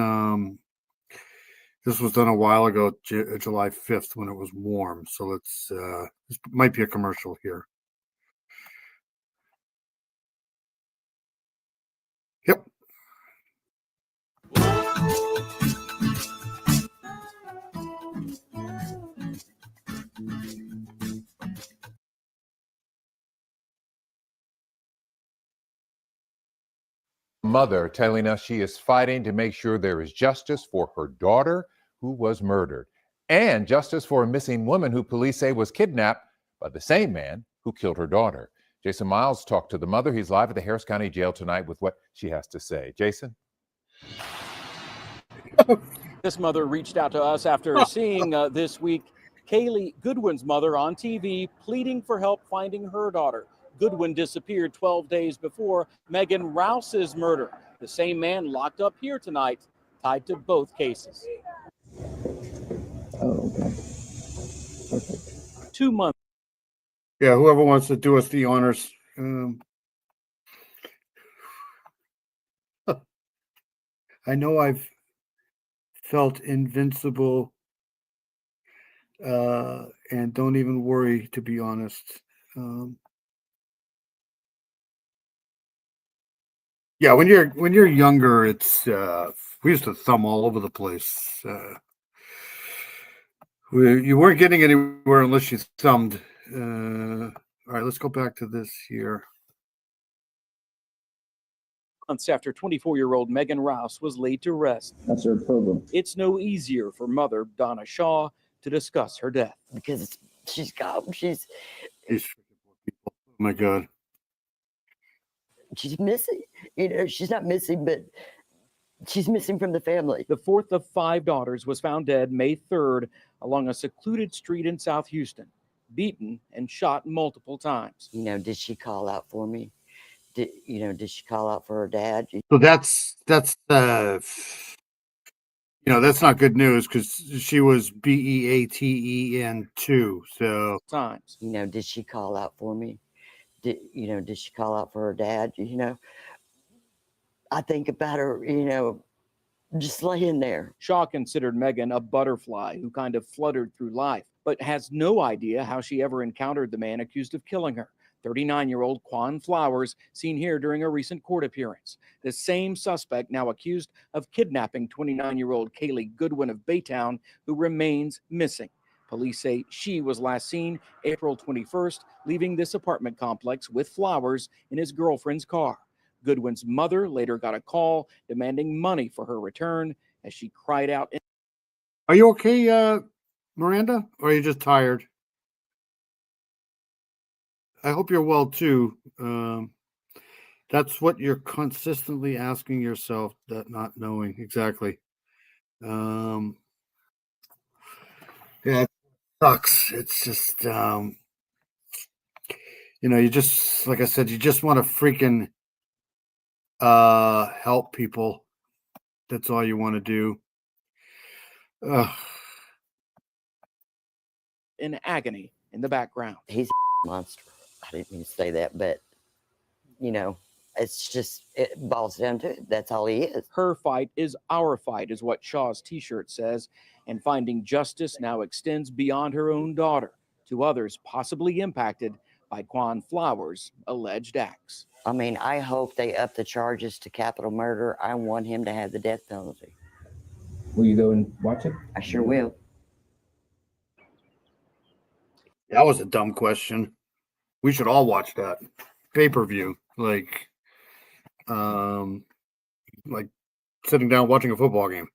this was done a while ago, July 5th, when it was warm. So let's this might be a commercial here. Yep. Mother telling us she is fighting to make sure there is justice for her daughter who was murdered and justice for a missing woman who police say was kidnapped by the same man who killed her daughter. Jason Miles talked to the mother. He's live at the Harris County Jail tonight with what she has to say. Jason? This mother reached out to us after seeing this week Kaylee Goodwin's mother on TV pleading for help finding her daughter. Goodwin disappeared 12 days before Megan Rouse's murder. The same man locked up here tonight, tied to both cases. Oh, okay. Perfect. 2 months. Yeah, whoever wants to do us the honors. I know I've felt invincible and don't even worry, to be honest. Yeah, when you're younger, it's we used to thumb all over the place. You weren't getting anywhere unless you thumbed. All right, let's go back to this here. Months after 24-year-old Megan Rouse was laid to rest. That's her program. It's no easier for mother Donna Shaw to discuss her death. Because she's gone. She's Oh my God. She's missing. You know, she's not missing, but she's missing from the family. The fourth of 5 daughters was found dead May 3rd along a secluded street in South Houston, beaten and shot multiple times. You know, did she call out for me? Did she call out for her dad? So that's that's not good news because she was BEATEN too. So times. You know, did she call out for me? Did she call out for her dad? I think about her, just laying there. Shaw considered Megan a butterfly who kind of fluttered through life, but has no idea how she ever encountered the man accused of killing her. 39-year-old Quan Flowers, seen here during a recent court appearance. The same suspect now accused of kidnapping 29-year-old Kaylee Goodwin of Baytown, who remains missing. Police say she was last seen April 21st, leaving this apartment complex with Flowers in his girlfriend's car. Goodwin's mother later got a call demanding money for her return as she cried out. Are you okay, Miranda? Or are you just tired? I hope you're well too. That's what you're consistently asking yourself, that not knowing exactly. Yeah, it sucks. It's just you just, like I said, you just want to freaking help people. That's all you want to do. In agony in the background. He's a monster. I didn't mean to say that, but it's just, it boils down to it. That's all he is. Her fight is our fight, is what Shaw's t-shirt says, and finding justice now extends beyond her own daughter Two others possibly impacted by Quan Flowers' alleged acts. I mean, I hope they up the charges to capital murder. I want him to have the death penalty. Will you go and watch it? I sure will. That was a dumb question. We should all watch that pay-per-view, like sitting down watching a football game.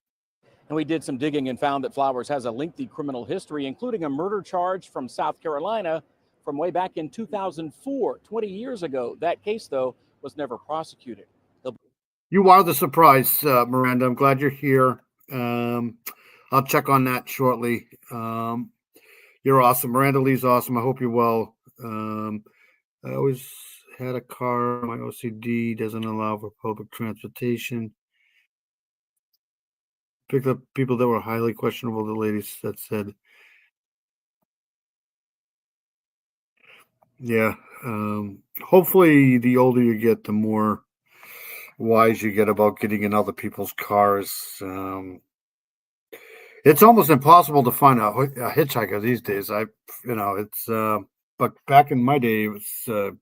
And we did some digging and found that Flowers has a lengthy criminal history, including a murder charge from South Carolina from way back in 2004, 20 years ago. That case, though, was never prosecuted. You are the surprise, Miranda. I'm glad you're here. I'll check on that shortly. You're awesome. Miranda Lee's awesome. I hope you're well. I always had a car. My OCD doesn't allow for public transportation. Picked up people that were highly questionable, the ladies that said. Yeah. Hopefully, the older you get, the more wise you get about getting in other people's cars. It's almost impossible to find a hitchhiker these days. But back in my day, it was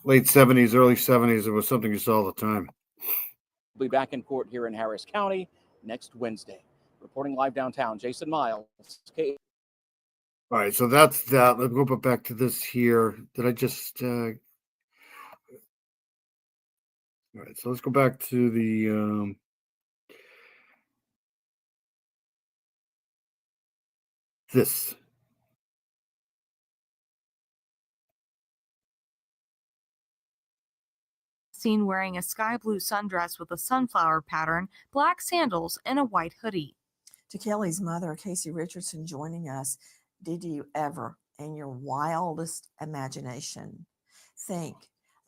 late 70s, early 70s. It was something you saw all the time. We'll be back in court here in Harris County next Wednesday. Reporting live downtown, Jason Miles. All right, so that's that. Let's go back to this here. Did I just... All right, so let's go back to the... This. Seen wearing a sky blue sundress with a sunflower pattern, black sandals, and a white hoodie. To Kelly's mother, Casey Richardson, joining us, did you ever, in your wildest imagination, think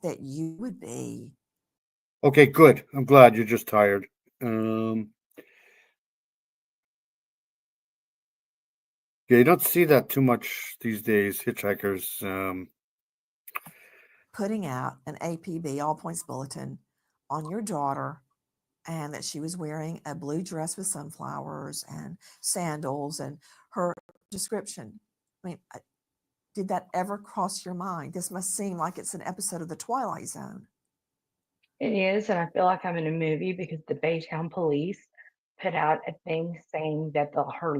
that you would be... Okay, good. I'm glad you're just tired. Yeah, you don't see that too much these days, hitchhikers. Putting out an APB, all points bulletin, on your daughter, and that she was wearing a blue dress with sunflowers and sandals, and her description. I mean, did that ever cross your mind? This must seem like it's an episode of The Twilight Zone. It is, and I feel like I'm in a movie because the Baytown police put out a thing saying that her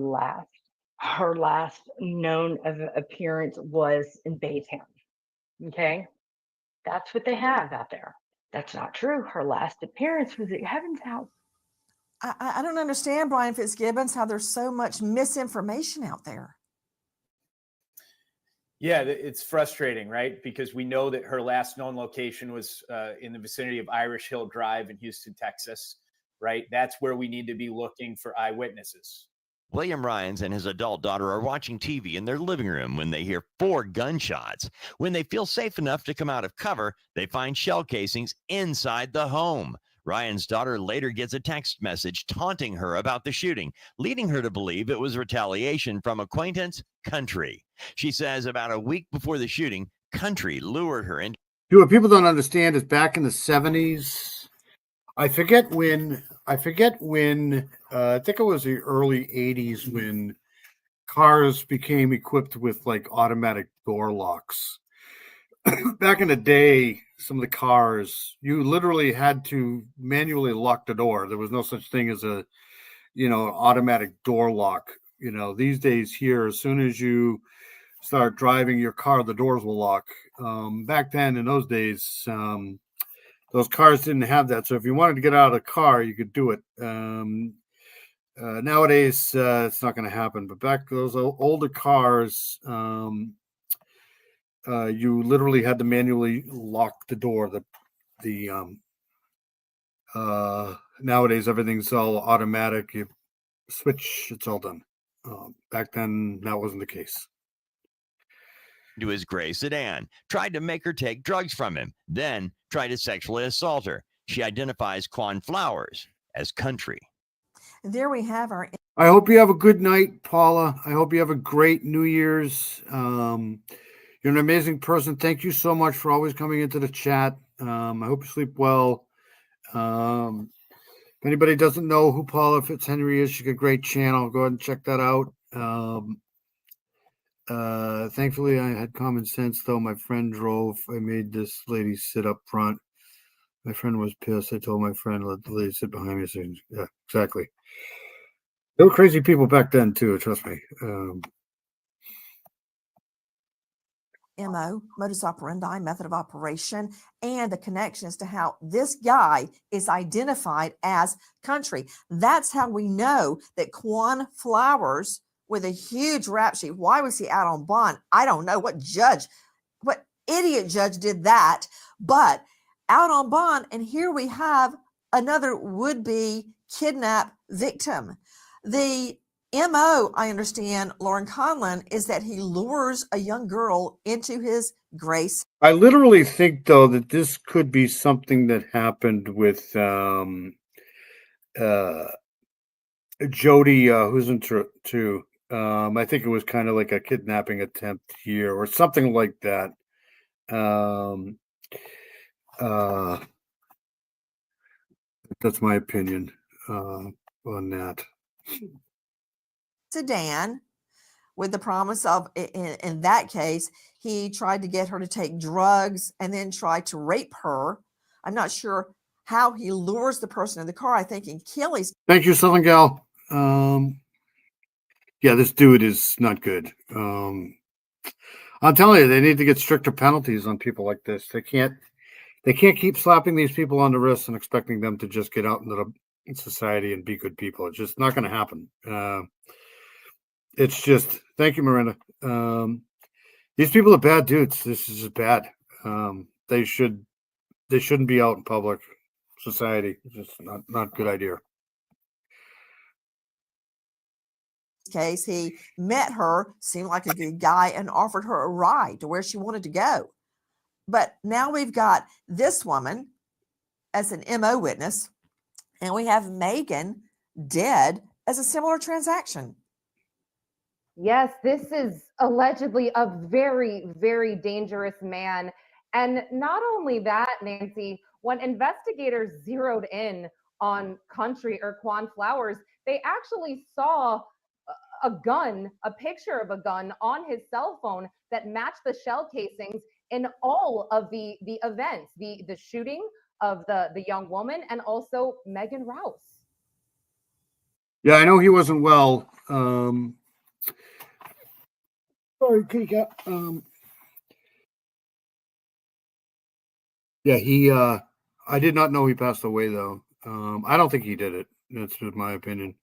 last known appearance was in Baytown. Okay, that's what they have out there. That's not true. Her last appearance was at Heaven's house. I don't understand, Brian Fitzgibbons, how there's so much misinformation out there. Yeah, it's frustrating, right? Because we know that her last known location was in the vicinity of Irish Hill Drive in Houston, Texas, right? That's where we need to be looking for eyewitnesses. William Ryans and his adult daughter are watching TV in their living room when they hear 4 gunshots. When they feel safe enough to come out of cover, they find shell casings inside the home. Ryan's daughter later gets a text message taunting her about the shooting, leading her to believe it was retaliation from acquaintance Country. She says about a week before the shooting, Country lured her into... What people don't understand is back in the 70s, I forget when, I think it was the early 80s when cars became equipped with like automatic door locks. Back in the day, some of the cars, you literally had to manually lock the door. There was no such thing as a, automatic door lock. These days here, as soon as you start driving your car, the doors will lock. Back then, in those days, those cars didn't have that. So if you wanted to get out of the car, you could do it. Nowadays, it's not going to happen. But back those older cars, you literally had to manually lock the door. Nowadays, everything's all automatic. You switch, it's all done. Back then, that wasn't the case. To his gray sedan, tried to make her take drugs from him, then tried to sexually assault her. She identifies Quan Flowers as Country. There we have our... I hope you have a good night, Paula. I hope you have a great New Year's. You're an amazing person. Thank you so much for always coming into the chat. I hope you sleep well. If anybody doesn't know who Paula Fitzhenry is, she's got a great channel. Go ahead and check that out. Thankfully, I had common sense, though. My friend drove. I made this lady sit up front. My friend was pissed. I told my friend, let the lady sit behind me. So, yeah, exactly. There were crazy people back then, too. Trust me. MO, modus operandi, method of operation, and the connections to how this guy is identified as country. That's how we know that Quan Flowers, with a huge rap sheet, why was he out on bond? I don't know what idiot judge did that, but out on bond. And here we have another would-be kidnap victim. The MO, I understand, Lauren Conlon, is that he lures a young girl into his grace. I literally think, though, that this could be something that happened with Jody, who's in too. I think it was kind of like a kidnapping attempt here or something like that. That's my opinion on that. Sedan, with the promise of, in that case, he tried to get her to take drugs and then tried to rape her. I'm not sure how he lures the person in the car. I think in Kelly's. Thank you, Southern Gal. Yeah, this dude is not good. I'm telling you, they need to get stricter penalties on people like this. They can't keep slapping these people on the wrist and expecting them to just get out into the society and be good people. It's just not going to happen. It's just, thank you, Miranda. These people are bad dudes. This is just bad. They shouldn't be out in public society. It's just not a good idea. Case, he met her, seemed like a good guy, and offered her a ride to where she wanted to go. But now we've got this woman as an MO witness, and we have Megan dead as a similar transaction. Yes, this is allegedly a very, very dangerous man. And not only that, Nancy, when investigators zeroed in on Country or Quan Flowers, they actually saw a gun, a picture of a gun on his cell phone that matched the shell casings in all of the events, the shooting of the young woman and also Megan Rouse. Yeah, I know he wasn't well. Sorry, kitty cat. Yeah, he. I did not know he passed away, though. I don't think he did it. That's just my opinion.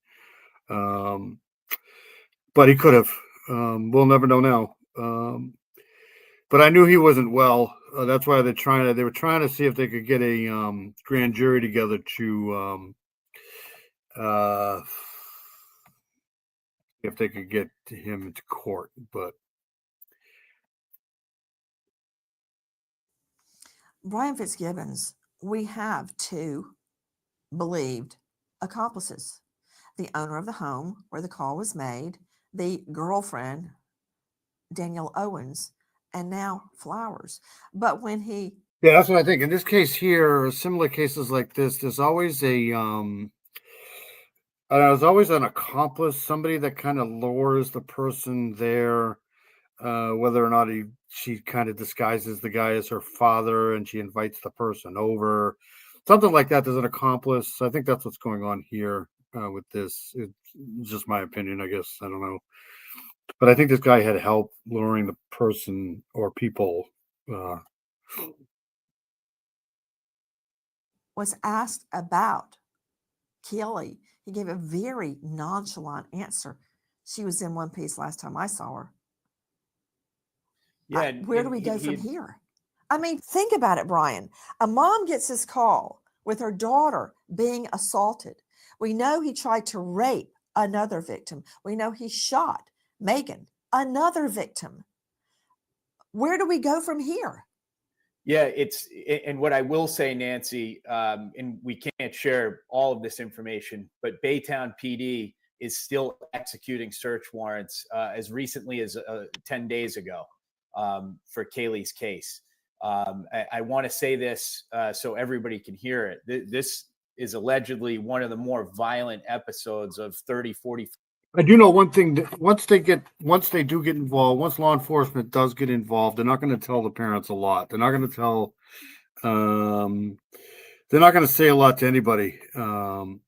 But he could have. We'll never know now. But I knew he wasn't well. That's why they were trying to see if they could get a grand jury together to if they could get him into court. But Brian Fitzgibbons, we have two believed accomplices: the owner of the home where the call was made, the girlfriend, Danielle Owens, and now Flowers. But when he yeah, that's what I think. In this case here, similar cases like this, there's always there's always an accomplice, somebody that kind of lures the person there, whether or not she kind of disguises the guy as her father and she invites the person over, something like that. There's an accomplice. I think that's what's going on here with this. It's just my opinion, I guess. I don't know. But I think this guy had help luring the person or people. was asked about Kelly, he gave a very nonchalant answer. She was in one piece last time I saw her. Yeah. Where do we go from here? I mean, think about it, Brian. A mom gets this call with her daughter being assaulted. We know he tried to rape another victim. We know he shot Megan, another victim. Where do we go from here? Yeah, and what I will say, Nancy, and we can't share all of this information, but Baytown PD is still executing search warrants as recently as 10 days ago for Kaylee's case. I want to say this so everybody can hear it. This is allegedly one of the more violent episodes of 30, 40 I do know one thing that once they do get involved, once law enforcement does get involved, they're not going to tell the parents a lot. They're not going to tell, they're not going to say a lot to anybody. And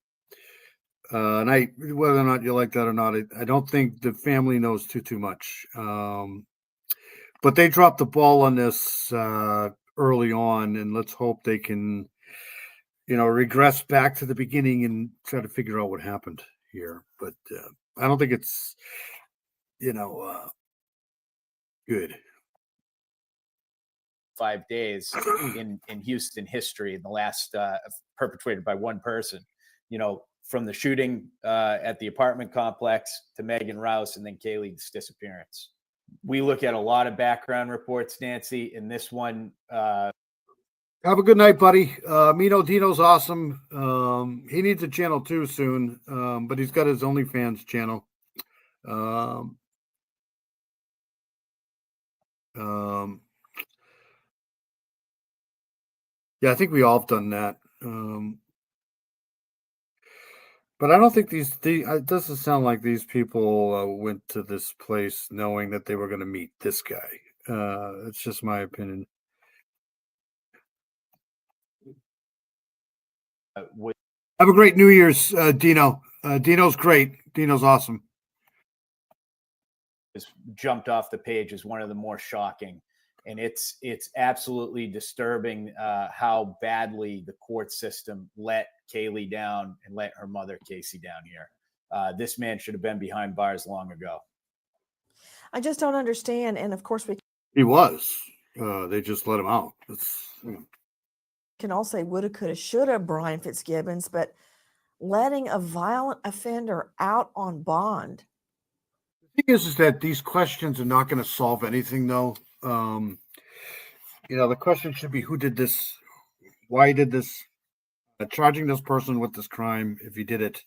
whether or not you like that or not, I don't think the family knows too much. But they dropped the ball on this early on, and let's hope they can, regress back to the beginning and try to figure out what happened here. But I don't think it's, good. 5 days in Houston history in the last perpetrated by one person, from the shooting at the apartment complex to Megan Rouse and then Kaylee's disappearance. We look at a lot of background reports, Nancy, and this one. Have a good night, buddy. Mino Dino's awesome. He needs a channel too soon, but he's got his OnlyFans channel. Yeah, I think we all have done that. But I don't think it doesn't sound like these people went to this place knowing that they were going to meet this guy. It's just my opinion. Have a great New Year's, Dino. Dino's great. Dino's awesome. Has jumped off the page as one of the more shocking, and it's absolutely disturbing how badly the court system let Kaylee down and let her mother Casey down here. This man should have been behind bars long ago. I just don't understand. And of course, He was. They just let him out. Can all say woulda, coulda, shoulda, Brian Fitzgibbons, but letting a violent offender out on bond. The thing is that these questions are not going to solve anything, though. The question should be who did this, why did this, charging this person with this crime if he did it.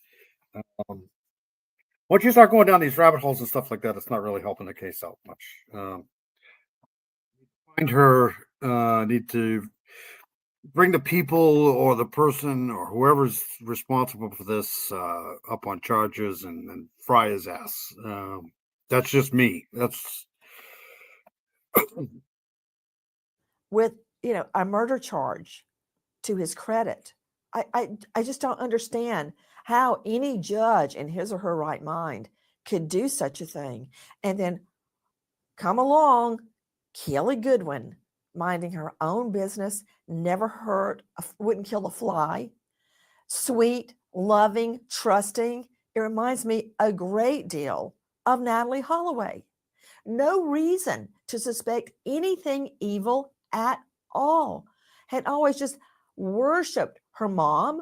Once you start going down these rabbit holes and stuff like that, it's not really helping the case out much. Find her, need to bring the people or the person or whoever's responsible for this up on charges and fry his ass. That's just me. That's with a murder charge to his credit. I just don't understand how any judge in his or her right mind could do such a thing. And then come along Kelly Goodwin, minding her own business, never hurt, wouldn't kill a fly, sweet, loving, trusting. It reminds me a great deal of Natalie Holloway. No reason to suspect anything evil at all. Had always just worshipped her mom.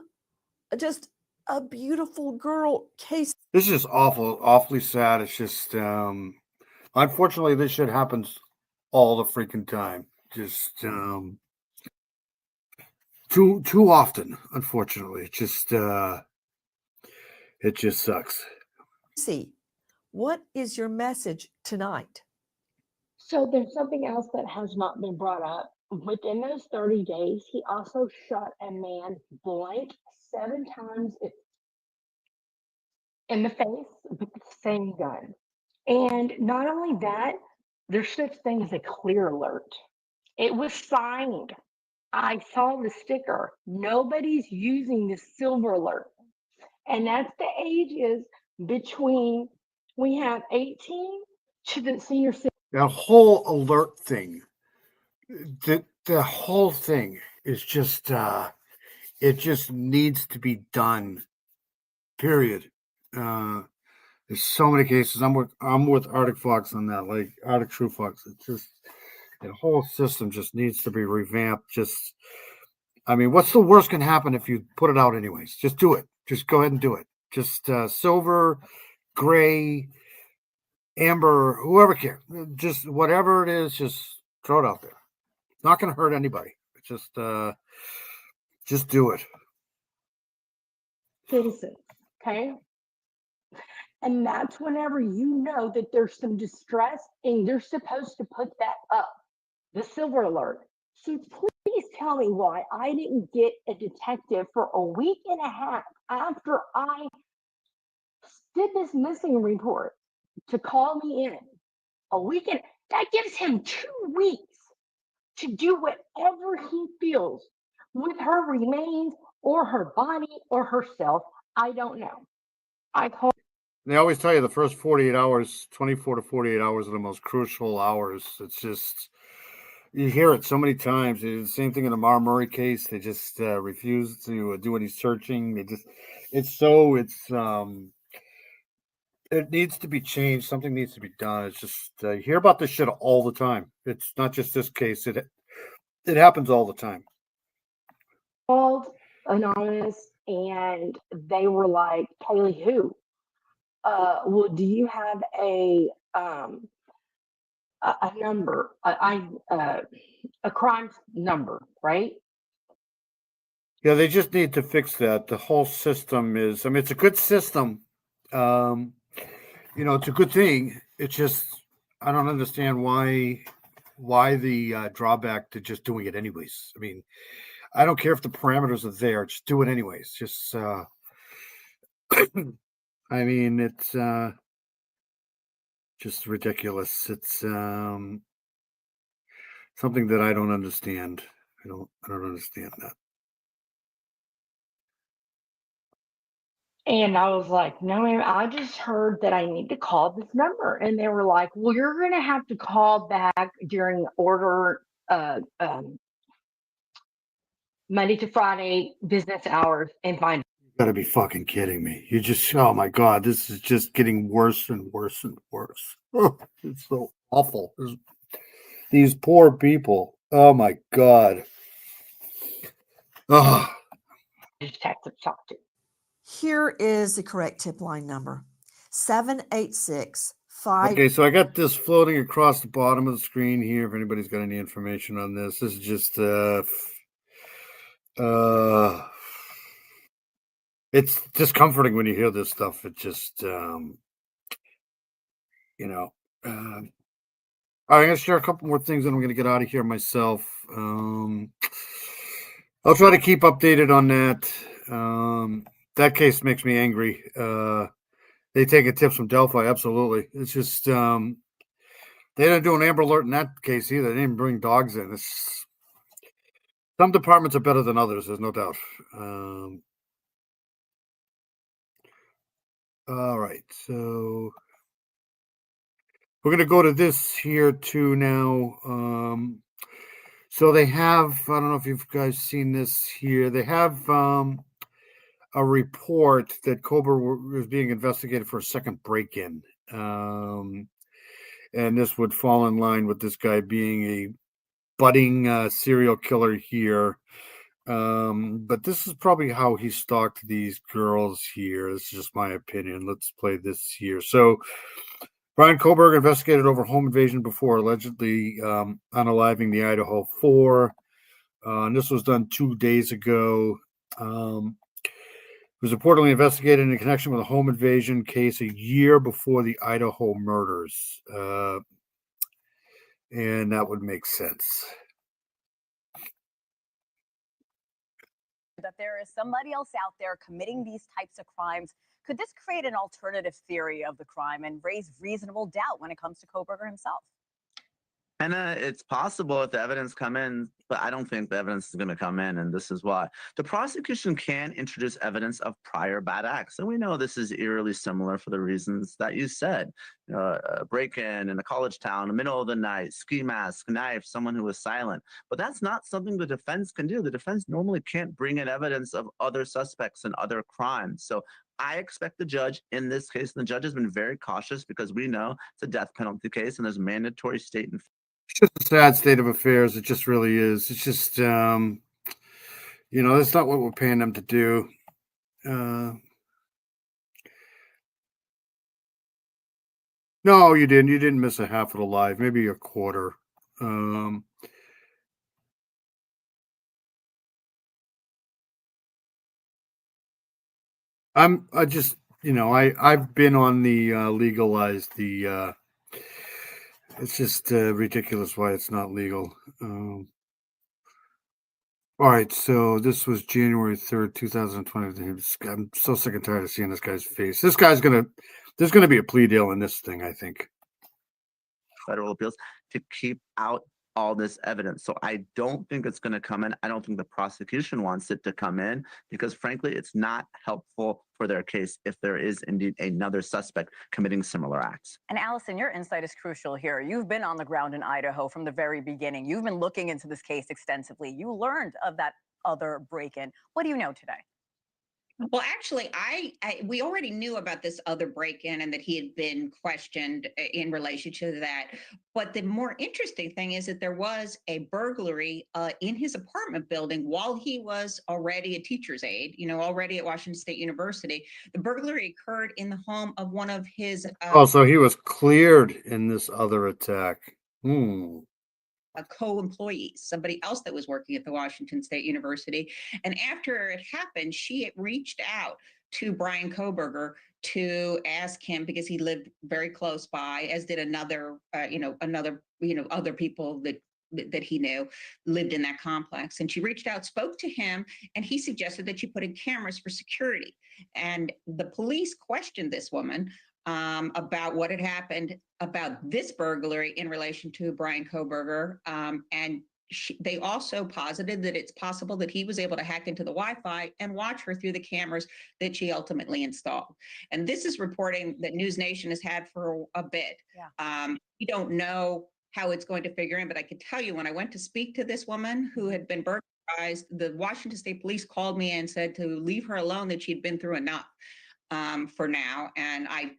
Just a beautiful girl. Case. This is awfully sad. It's just, unfortunately, this shit happens all the freaking time. Just too often. Unfortunately, it just sucks. See, what is your message tonight? So there's something else that has not been brought up. Within those 30 days, he also shot a man blank 7 times in the face with the same gun. And not only that, there's such thing as a clear alert. It was signed. I saw the sticker. Nobody's using the silver alert. And that's the ages between, we have 18 to the senior citizen. That whole alert thing, the whole thing is just, it just needs to be done. Period. There's so many cases. I'm with Arctic Fox on that, like Arctic True Fox. It's just the whole system just needs to be revamped. What's the worst can happen if you put it out anyways? Just do it. Just go ahead and do it. Just silver, gray, amber, whoever cares. Just whatever it is, just throw it out there. It's not going to hurt anybody. It's just do it. Citizens, okay? And that's whenever you know that there's some distress and you're supposed to put that up, the silver alert. So please tell me why I didn't get a detective for a week and a half after I did this missing report to call me in a weekend. That gives him 2 weeks to do whatever he feels with her remains or her body or herself. I don't know. I called. They always tell you the first 48 hours, 24 to 48 hours are the most crucial hours. It's just, you hear it so many times. They do the same thing in the Mara Murray case. They just refuse to do any searching. It needs to be changed. Something needs to be done. It's just, you hear about this shit all the time. It's not just this case. It happens all the time. Called anonymous and they were like, Kaylee, who? Well, do you have a number, a crime number, right? Yeah, they just need to fix that. The whole system is, I mean, it's a good system. It's a good thing. It's just, I don't understand why the drawback to just doing it anyways. I mean, I don't care if the parameters are there, just do it anyways. Just, I mean, it's just ridiculous. It's something that I don't understand. I don't understand that. And I was like, no, ma'am, I just heard that I need to call this number. And they were like, well, you're going to have to call back during order Monday to Friday business hours and find. You gotta be fucking kidding me. You just, oh my God, this is just getting worse and worse and worse. It's so awful. These poor people. Oh my God. Oh. Detective talk to. Here is the correct tip line number 786-5. Okay, so I got this floating across the bottom of the screen here. If anybody's got any information on this, this is just it's discomforting when you hear this stuff. It just all right, I'm gonna share a couple more things, and I'm gonna get out of here myself. I'll try to keep updated on that. That case makes me angry. They take tips from Delphi, absolutely. It's just they didn't do an Amber Alert in that case either. They didn't bring dogs in. Some departments are better than others, there's no doubt. All right, so we're gonna go to this here too now. So they have, I don't know if you guys seen this here. They have a report that Cobra was being investigated for a second break-in. And this would fall in line with this guy being a budding serial killer here. But this is probably how he stalked these girls here. This is just my opinion. Let's play this here. So Brian Koberg investigated over home invasion before allegedly unaliving the Idaho 4. And this was done 2 days ago. It was reportedly investigated in connection with a home invasion case a year before the Idaho murders. And that would make sense. That there is somebody else out there committing these types of crimes. Could this create an alternative theory of the crime and raise reasonable doubt when it comes to Koberger himself? And it's possible if the evidence come in, but I don't think the evidence is going to come in, and this is why. The prosecution can introduce evidence of prior bad acts, and we know this is eerily similar for the reasons that you said. A break-in in a college town, in the middle of the night, ski mask, knife, someone who was silent. But that's not something the defense can do. The defense normally can't bring in evidence of other suspects and other crimes. So I expect the judge in this case, and the judge has been very cautious because we know it's a death penalty case and there's mandatory state and It's just a sad state of affairs. It just really is. It's just, that's not what we're paying them to do. No, you didn't. You didn't miss a half of the live, maybe a quarter. I've been on the legalized the. It's just ridiculous why it's not legal. All right, so this was January 3rd, 2020. I'm so sick and tired of seeing this guy's face. There's gonna be a plea deal in this thing, I think. Federal appeals to keep out all this evidence. So I don't think it's going to come in. I don't think the prosecution wants it to come in because, frankly, it's not helpful for their case if there is indeed another suspect committing similar acts. And Allison, your insight is crucial here. You've been on the ground in Idaho from the very beginning. You've been looking into this case extensively. You learned of that other break-in. What do you know today? Well, actually, we already knew about this other break-in and that he had been questioned in relation to that. But the more interesting thing is that there was a burglary in his apartment building while he was already a teacher's aide, already at Washington State University. The burglary occurred in the home of one of his Oh, so he was cleared in this other attack. co-employees, somebody else that was working at the Washington State University. And after it happened, she had reached out to Brian Koberger to ask him, because he lived very close by, as did other people that he knew lived in that complex. And she reached out, spoke to him, and he suggested that she put in cameras for security. And the police questioned this woman about what had happened about this burglary in relation to Brian Koberger. And they also posited that it's possible that he was able to hack into the Wi-Fi and watch her through the cameras that she ultimately installed. And this is reporting that News Nation has had for a bit. Yeah. We don't know how it's going to figure in, but I can tell you when I went to speak to this woman who had been burglarized, the Washington State Police called me and said to leave her alone, that she'd been through enough. For now, and I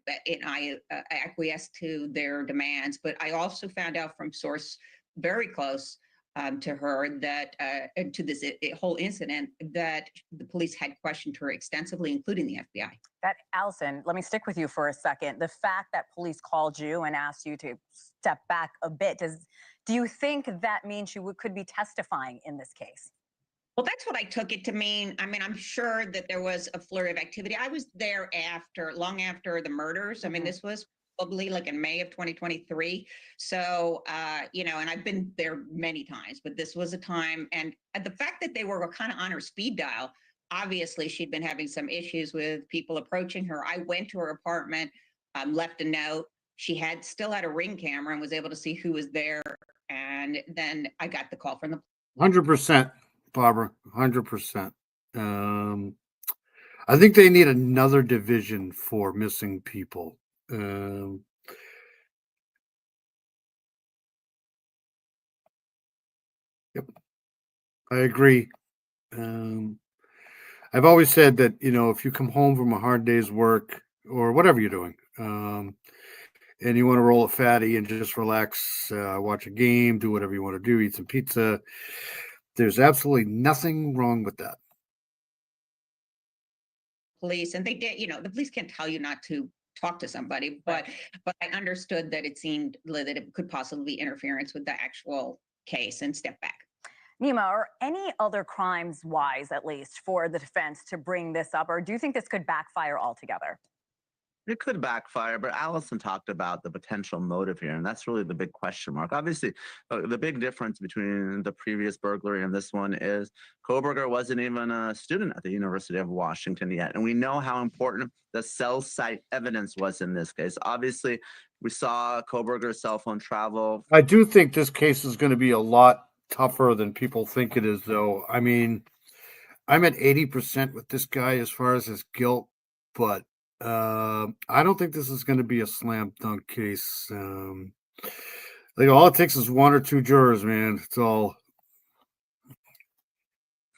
acquiesced to their demands. But I also found out from source very close to her that to this whole incident, that the police had questioned her extensively, including the FBI. That, Allison, let me stick with you for a second. The fact that police called you and asked you to step back a bit, do you think that means you could be testifying in this case? Well, that's what I took it to mean. I mean, I'm sure that there was a flurry of activity. I was there long after the murders. I mean, this was probably like in May of 2023. So, and I've been there many times, but this was a time. And the fact that they were kind of on her speed dial, obviously she'd been having some issues with people approaching her. I went to her apartment, left a note. She still had a Ring camera and was able to see who was there. And then I got the call from the 100%, Barbara. 100%. I think they need another division for missing people. Yep, I agree. I've always said that, if you come home from a hard day's work or whatever you're doing, and you want to roll a fatty and just relax, watch a game, do whatever you want to do, eat some pizza, there's absolutely nothing wrong with that. Police, and they did, the police can't tell you not to talk to somebody, but I understood that it seemed that it could possibly be interference with the actual case and step back. Nima, are any other crimes wise, at least, for the defense to bring this up, or do you think this could backfire altogether? It could backfire, but Allison talked about the potential motive here, and that's really the big question mark. Obviously, the big difference between the previous burglary and this one is Koberger wasn't even a student at the University of Washington yet, and we know how important the cell site evidence was in this case. Obviously, we saw Koberger's cell phone travel. I do think this case is going to be a lot tougher than people think it is, though. I mean, I'm at 80% with this guy as far as his guilt, but I don't think this is going to be a slam dunk case. Like all it takes is one or two jurors, man. It's all.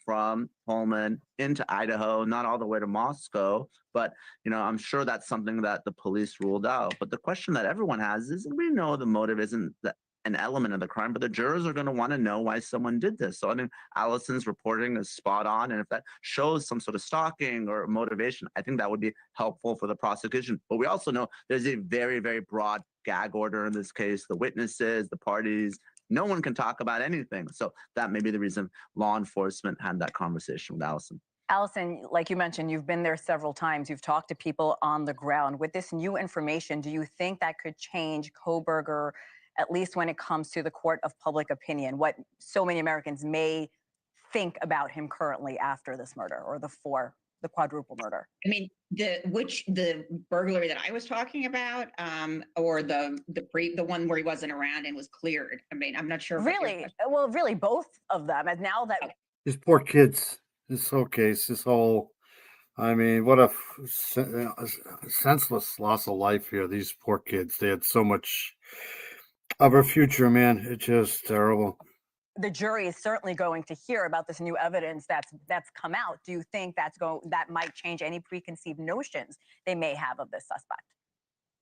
From Pullman into Idaho, not all the way to Moscow, but I'm sure that's something that the police ruled out. But the question that everyone has is, we know the motive isn't an element of the crime, but the jurors are going to want to know why someone did this. So I think Allison's reporting is spot on, and if that shows some sort of stalking or motivation, I think that would be helpful for the prosecution. But we also know there's a very, very broad gag order in this case. The witnesses, the parties, no one can talk about anything. So that may be the reason law enforcement had that conversation with Allison. Allison, like you mentioned, you've been there several times. You've talked to people on the ground. With this new information, do you think that could change Koberger, at least when it comes to the court of public opinion, what so many Americans may think about him currently after this murder or the quadruple murder? I mean, the burglary that I was talking about, or the one where he wasn't around and was cleared. I mean, I'm not sure. Really? Well, really, both of them. And now that These poor kids. This whole case, this whole. I mean, what a senseless loss of life here. These poor kids. They had so much of our future, man. It's just terrible. the jury is certainly going to hear about this new evidence that's come out, do you think that might change any preconceived notions they may have of this suspect?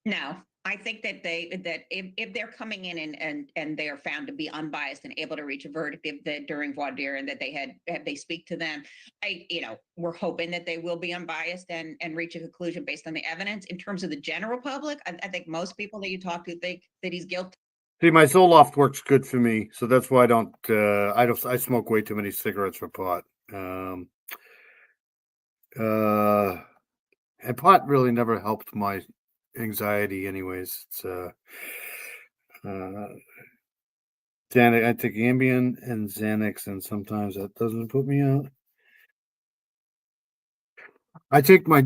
No, I think that if they're coming in and they are found to be unbiased and able to reach a verdict during voir dire, and that they speak to them, we're hoping that they will be unbiased and reach a conclusion based on the evidence. In terms of the general public, I think most people that you talk to think that he's guilty. See, my Zoloft works good for me, so that's why I smoke way too many cigarettes for pot. And pot really never helped my anxiety anyways. It's Xanax, I take Ambien and Xanax, and sometimes that doesn't put me out. I take my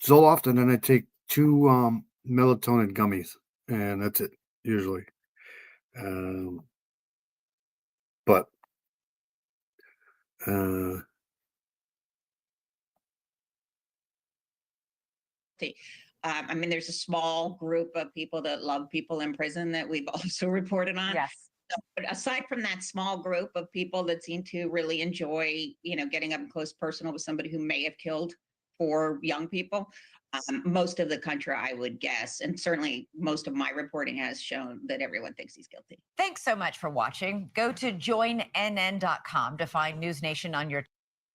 Zoloft, and then I take 2 melatonin gummies, and that's it usually. But I mean, there's a small group of people that love people in prison that we've also reported on. Yes. So, but aside from that small group of people that seem to really enjoy, getting up close personal with somebody who may have killed 4 young people, most of the country, I would guess, and certainly most of my reporting has shown that everyone thinks he's guilty. Thanks so much for watching. Go to joinnn.com to find News Nation on your.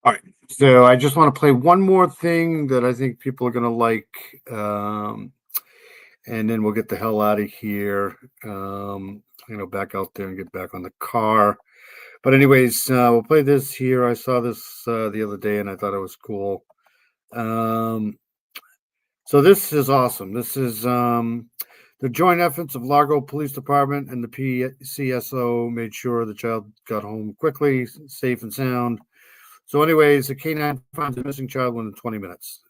all right, so I just want to play one more thing that I think people are gonna like, and then we'll get the hell out of here. Back out there and get back on the car. But anyways, we'll play this here. I saw this the other day, and I thought it was cool. So this is awesome. This is the joint efforts of Largo Police Department and the PCSO made sure the child got home quickly, safe and sound. So anyways, the K9 finds a missing child within 20 minutes.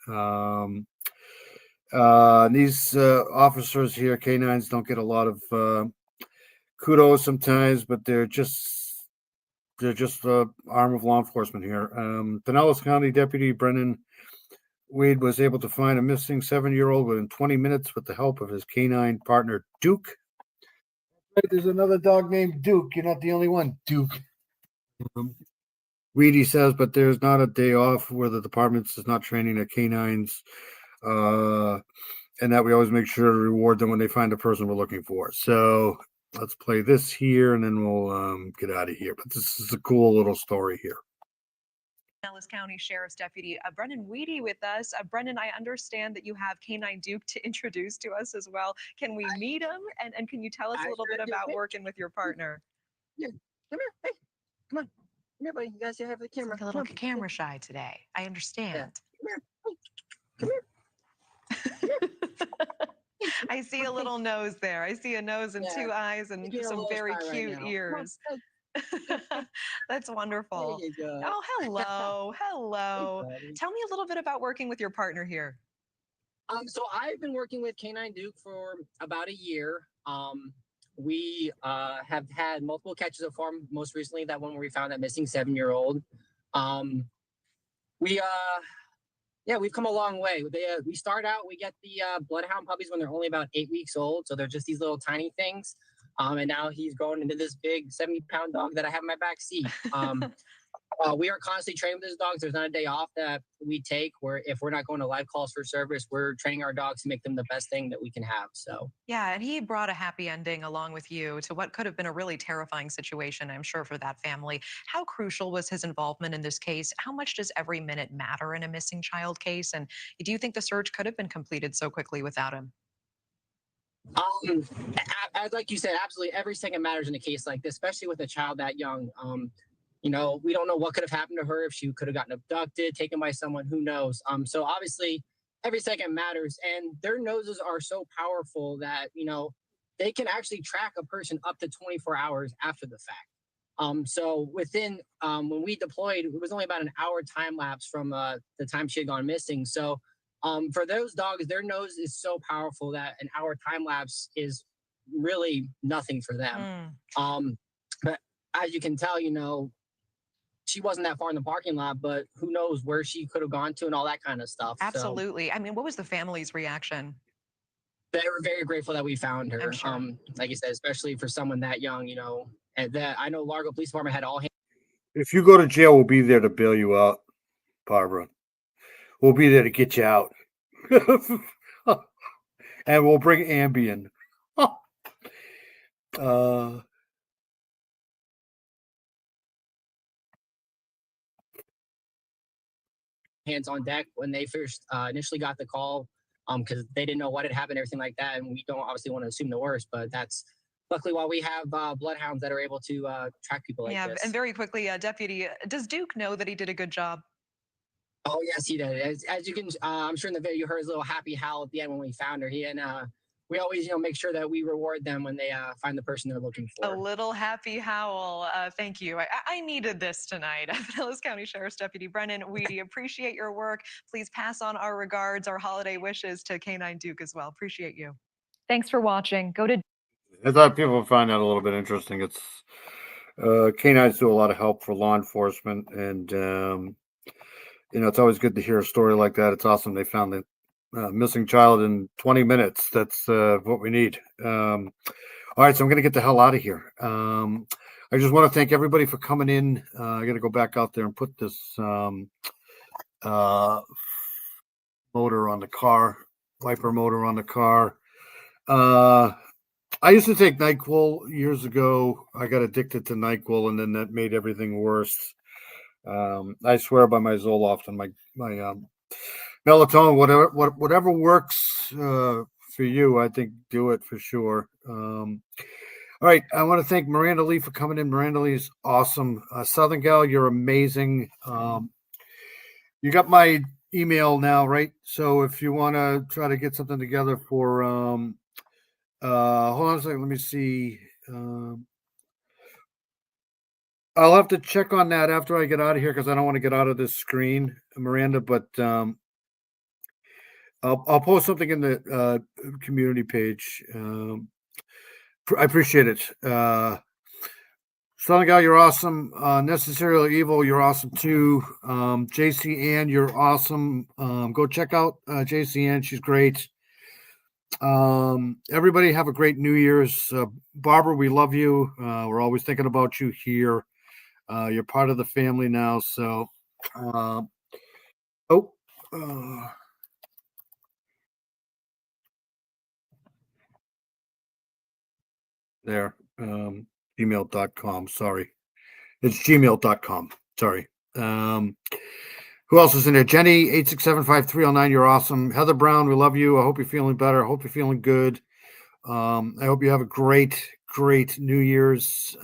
These officers here, K9s, don't get a lot of kudos sometimes, but they're just arm of law enforcement here. Pinellas County Deputy Brennan Wade was able to find a missing 7-year-old within 20 minutes with the help of his canine partner, Duke. There's another dog named Duke. You're not the only one, Duke. Weedy says, but there's not a day off where the department is not training their canines, and that we always make sure to reward them when they find the person we're looking for. So let's play this here, and then we'll get out of here. But this is a cool little story here. Pinellas County Sheriff's Deputy Brennan Weedy with us. Brennan, I understand that you have K9 Duke to introduce to us as well. Can we meet him? And can you tell us a little bit about working with your partner? Yeah, come here. Hey, come on. Come here, buddy. You guys have the camera. Like a little camera shy today. I understand. Come here. I see a little nose there. I see a nose and 2 eyes and some very cute ears. That's wonderful. There you go. Oh, hello. Hello. Tell me a little bit about working with your partner here. So I've been working with K9 Duke for about a year. We have had multiple catches so far. Most recently, that one where we found that missing 7-year-old. We've come a long way. We start out, we get the bloodhound puppies when they're only about 8 weeks old. So they're just these little tiny things. And now he's grown into this big 70-pound dog that I have in my back seat. We are constantly training with these dogs. There's not a day off that we take where if we're not going to live calls for service, we're training our dogs to make them the best thing that we can have. So Yeah, and he brought a happy ending along with you to what could have been a really terrifying situation, I'm sure, for that family. How crucial was his involvement in this case? How much does every minute matter in a missing child case? And do you think the search could have been completed so quickly without him? Like you said, absolutely every second matters in a case like this, especially with a child that young. We don't know what could have happened to her, if she could have gotten abducted, taken by someone, who knows. So obviously every second matters, and their noses are so powerful that, they can actually track a person up to 24 hours after the fact. So within when we deployed, it was only about an hour time lapse from the time she had gone missing. So for those dogs, their nose is so powerful that an hour time lapse is really nothing for them. But as you can tell, she wasn't that far in the parking lot, but who knows where she could have gone to and all that kind of stuff. So Absolutely. I mean, what was the family's reaction? they were very grateful that we found her. I'm sure. Like you said, especially for someone that young, and that I know Largo Police Department had all hands. If you go to jail, we'll be there to bail you out, Barbara. We'll be there to get you out. And we'll bring Ambien. Hands on deck when they first initially got the call, because they didn't know what had happened, everything like that, and we don't obviously want to assume the worst, but that's luckily why we have bloodhounds that are able to track people like this. And very quickly, Deputy, does Duke know that he did a good job? Oh yes, he did. As you can, I'm sure in the video you heard his little happy howl at the end when we found her. We always, make sure that we reward them when they find the person they're looking for. A little happy howl. Thank you. I needed this tonight. Pinellas County Sheriff's Deputy Brennan Weeky, appreciate your work. Please pass on our regards, our holiday wishes to K9 Duke as well. Appreciate you. Thanks for watching. Go to I thought people would find that a little bit interesting. It's canines do a lot of help for law enforcement, and it's always good to hear a story like that. It's awesome they found the missing child in 20 minutes. That's what we need. All right, so I'm going to get the hell out of here. I just want to thank everybody for coming in. I got to go back out there and put this motor on the car, wiper motor on the car. I used to take NyQuil years ago. I got addicted to NyQuil, and then that made everything worse. I swear by my Zoloft and my melatonin, whatever works for you. I think do it for sure. All right, I want to thank Miranda Lee for coming in. Miranda Lee is awesome. Southern Gal, you're amazing. You got my email now, right? So if you want to try to get something together for hold on a second, let me see. I'll have to check on that after I get out of here because I don't want to get out of this screen, Miranda, but I'll post something in the community page. I appreciate it. Southern Gal, you're awesome. Necessarily Evil, you're awesome too. JC Ann, you're awesome. Go check out JC Ann. She's great. Everybody have a great New Year's. Barbara, we love you. We're always thinking about you here. You're part of the family now. So, there, gmail.com. Sorry. It's gmail.com. Sorry. Who else is in there? Jenny, 8675309. You're awesome. Heather Brown, we love you. I hope you're feeling better. I hope you're feeling good. I hope you have a great New Year's.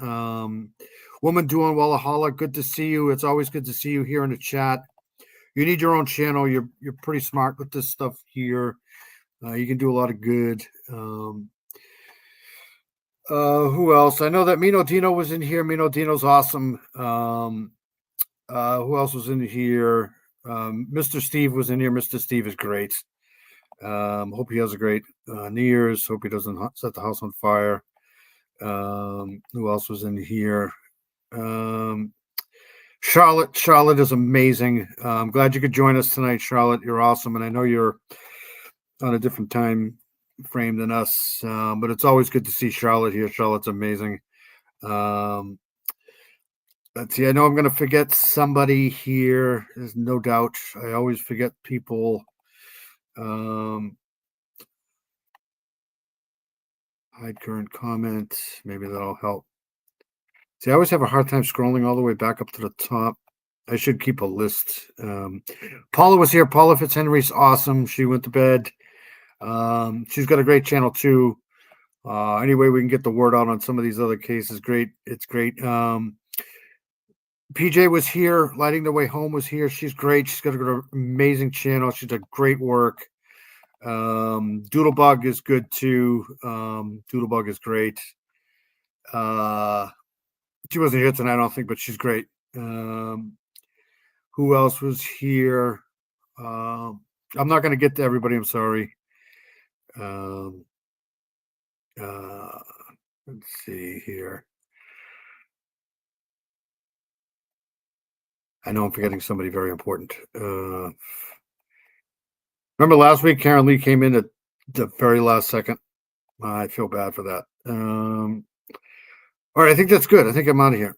Woman doing Wallahala, good to see you. It's always good to see you here in the chat. You need your own channel. You're pretty smart with this stuff here. You can do a lot of good. Who else? I know that Mino Dino was in here. Mino Dino's awesome. Who else was in here? Mr. Steve was in here. Mr. Steve is great. Hope he has a great New Year's. Hope he doesn't set the house on fire. Who else was in here? Charlotte is amazing. I'm glad you could join us tonight, Charlotte. You're awesome, and I know you're on a different time frame than us, but it's always good to see Charlotte here. Charlotte's amazing. Let's see. I know I'm going to forget somebody here. There's no doubt. I always forget people. Hide current comment. Maybe that'll help. See, I always have a hard time scrolling all the way back up to the top. I should keep a list. Paula was here. Paula Fitzhenry's awesome. She went to bed. She's got a great channel too. Anyway, we can get the word out on some of these other cases. Great. It's great. PJ was here. Lighting the Way Home was here. She's great. She's got an amazing channel. She does great work. Doodlebug is good too. Doodlebug is great. She wasn't here tonight, I don't think, but she's great. Who else was here? I'm not going to get to everybody. I'm sorry. Let's see here. I know I'm forgetting somebody very important. Remember last week, Karen Lee came in at the very last second. I feel bad for that. All right, I think that's good. I think I'm out of here.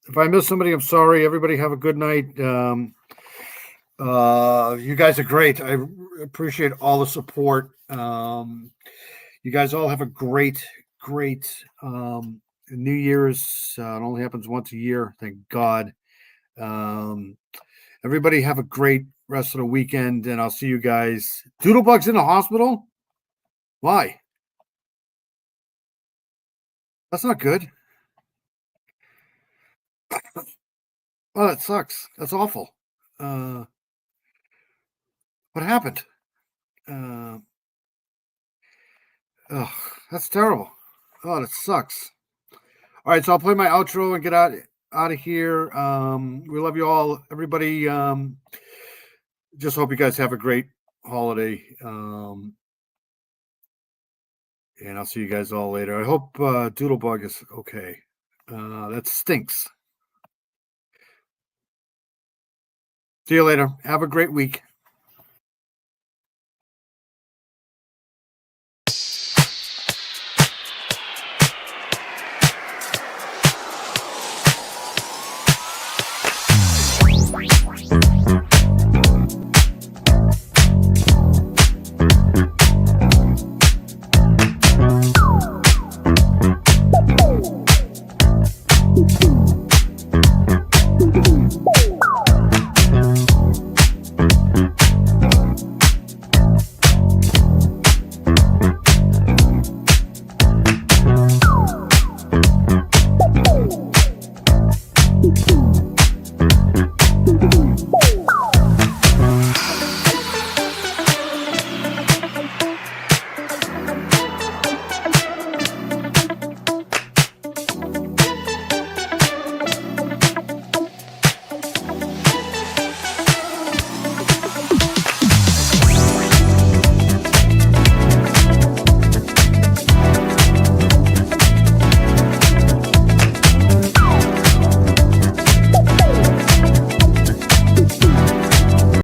If I miss somebody, I'm sorry. Everybody have a good night. You guys are great. I appreciate all the support. You guys all have a great New Year's. It only happens once a year, thank God. Everybody have a great rest of the weekend, and I'll see you guys. Doodlebug's in the hospital? Why? That's not good. Oh, that sucks. That's awful. What happened? Oh, that's terrible. Oh, that sucks. All right, so I'll play my outro and get out of here. We love you all, everybody. Just hope you guys have a great holiday. And I'll see you guys all later. I hope Doodlebug is okay. That stinks. See you later. Have a great week.